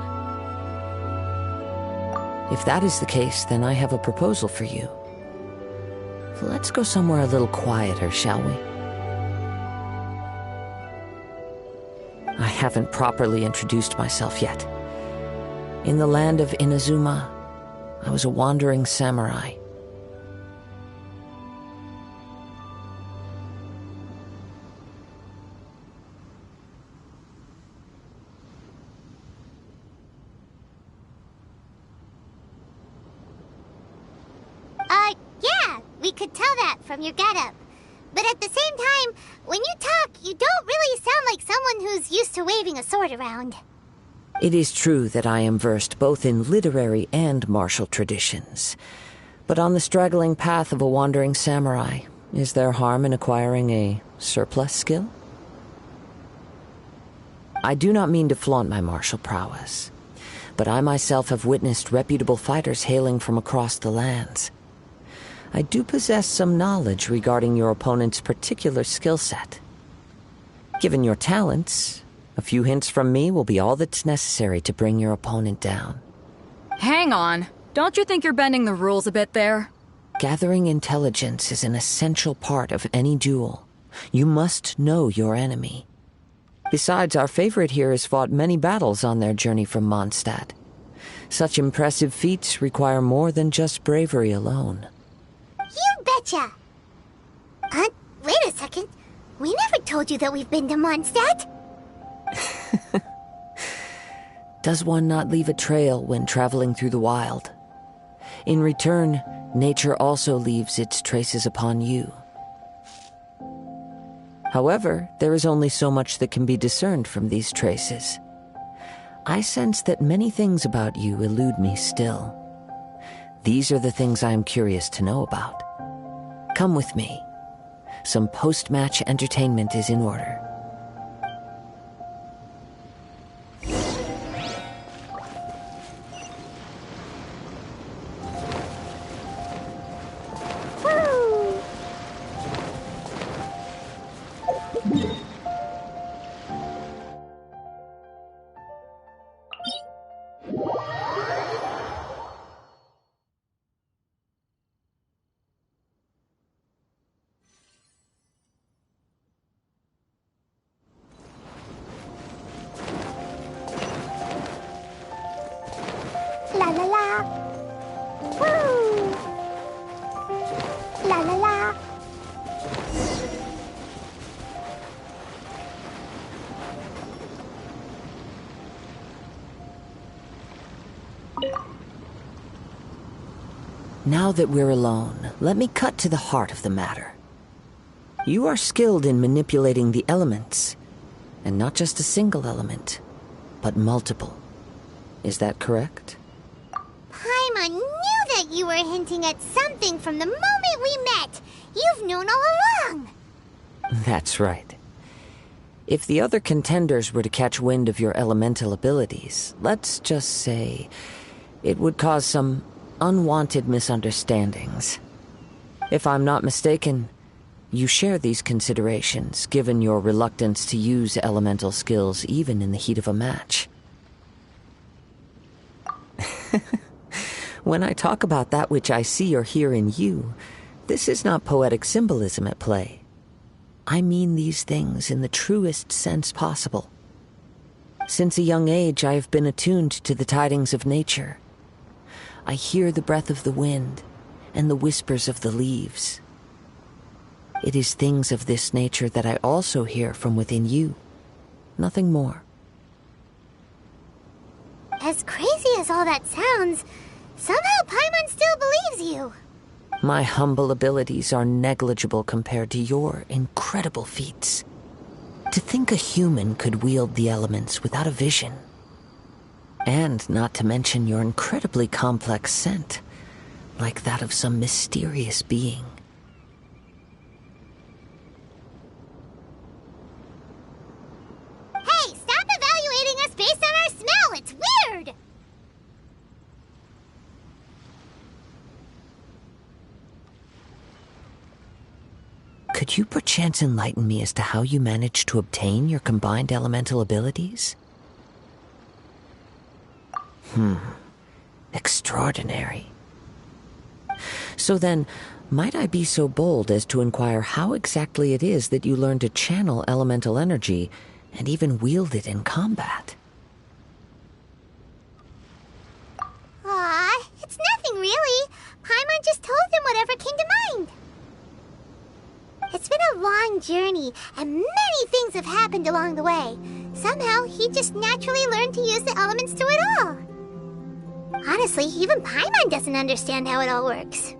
If that is the case, then I have a proposal for you. Let's go somewhere a little quieter, shall we? I haven't properly introduced myself yet. In the land of Inazuma, I was a wandering samurai, Yeah, we could tell that from your getup. But at the same time, when you talk, you don't really sound like someone who's used to waving a sword around. It is true that I am versed both in literary and martial traditions. But on the straggling path of a wandering samurai, is there harm in acquiring a surplus skill? I do not mean to flaunt my martial prowess, but I myself have witnessed reputable fighters hailing from across the lands. I do possess some knowledge regarding your opponent's particular skill set. Given your talents, a few hints from me will be all that's necessary to bring your opponent down. Hang on. Don't you think you're bending the rules a bit there? Gathering intelligence is an essential part of any duel. You must know your enemy. Besides, our favorite here has fought many battles on their journey from Mondstadt. Such impressive feats require more than just bravery alone. You betcha! Wait a second. We never told you that we've been to Mondstadt. Does one not leave a trail when traveling through the wild? In return, nature also leaves its traces upon you. However, there is only so much that can be discerned from these traces. I sense that many things about you elude me still. These are the things I am curious to know about. Come with me. Some post-match entertainment is in order. La la la. Woo! La la la. Now that we're alone, let me cut to the heart of the matter. You are skilled in manipulating the elements, and not just a single element, but multiple. Is that correct? Paimon knew that you were hinting at something from the moment we met. You've known all along. That's right. If the other contenders were to catch wind of your elemental abilities, let's just say it would cause some unwanted misunderstandings. If I'm not mistaken, you share these considerations, given your reluctance to use elemental skills even in the heat of a match. When I talk about that which I see or hear in you, this is not poetic symbolism at play. I mean these things in the truest sense possible. Since a young age, I have been attuned to the tidings of nature. I hear the breath of the wind and the whispers of the leaves. It is things of this nature that I also hear from within you. Nothing more. As crazy as all that sounds, somehow Paimon still believes you. My humble abilities are negligible compared to your incredible feats. To think a human could wield the elements without a vision. And not to mention your incredibly complex scent, like that of some mysterious being. Hey, stop evaluating us based on our smell! It's weird! Could you perchance enlighten me as to how you managed to obtain your combined elemental abilities? Extraordinary. So then, might I be so bold as to inquire how exactly it is that you learned to channel elemental energy and even wield it in combat? Aw, it's nothing really. Paimon just told him whatever came to mind. It's been a long journey, and many things have happened along the way. Somehow, he just naturally learned to use the elements through it all. Honestly, even Paimon doesn't understand how it all works.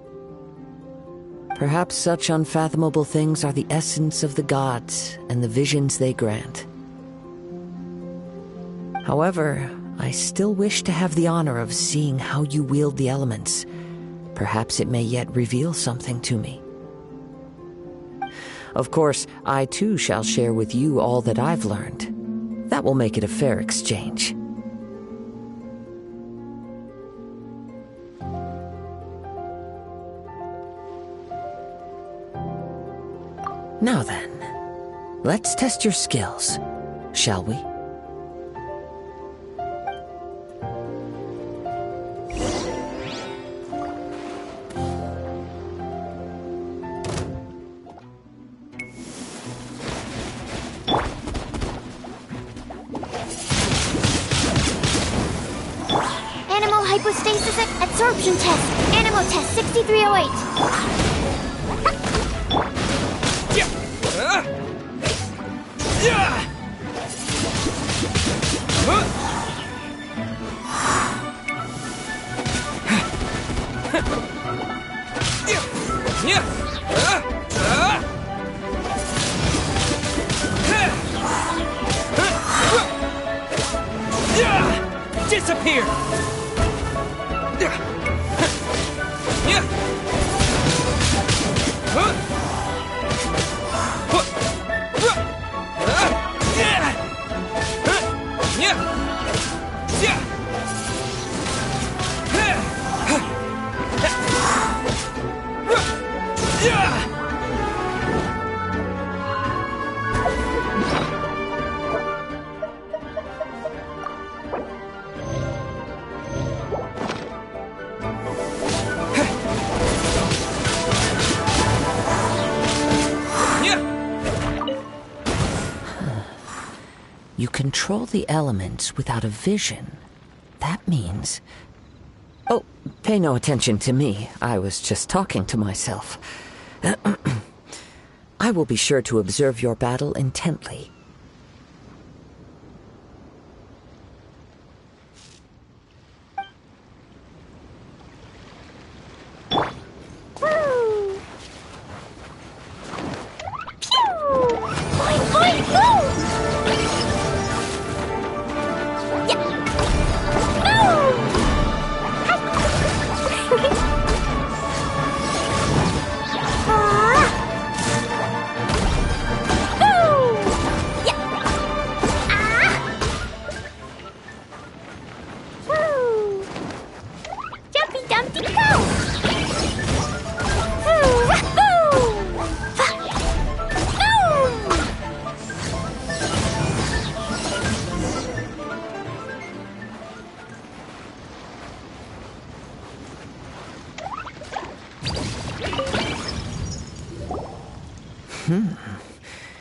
Perhaps such unfathomable things are the essence of the gods and the visions they grant. However, I still wish to have the honor of seeing how you wield the elements. Perhaps it may yet reveal something to me. Of course, I too shall share with you all that I've learned. That will make it a fair exchange. Now then, let's test your skills, shall we? Animal hypostasis absorption test. Animal test 6308. Disappear! You control the elements without a vision. That means... Oh, pay no attention to me. I was just talking to myself. I will be sure to observe your battle intently.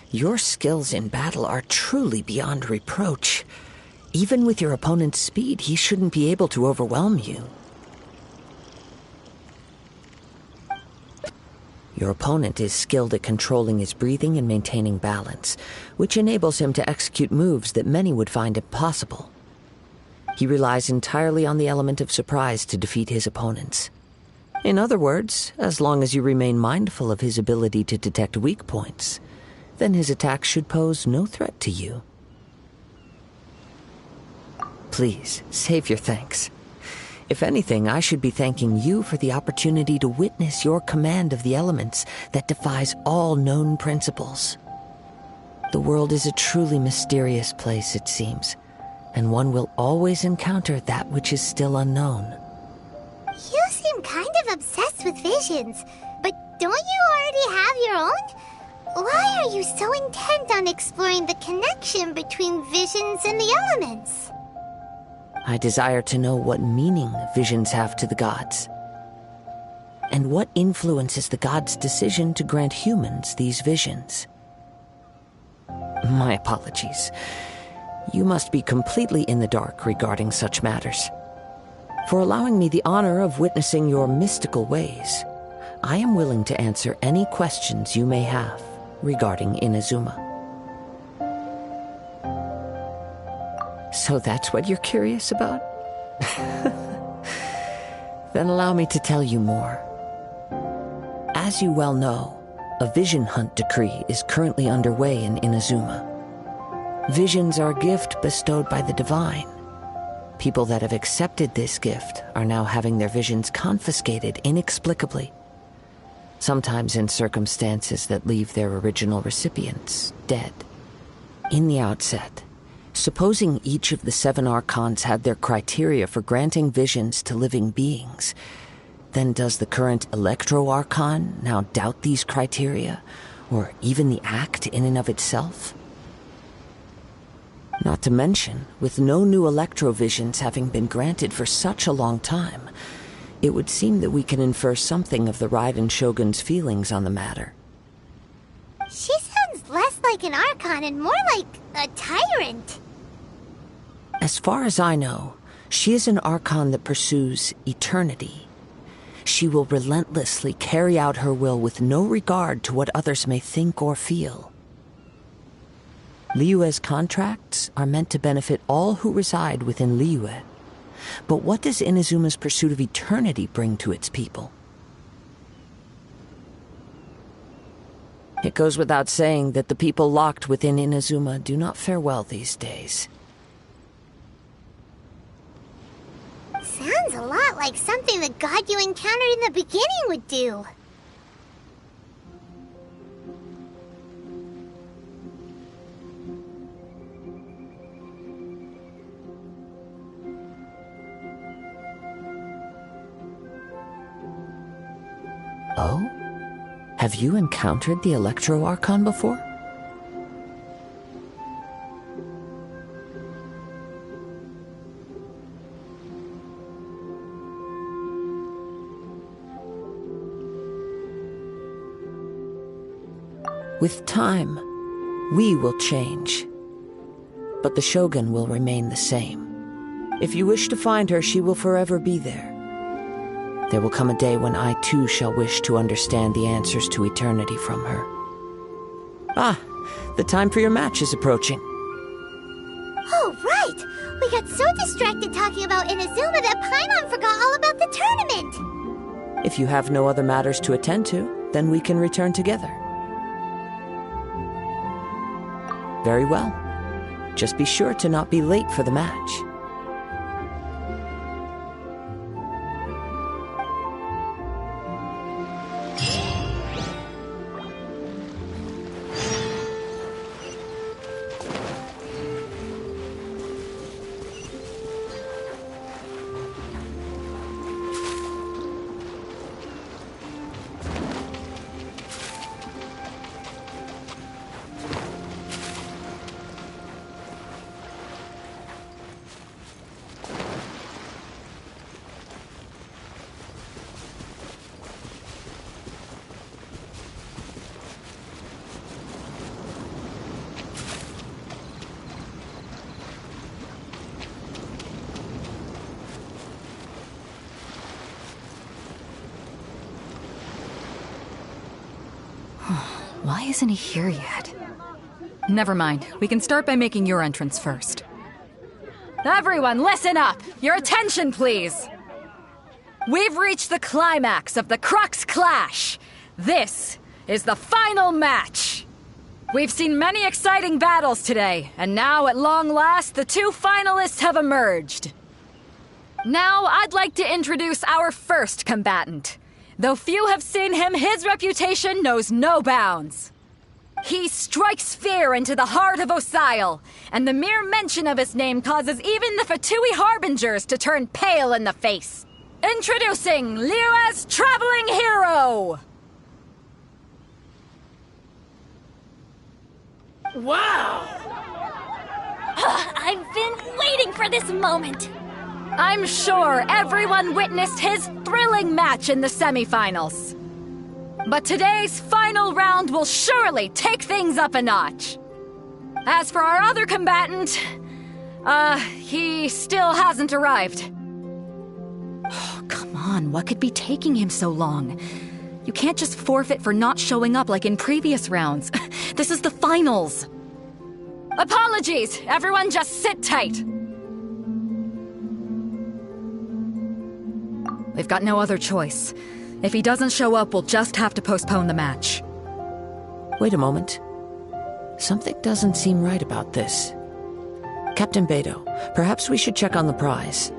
Your skills in battle are truly beyond reproach. Even with your opponent's speed, he shouldn't be able to overwhelm you. Your opponent is skilled at controlling his breathing and maintaining balance, which enables him to execute moves that many would find impossible. He relies entirely on the element of surprise to defeat his opponents. In other words, as long as you remain mindful of his ability to detect weak points, then his attacks should pose no threat to you. Please, save your thanks. If anything, I should be thanking you for the opportunity to witness your command of the elements that defies all known principles. The world is a truly mysterious place, it seems, and one will always encounter that which is still unknown. You seem kind of obsessed with visions, but don't you already have your own? Why are you so intent on exploring the connection between visions and the elements? I desire to know what meaning visions have to the gods, and what influences the gods' decision to grant humans these visions. My apologies. You must be completely in the dark regarding such matters. For allowing me the honor of witnessing your mystical ways, I am willing to answer any questions you may have regarding Inazuma. So that's what you're curious about? Then allow me to tell you more. As you well know, a vision hunt decree is currently underway in Inazuma. Visions are a gift bestowed by the divine. People that have accepted this gift are now having their visions confiscated inexplicably, sometimes in circumstances that leave their original recipients dead. In the outset, supposing each of the 7 archons had their criteria for granting visions to living beings, then does the current Electro-Archon now doubt these criteria, or even the act in and of itself? Not to mention, with no new Electro-Visions having been granted for such a long time, it would seem that we can infer something of the Raiden Shogun's feelings on the matter. She sounds less like an Archon and more like a tyrant. As far as I know, she is an Archon that pursues eternity. She will relentlessly carry out her will with no regard to what others may think or feel. Liyue's contracts are meant to benefit all who reside within Liyue. But what does Inazuma's pursuit of eternity bring to its people? It goes without saying that the people locked within Inazuma do not fare well these days. Sounds a lot like something the god you encountered in the beginning would do. Oh? Have you encountered the Electro-Archon before? With time, we will change. But the Shogun will remain the same. If you wish to find her, she will forever be there. There will come a day when I too shall wish to understand the answers to eternity from her. Ah, the time for your match is approaching. Oh, right! We got so distracted talking about Inazuma that Paimon forgot all about the tournament! If you have no other matters to attend to, then we can return together. Very well. Just be sure to not be late for the match. Why isn't he here yet? Never mind. We can start by making your entrance first. Everyone, listen up! Your attention, please! We've reached the climax of the Crux Clash! This is the final match! We've seen many exciting battles today, and now, at long last, the 2 finalists have emerged. Now, I'd like to introduce our first combatant. Though few have seen him, his reputation knows no bounds. He strikes fear into the heart of Osile, and the mere mention of his name causes even the Fatui Harbingers to turn pale in the face. Introducing Liyue's traveling hero! Wow! I've been waiting for this moment! I'm sure everyone witnessed his thrilling match in the semifinals. But today's final round will surely take things up a notch. As for our other combatant, he still hasn't arrived. Oh, come on, what could be taking him so long? You can't just forfeit for not showing up like in previous rounds. This is the finals. Apologies! Everyone just sit tight. We've got no other choice. If he doesn't show up, we'll just have to postpone the match. Wait a moment. Something doesn't seem right about this. Captain Beto, perhaps we should check on the prize.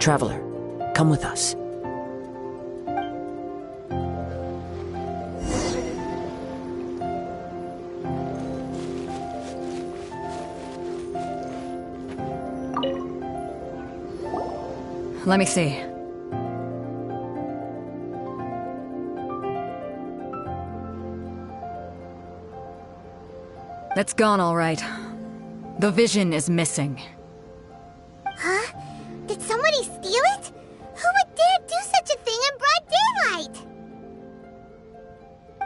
Traveler, come with us. Let me see. It's gone, all right. The vision is missing. Huh? Did somebody steal it? Who would dare do such a thing in broad daylight?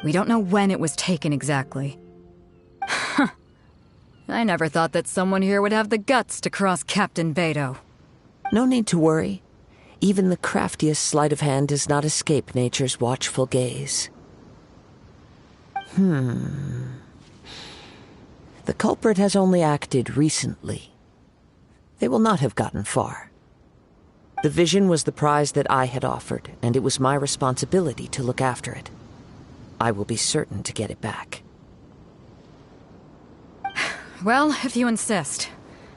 We don't know when it was taken exactly. I never thought that someone here would have the guts to cross Captain Beto. No need to worry. Even the craftiest sleight of hand does not escape nature's watchful gaze. The culprit has only acted recently. They will not have gotten far. The vision was the prize that I had offered, and it was my responsibility to look after it. I will be certain to get it back. Well, if you insist,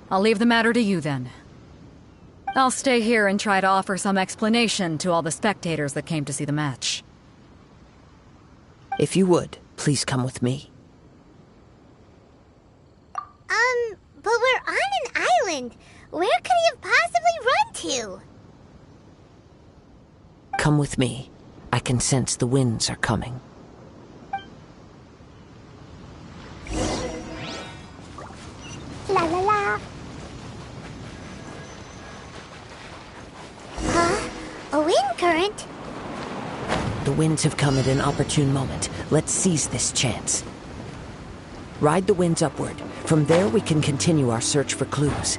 I'll leave the matter to you then. I'll stay here and try to offer some explanation to all the spectators that came to see the match. If you would, please come with me. But we're on an island. Where could he have possibly run to? Come with me. I can sense the winds are coming. La la la. Huh? A wind current? The winds have come at an opportune moment. Let's seize this chance. Ride the winds upward. From there, we can continue our search for clues.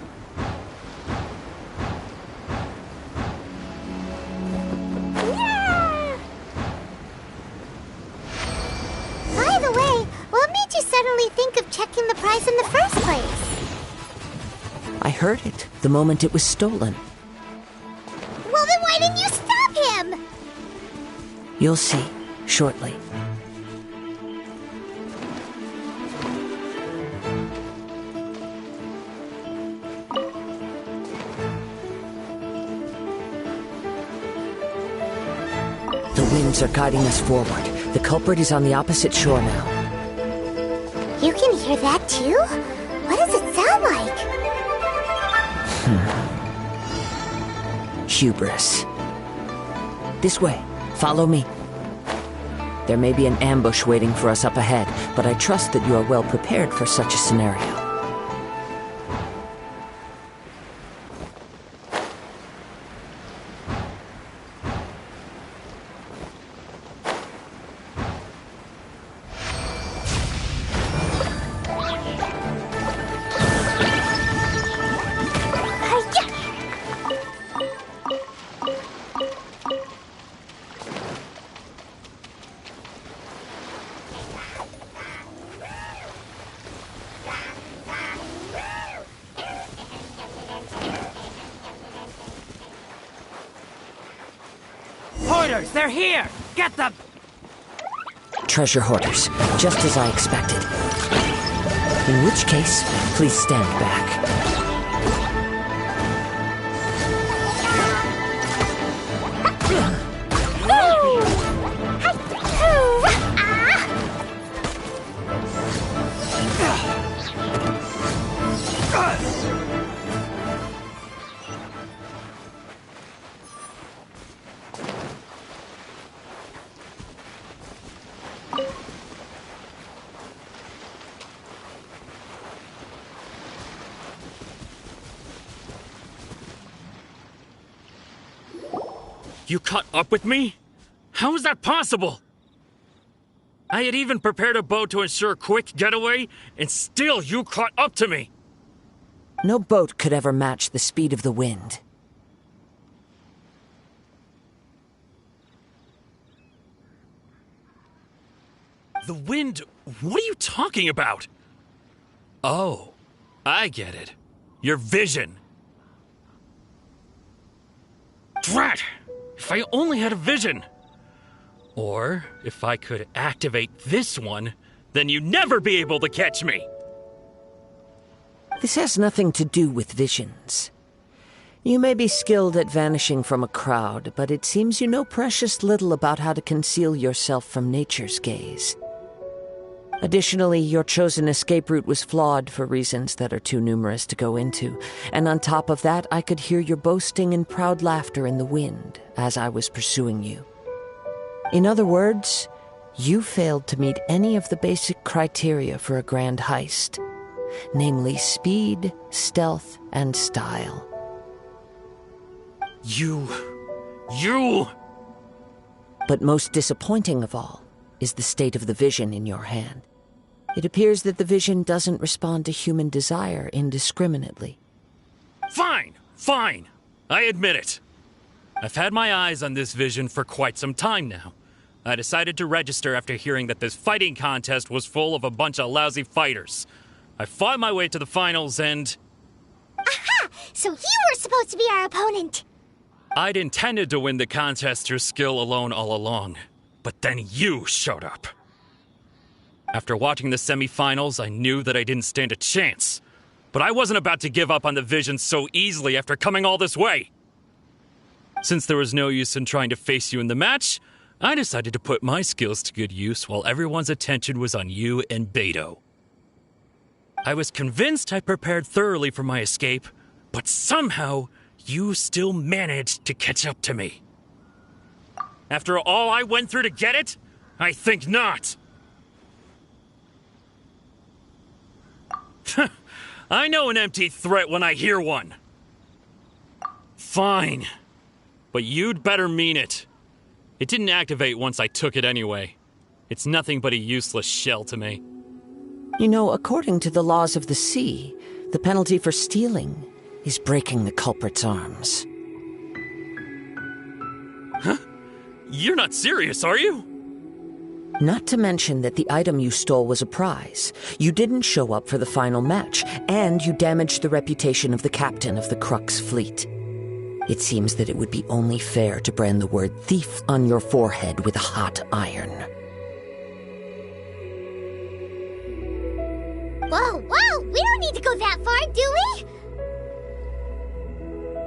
Yeah! By the way, what made you suddenly think of checking the prize in the first place? I heard it the moment it was stolen. Well, then why didn't you stop him? You'll see, shortly. The winds are guiding us forward. The culprit is on the opposite shore now. You can hear that too? What does it sound like? Hubris. This way. Follow me. There may be an ambush waiting for us up ahead, but I trust that you are well prepared for such a scenario. Hoarders, they're here! Get them! Treasure hoarders, just as I expected. In which case, please stand back. You caught up with me? How is that possible? I had even prepared a boat to ensure a quick getaway, and still you caught up to me! No boat could ever match the speed of the wind. The wind? What are you talking about? Oh, I get it. Your vision. Drat! If I only had a vision! Or, if I could activate this one, then you'd never be able to catch me! This has nothing to do with visions. You may be skilled at vanishing from a crowd, but it seems you know precious little about how to conceal yourself from nature's gaze. Additionally, your chosen escape route was flawed for reasons that are too numerous to go into, and on top of that, I could hear your boasting and proud laughter in the wind as I was pursuing you. In other words, you failed to meet any of the basic criteria for a grand heist, namely speed, stealth, and style. You... But most disappointing of all is the state of the vision in your hand. It appears that the vision doesn't respond to human desire indiscriminately. Fine! I admit it. I've had my eyes on this vision for quite some time now. I decided to register after hearing that this fighting contest was full of a bunch of lousy fighters. I fought my way to the finals and... Aha! So you were supposed to be our opponent! I'd intended to win the contest through skill alone all along, but then you showed up. After watching the semifinals, I knew that I didn't stand a chance. But I wasn't about to give up on the vision so easily after coming all this way. Since there was no use in trying to face you in the match, I decided to put my skills to good use while everyone's attention was on you and Beto. I was convinced I prepared thoroughly for my escape, but somehow you still managed to catch up to me. After all I went through to get it? I think not. I know an empty threat when I hear one. Fine. But you'd better mean it. It didn't activate once I took it anyway. It's nothing but a useless shell to me. You know, according to the laws of the sea, the penalty for stealing is breaking the culprit's arms. Huh? You're not serious, are you? Not to mention that the item you stole was a prize. You didn't show up for the final match, and you damaged the reputation of the captain of the Crux fleet. It seems that it would be only fair to brand the word thief on your forehead with a hot iron. Whoa, we don't need to go that far, do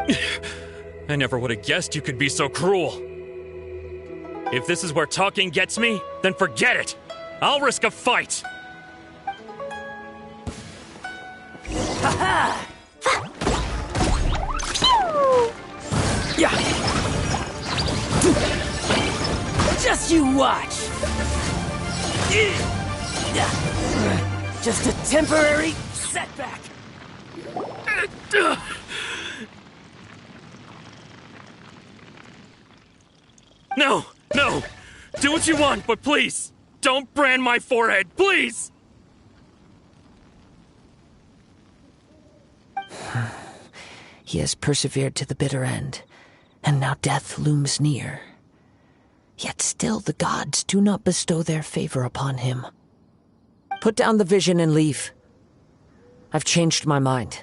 we? I never would have guessed you could be so cruel. If this is where talking gets me, then forget it. I'll risk a fight. Ha-ha! Yeah. Just you watch. Just a temporary setback. No! Do what you want, but please, don't brand my forehead, please! He has persevered to the bitter end, and now death looms near. Yet still the gods do not bestow their favor upon him. Put down the vision and leave. I've changed my mind.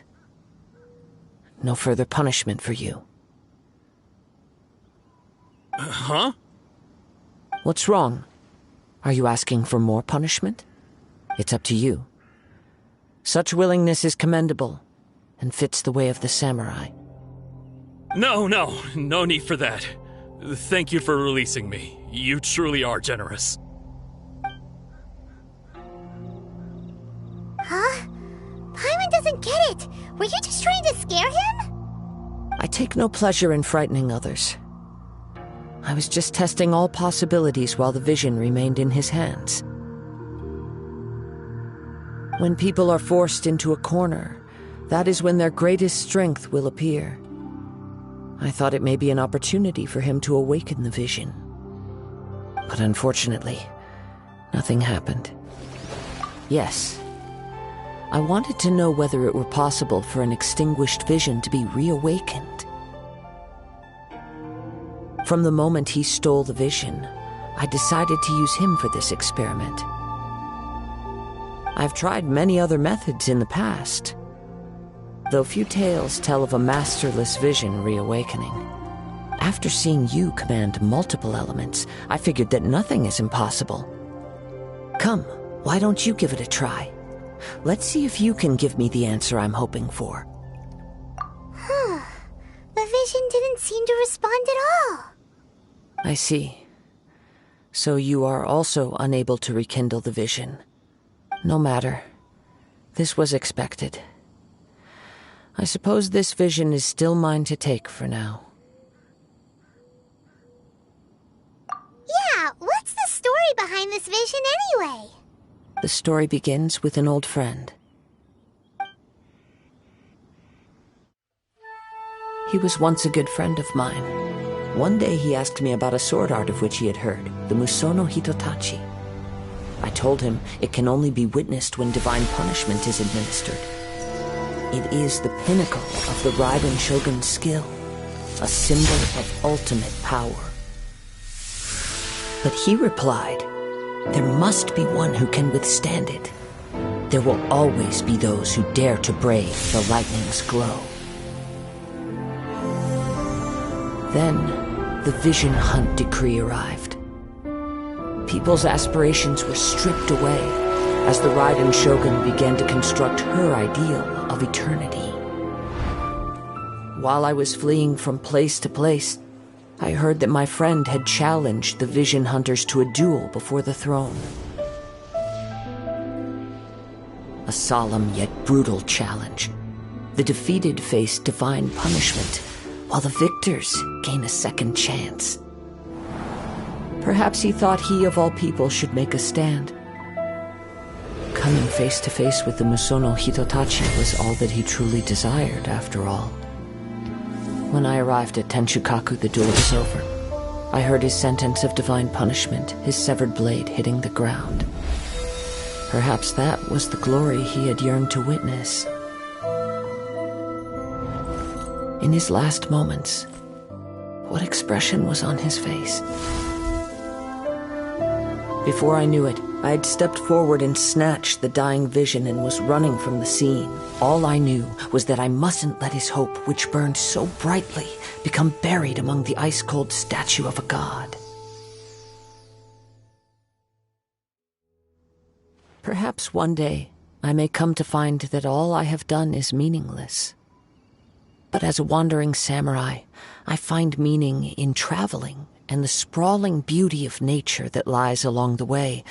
No further punishment for you. Huh? What's wrong? Are you asking for more punishment? It's up to you. Such willingness is commendable, and fits the way of the samurai. No need for that. Thank you for releasing me. You truly are generous. Huh? Paimon doesn't get it. Were you just trying to scare him? I take no pleasure in frightening others. I was just testing all possibilities while the vision remained in his hands. When people are forced into a corner, that is when their greatest strength will appear. I thought it may be an opportunity for him to awaken the vision. But unfortunately, nothing happened. Yes, I wanted to know whether it were possible for an extinguished vision to be reawakened. From the moment he stole the vision, I decided to use him for this experiment. I've tried many other methods in the past, though few tales tell of a masterless vision reawakening. After seeing you command multiple elements, I figured that nothing is impossible. Come, why don't you give it a try? Let's see if you can give me the answer I'm hoping for. The vision didn't seem to respond at all. I see. So you are also unable to rekindle the vision. No matter. This was expected. I suppose this vision is still mine to take for now. Yeah, what's the story behind this vision anyway? The story begins with an old friend. He was once a good friend of mine. One day he asked me about a sword art of which he had heard, the Musono Hitotachi. I told him it can only be witnessed when divine punishment is administered. It is the pinnacle of the Raiden Shogun's skill, a symbol of ultimate power. But he replied, there must be one who can withstand it. There will always be those who dare to brave the lightning's glow. Then, the Vision Hunt decree arrived. People's aspirations were stripped away as the Raiden Shogun began to construct her ideal of eternity. While I was fleeing from place to place, I heard that my friend had challenged the Vision Hunters to a duel before the throne. A solemn yet brutal challenge. The defeated face divine punishment, while the victors gain a second chance. Perhaps he thought he of all people should make a stand. Coming face to face with the Musono Hitotachi was all that he truly desired, after all. When I arrived at Tenshukaku, the duel was over. I heard his sentence of divine punishment, his severed blade hitting the ground. Perhaps that was the glory he had yearned to witness. In his last moments, what expression was on his face? Before I knew it, I had stepped forward and snatched the dying vision and was running from the scene. All I knew was that I mustn't let his hope, which burned so brightly, become buried among the ice-cold statue of a god. Perhaps one day I may come to find that all I have done is meaningless. But as a wandering samurai, I find meaning in traveling and the sprawling beauty of nature that lies along the way,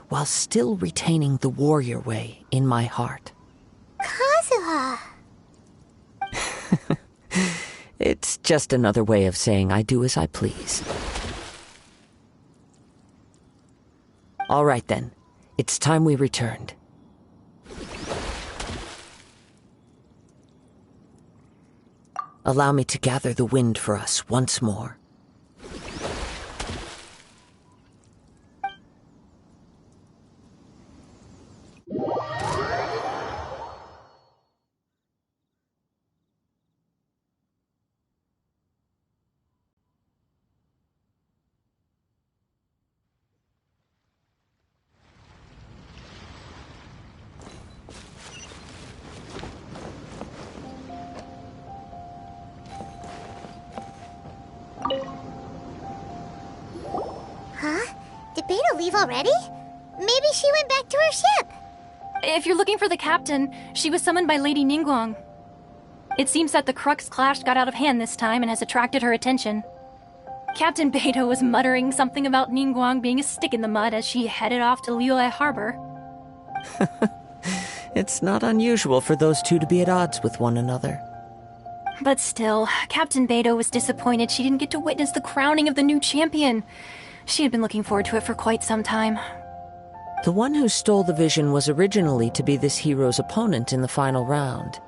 while still retaining the warrior way in my heart. Kazuha! It's just another way of saying I do as I please. All right then, it's time we returned. Allow me to gather the wind for us once more. Huh? Did Beta leave already? Maybe she went back to her ship. If you're looking for the captain, she was summoned by Lady Ningguang. It seems that the Crux clash got out of hand this time and has attracted her attention. Captain Beto was muttering something about Ningguang being a stick in the mud as she headed off to Liyue Harbor. It's not unusual for those two to be at odds with one another. But still, Captain Beto was disappointed she didn't get to witness the crowning of the new champion. She had been looking forward to it for quite some time. The one who stole the vision was originally to be this hero's opponent in the final round.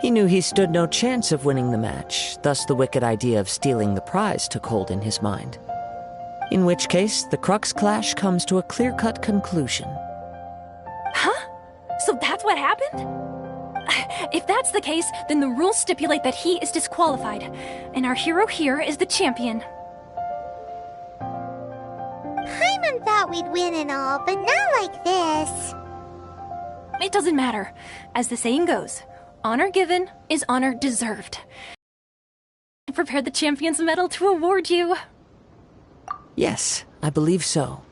He knew he stood no chance of winning the match, thus the wicked idea of stealing the prize took hold in his mind. In which case, the Crux clash comes to a clear-cut conclusion. Huh? So that's what happened? If that's the case, then the rules stipulate that he is disqualified, and our hero here is the champion. Paimon thought we'd win and all, but not like this. It doesn't matter. As the saying goes, honor given is honor deserved. prepared the Champion's Medal to award you. Yes, I believe so.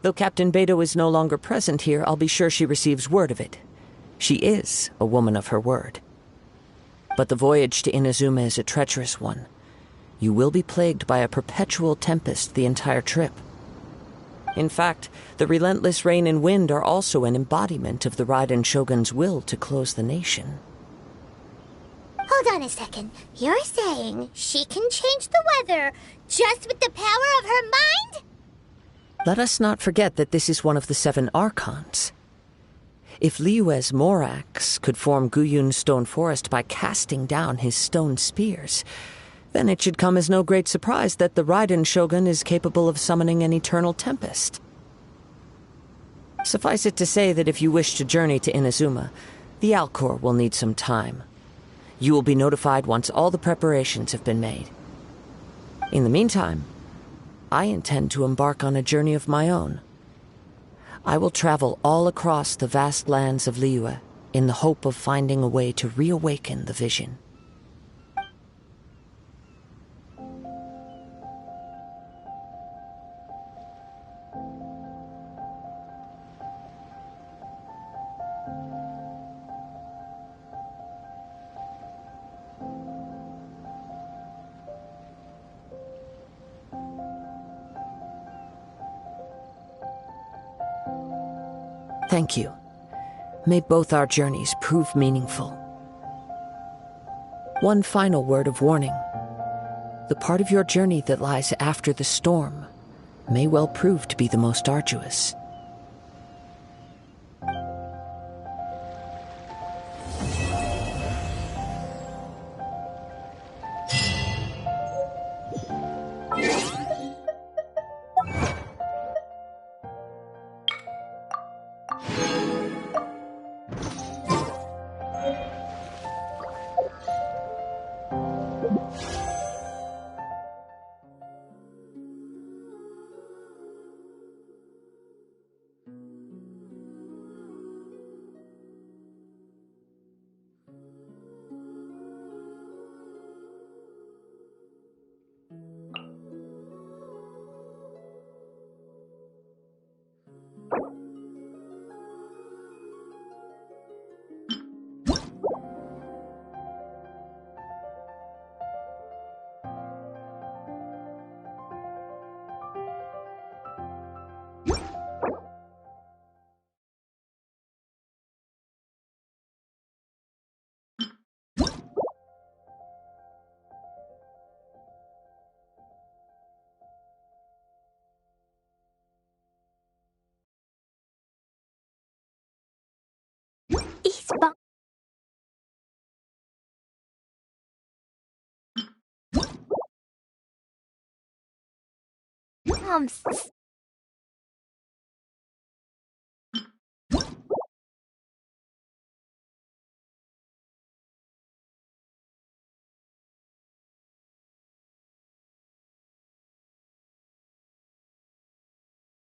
Though Captain Beto is no longer present here, I'll be sure she receives word of it. She is a woman of her word. But the voyage to Inazuma is a treacherous one. You will be plagued by a perpetual tempest the entire trip. In fact, the relentless rain and wind are also an embodiment of the Raiden Shogun's will to close the nation. Hold on a second. You're saying she can change the weather just with the power of her mind? Let us not forget that this is one of the 7 Archons. If Liyue's Morax could form Guyun's stone forest by casting down his stone spears, then it should come as no great surprise that the Raiden Shogun is capable of summoning an eternal tempest. Suffice it to say that if you wish to journey to Inazuma, the Alcor will need some time. You will be notified once all the preparations have been made. In the meantime, I intend to embark on a journey of my own. I will travel all across the vast lands of Liyue in the hope of finding a way to reawaken the vision. Thank you. May both our journeys prove meaningful. One final word of warning. The part of your journey that lies after the storm may well prove to be the most arduous.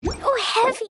Oh, heavy.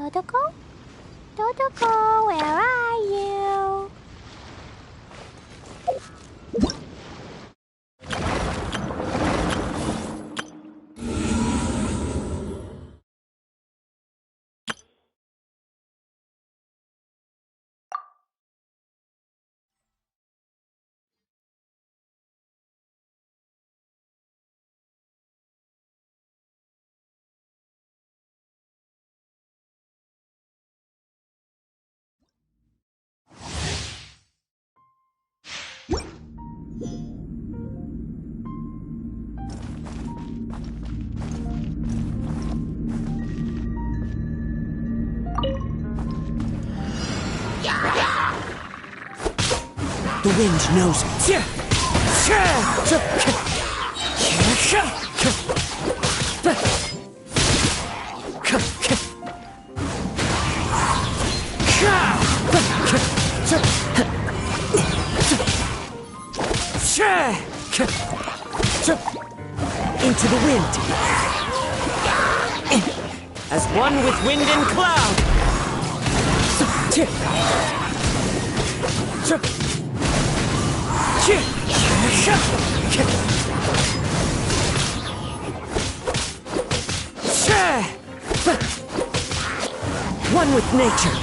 Dodoko? Dodoko, where are you? The wind knows me. Into the wind. As one with wind and cloud. One with nature.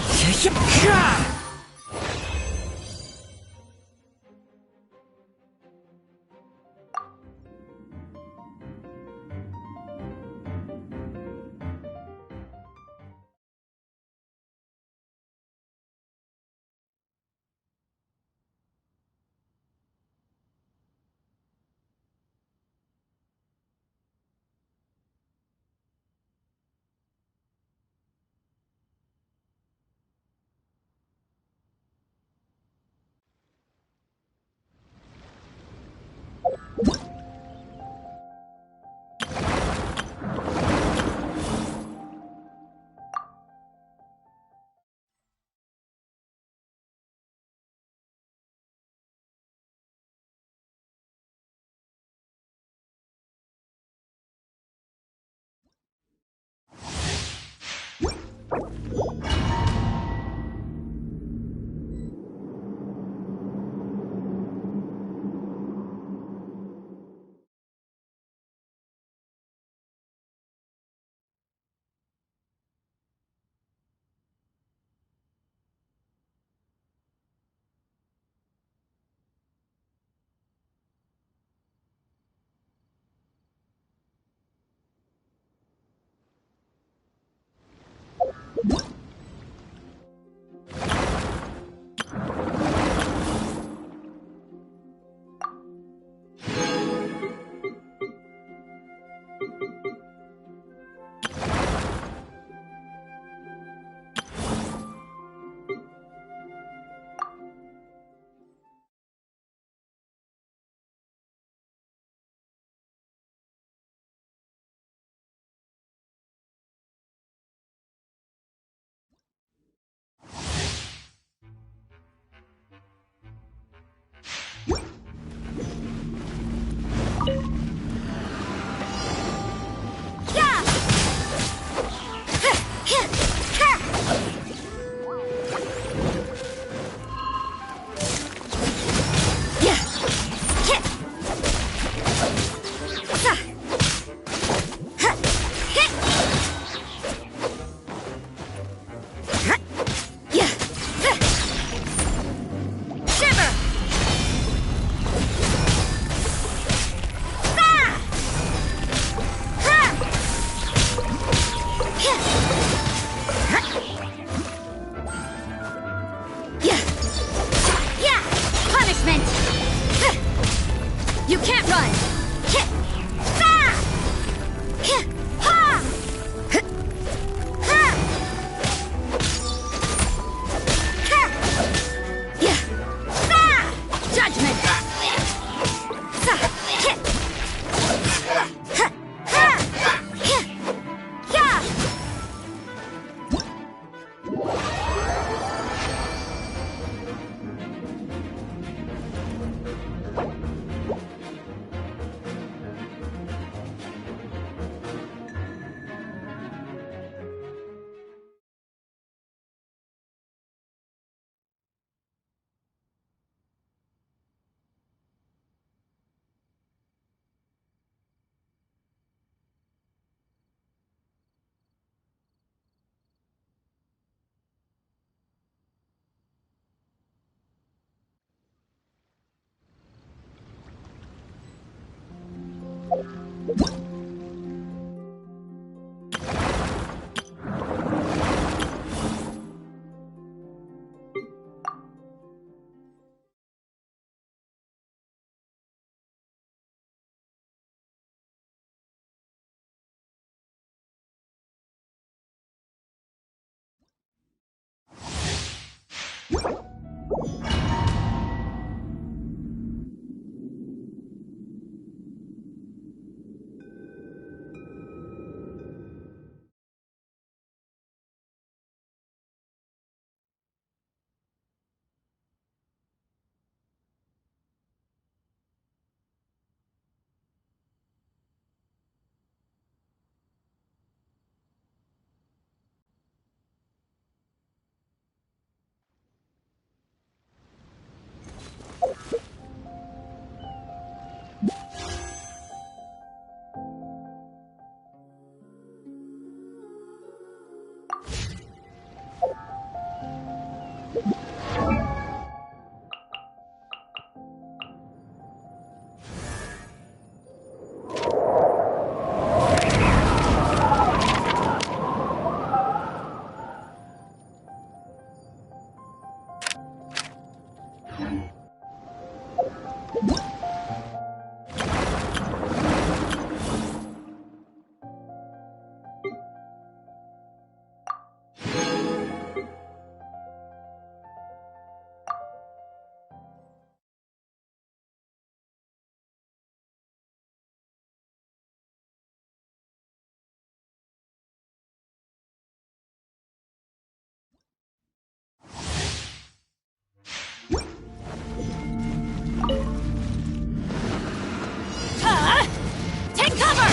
Take cover!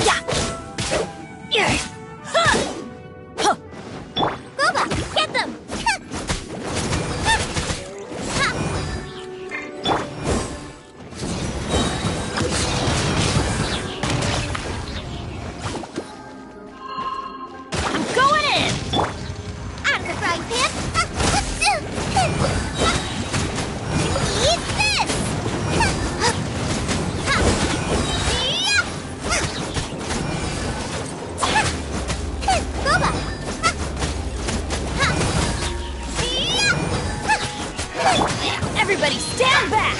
Yeah! Boba, get them! I'm going in! Out of the frying pan! Eat this! Boba! Everybody stand back!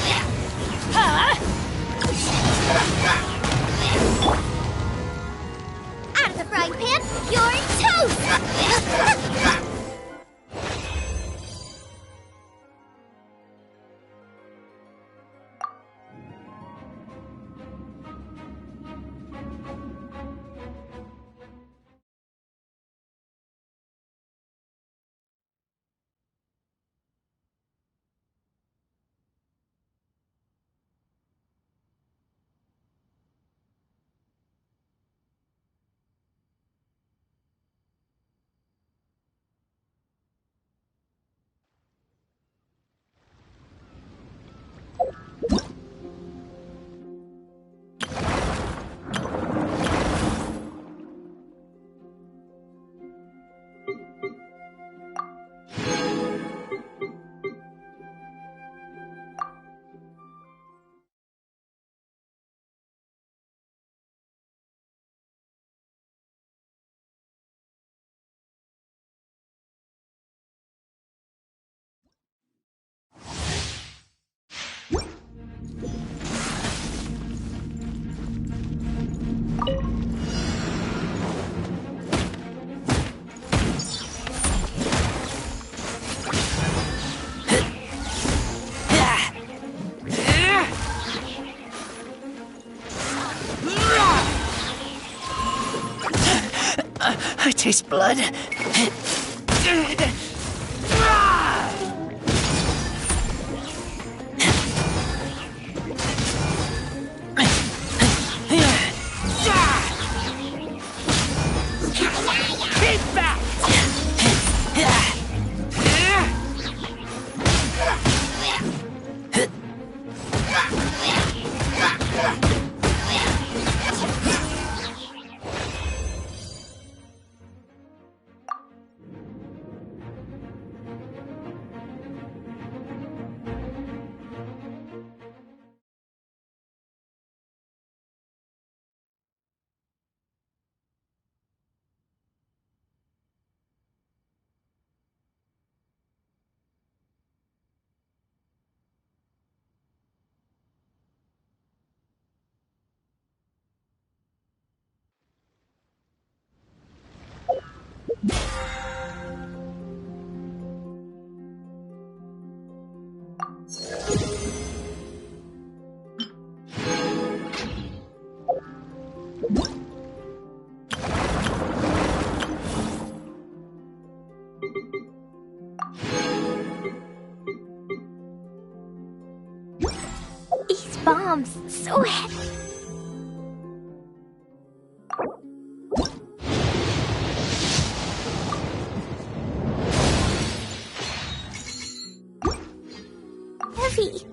Out of the frying pan, you're toast! I taste blood. Keep back! These bombs, so heavy. Heavy.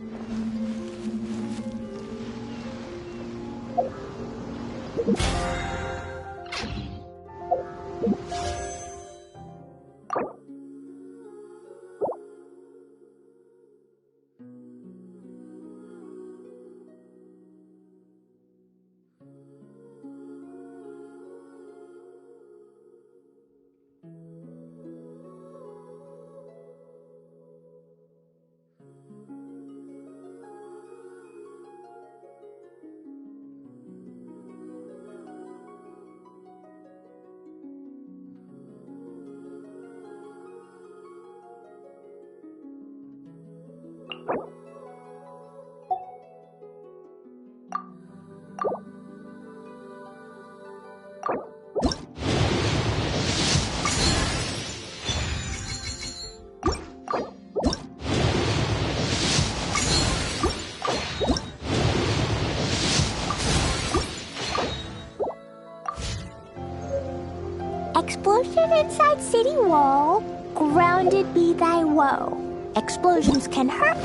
Explosion inside city wall. Grounded be thy woe. Explosions can hurt.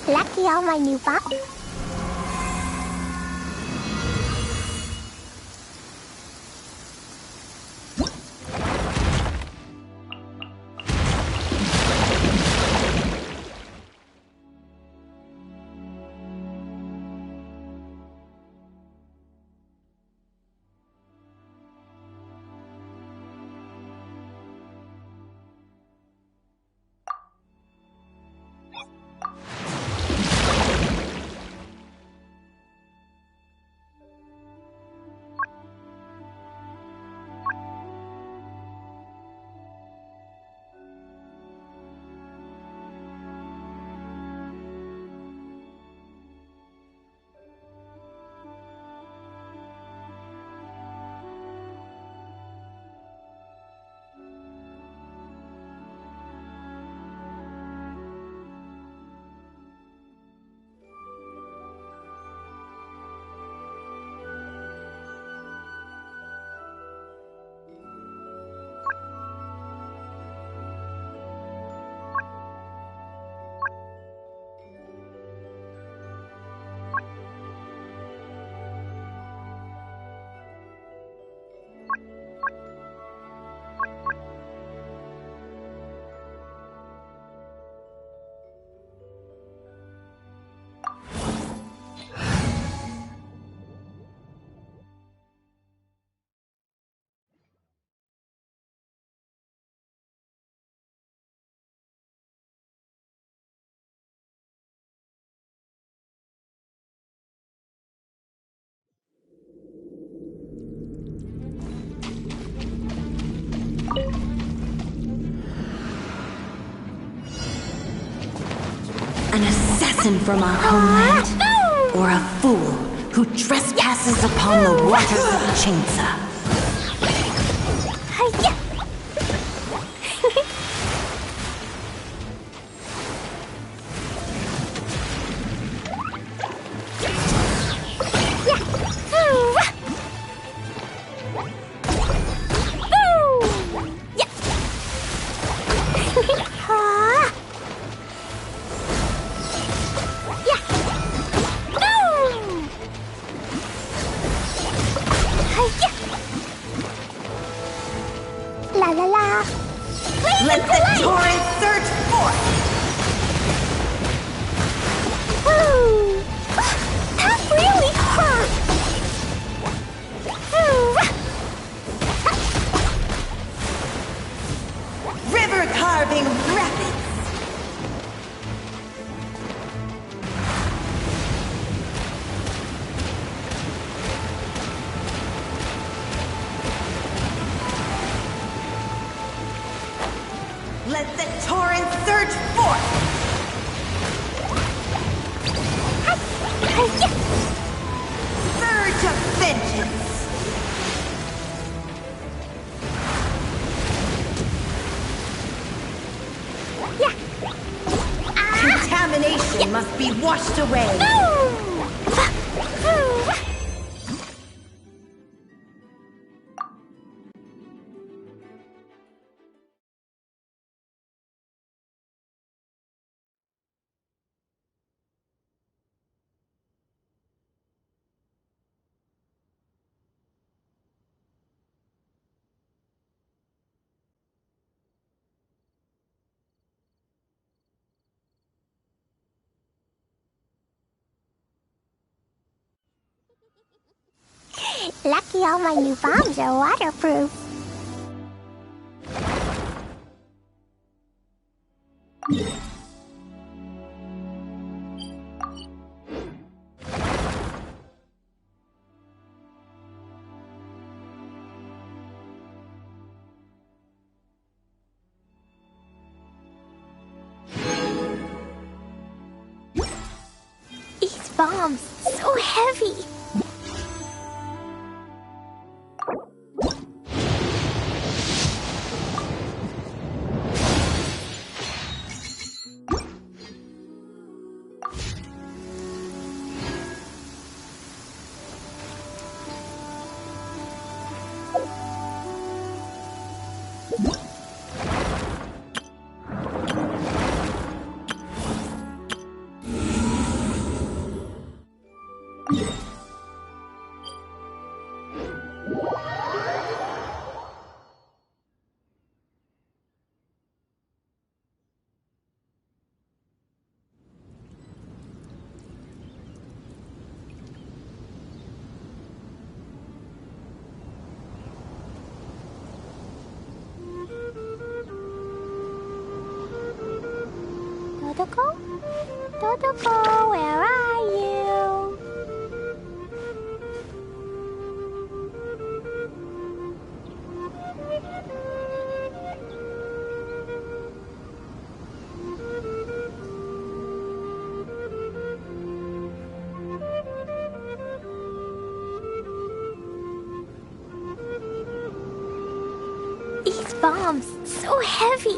Lucky all my new pop. An assassin from our homeland, or a fool who trespasses upon the waters of Chainsa. La la la. Let the torrent surge forth! Ooh. That really hurt. River carving rapids! Let the torrent surge forth! Surge of vengeance! Contamination must be washed away! Lucky all my new bombs are waterproof. These bombs, so heavy. Dodoko? Dodoko, where are you? These bombs, so heavy.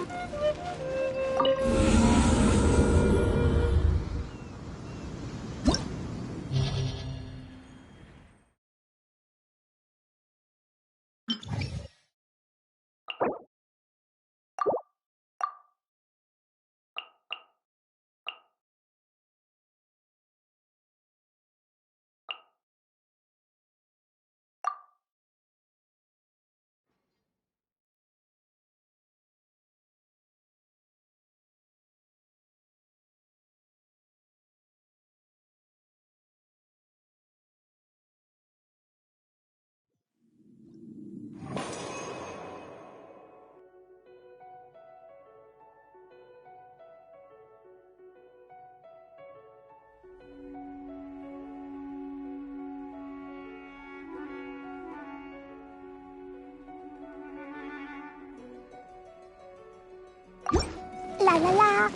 La la la.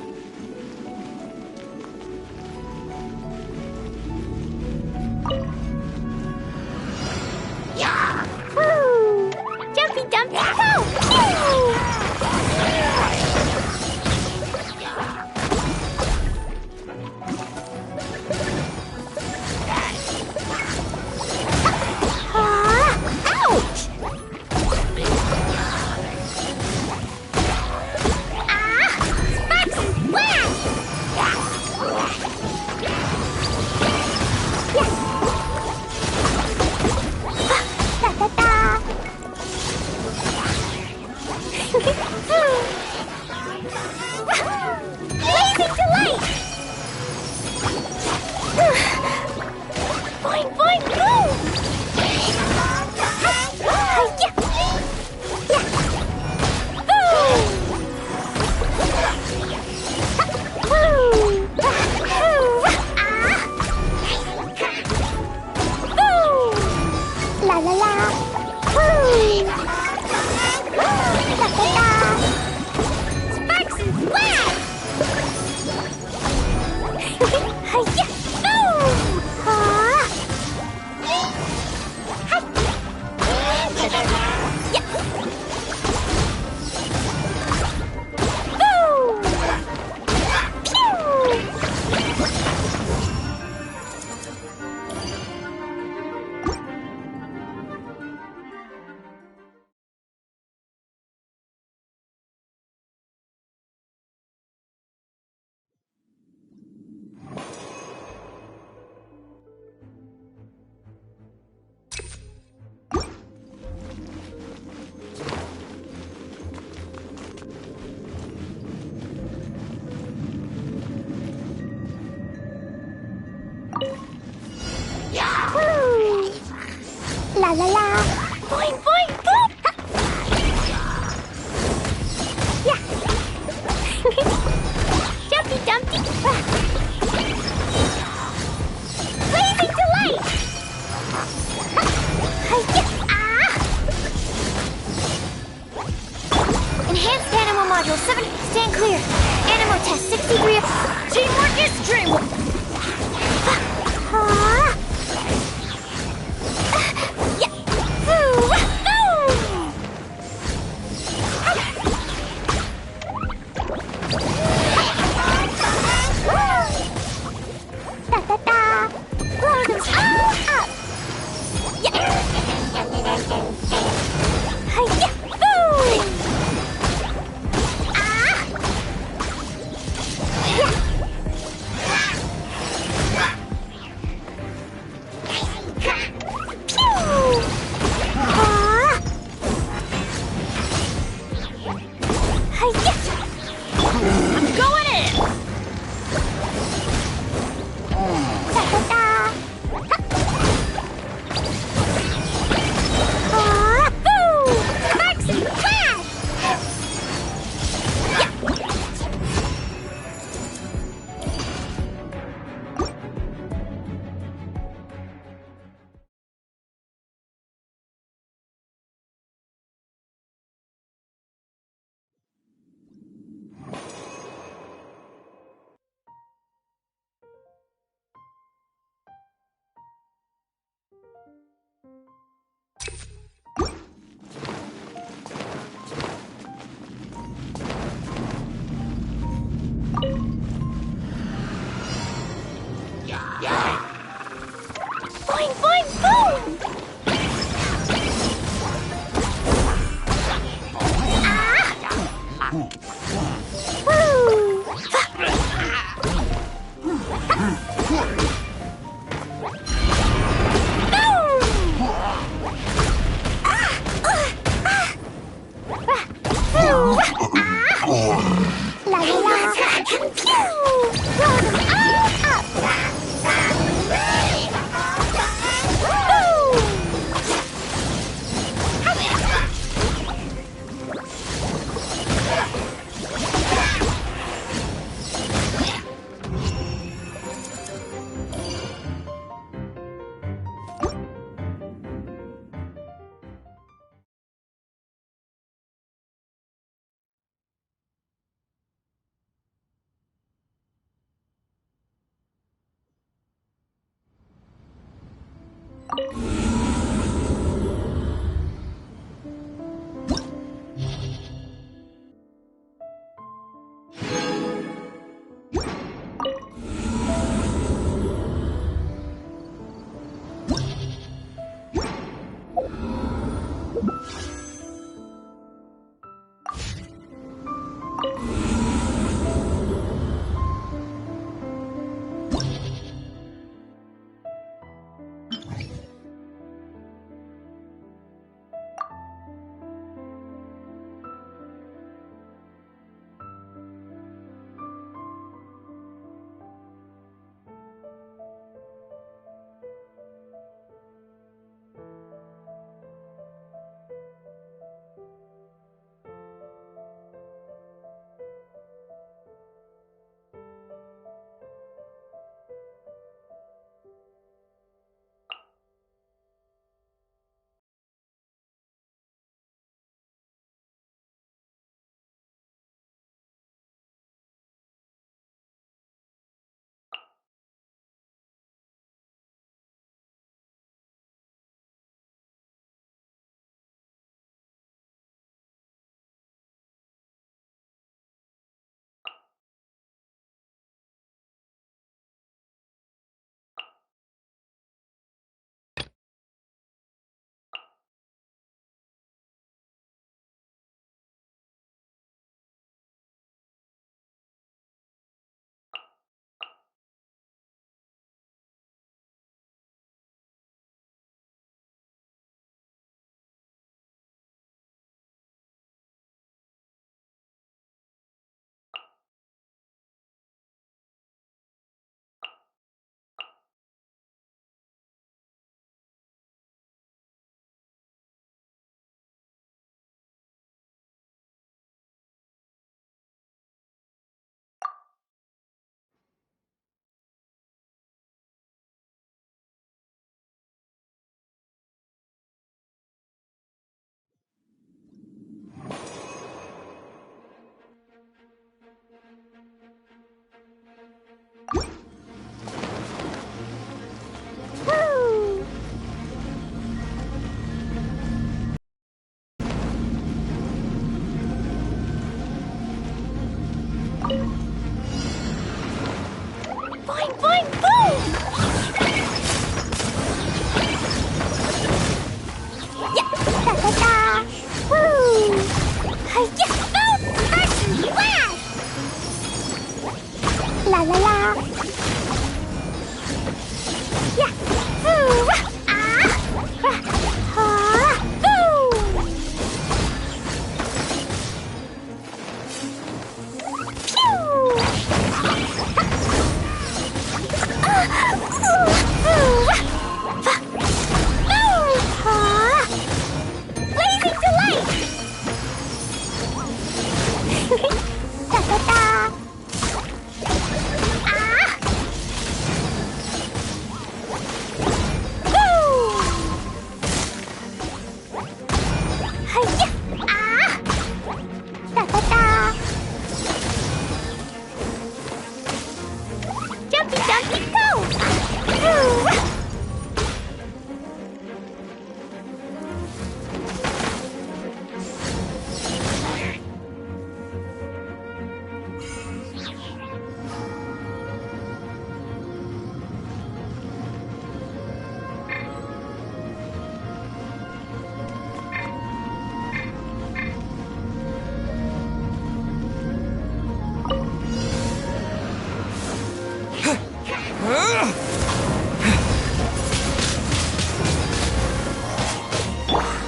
Yeah. Woo! Jumpy dumpy go! Woo! Ouch! Boing, boing, boom! La la la! Woo! La la la! Sparks and splash! Hi-ya! Boom! Ah! La la la. Boing, boing, boing. Yeah. Jumpy, dumpty. Blazing delight. Enhanced animal module 7, stand clear. Animal test 6 degree. Teamwork is dreamwork. Boing, boing, boom! La la la! Pew! Roll them all up!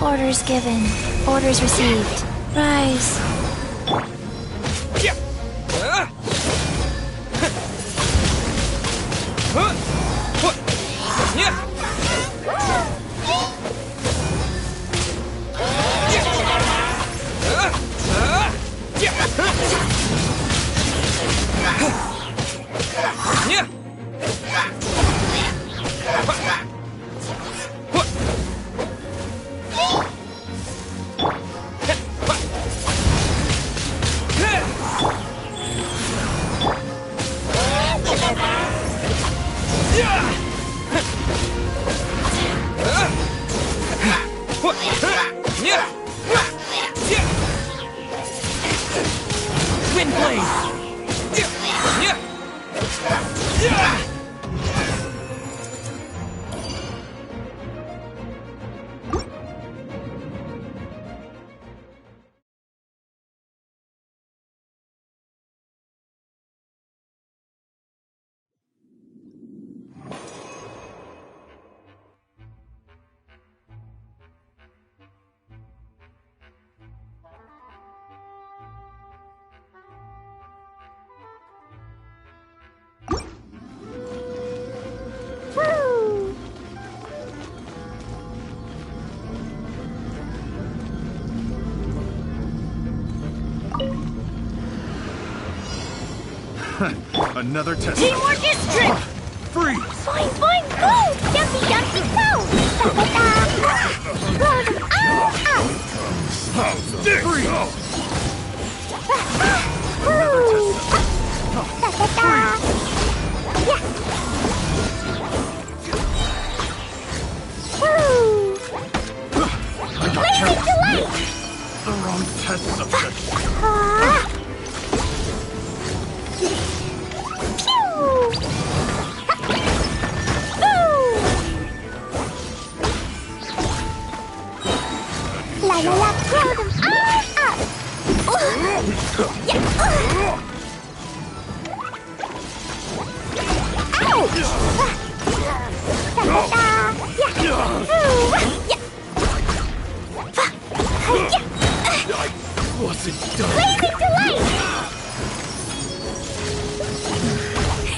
Orders given. Orders received. Rise. Another test. Teamwork is strength! Freeze! Fine, fine, go! Jumpy, jumpy, go! Freeze! The wrong test subject. La la la, throw them up! I wasn't done. Blazing delight!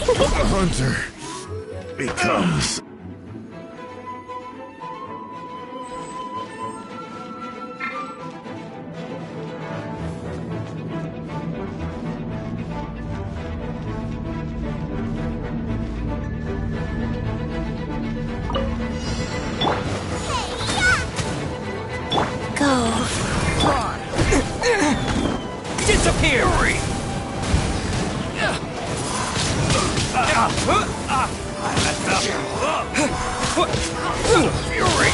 The hunter becomes. Go. Disappear! Fury!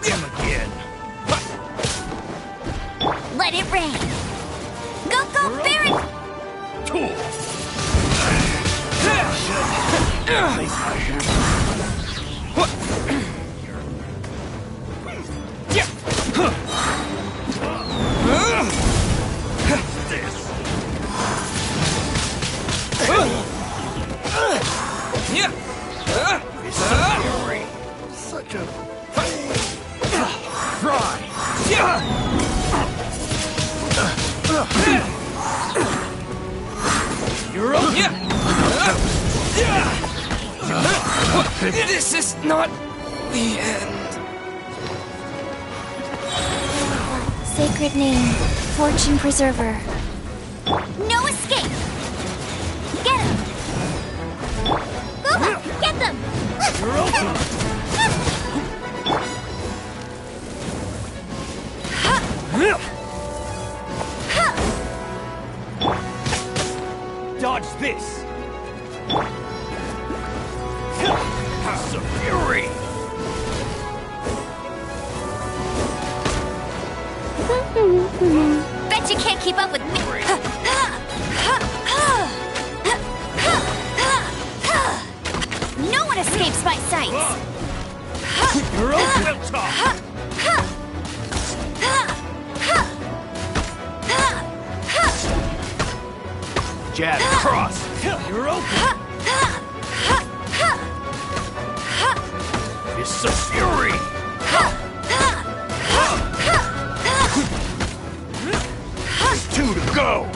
Come again. Let it rain. Go, go, Baron! Tool! Place my such a cry. You're up. This is not the end. Sacred name, Fortune Preserver. No escape! Get him! Gooba, get them! You're open. Dodge this! House of Fury! Bet you can't keep up with me! No one escapes my sights! You're open. Jab, cross! You're open. It's a fury! There's 2 to go!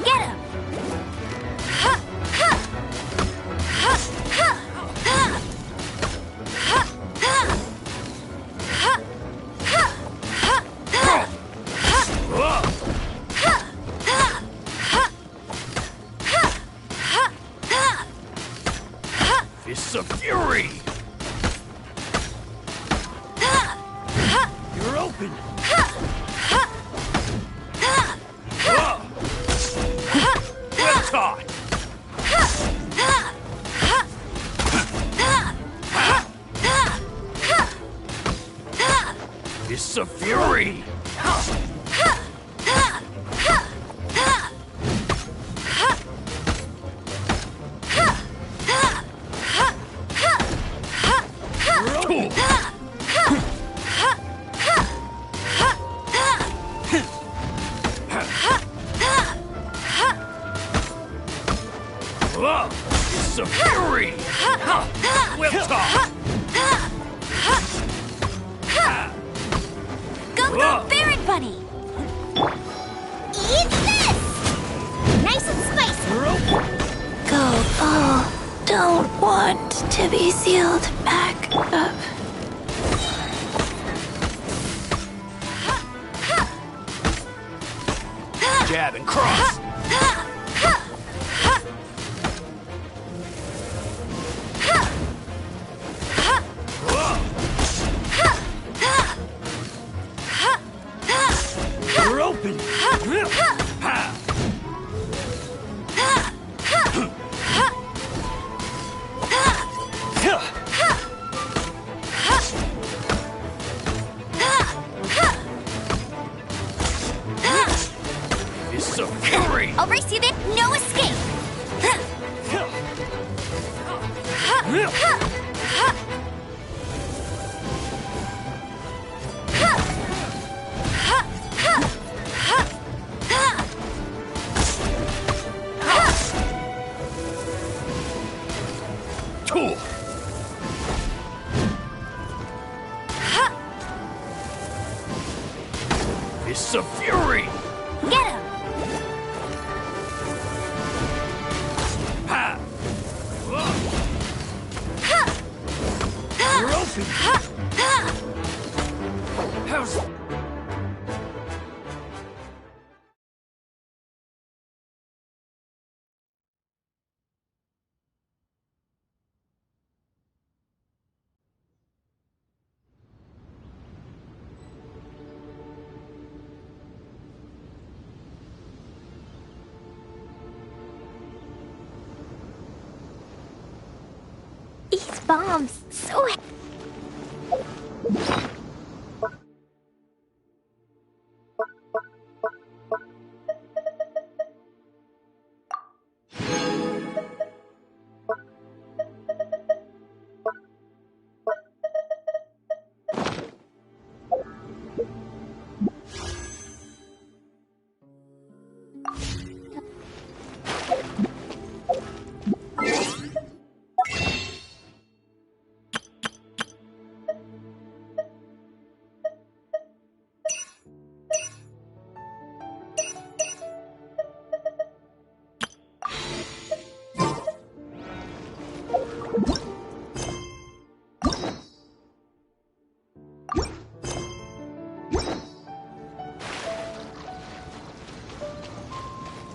Get him! It's a fury! You're open! Well caught! It's a fury! It's a fury! Well caught! Go, Baron Bunny! Eat this! Nice and spicy! Go, don't want to be sealed back up. Jab and cross! You're open! It's a fury! I'll race you then, no escape! Cool! It's a fury! Get him! Ha! You're open! How's... These bombs, so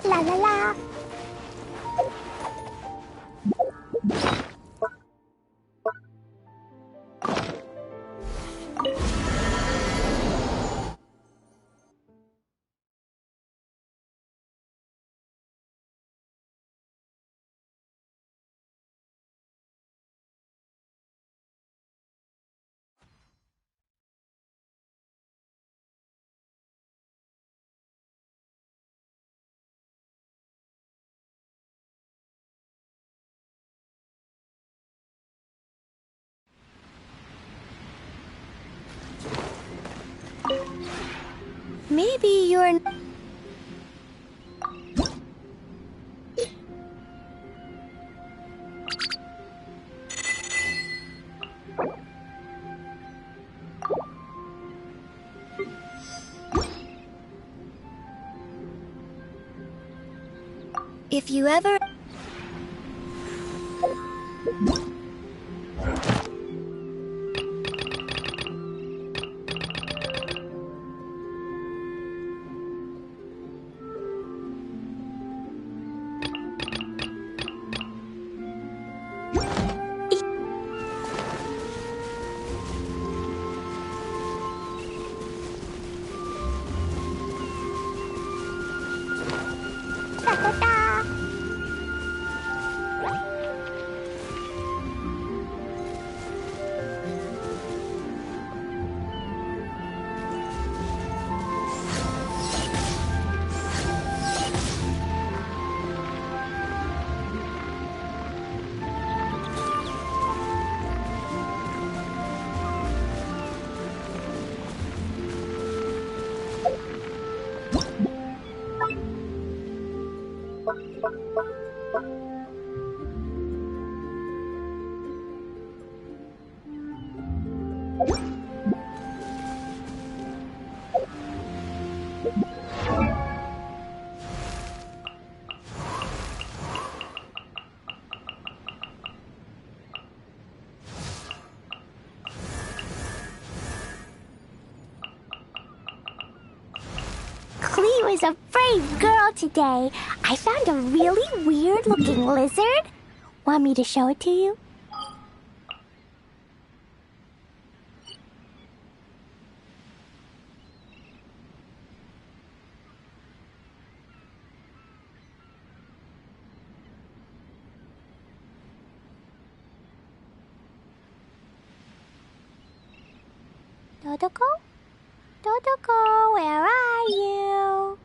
la la la. Maybe you're... If you ever... Clee was a brave girl today. I found a really weird-looking lizard. Want me to show it to you? Dodoko? Dodoko, where are you?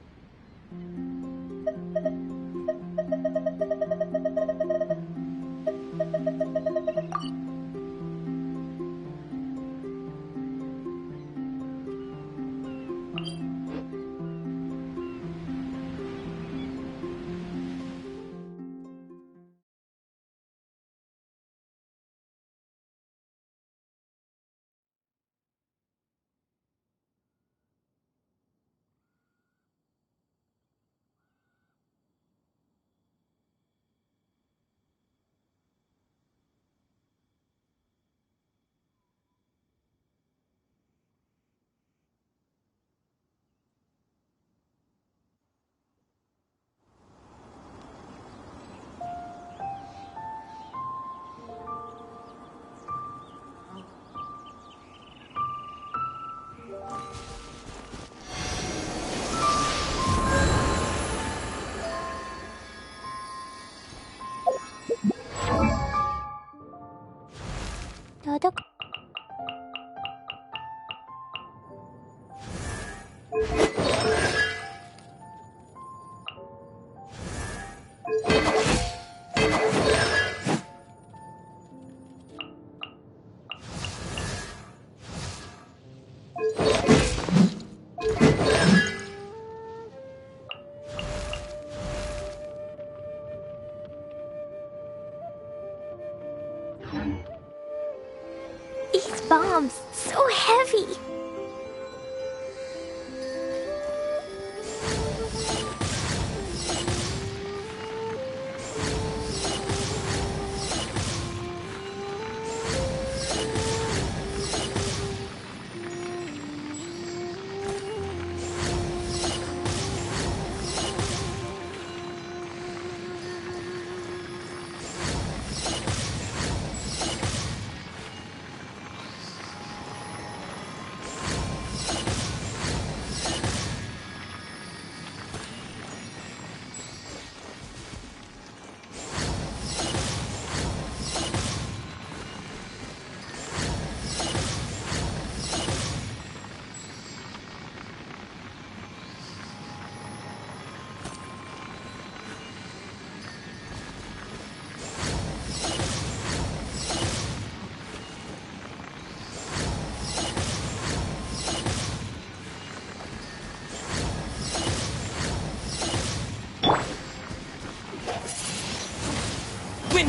Dodoko. These bombs, so heavy.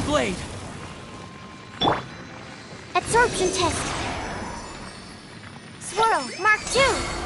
Blade! Absorption test. Swirl, Mark 2.